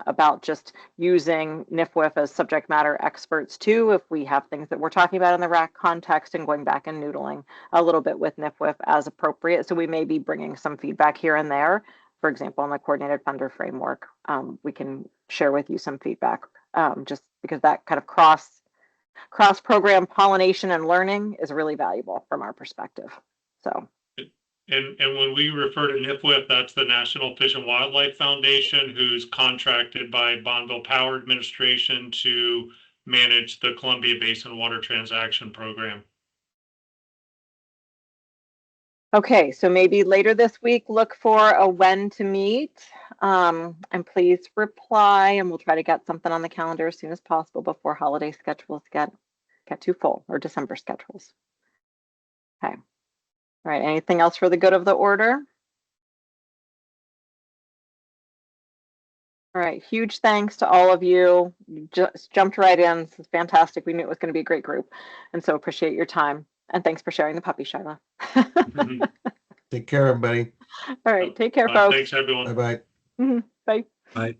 about just using NIFWIF as subject matter experts too, if we have things that we're talking about in the RAC context, and going back and noodling a little bit with NIFWIF as appropriate. So we may be bringing some feedback here and there. For example, in the coordinated funder framework, we can share with you some feedback, just because that kind of cross-program pollination and learning is really valuable from our perspective. So. And when we refer to NIFWIF, that's the National Fish and Wildlife Foundation, who's contracted by Bonneville Power Administration to manage the Columbia Basin Water Transaction Program. Okay, so maybe later this week, look for a when to meet, and please reply, and we'll try to get something on the calendar as soon as possible before holiday schedules get too full, or December schedules. Okay. All right, anything else for the good of the order? All right, huge thanks to all of you. You just jumped right in. This is fantastic. We knew it was going to be a great group. And so appreciate your time. And thanks for sharing the puppy, Shyla. Take care, everybody. All right, take care, folks. Thanks, everyone. Bye-bye. Bye. Bye.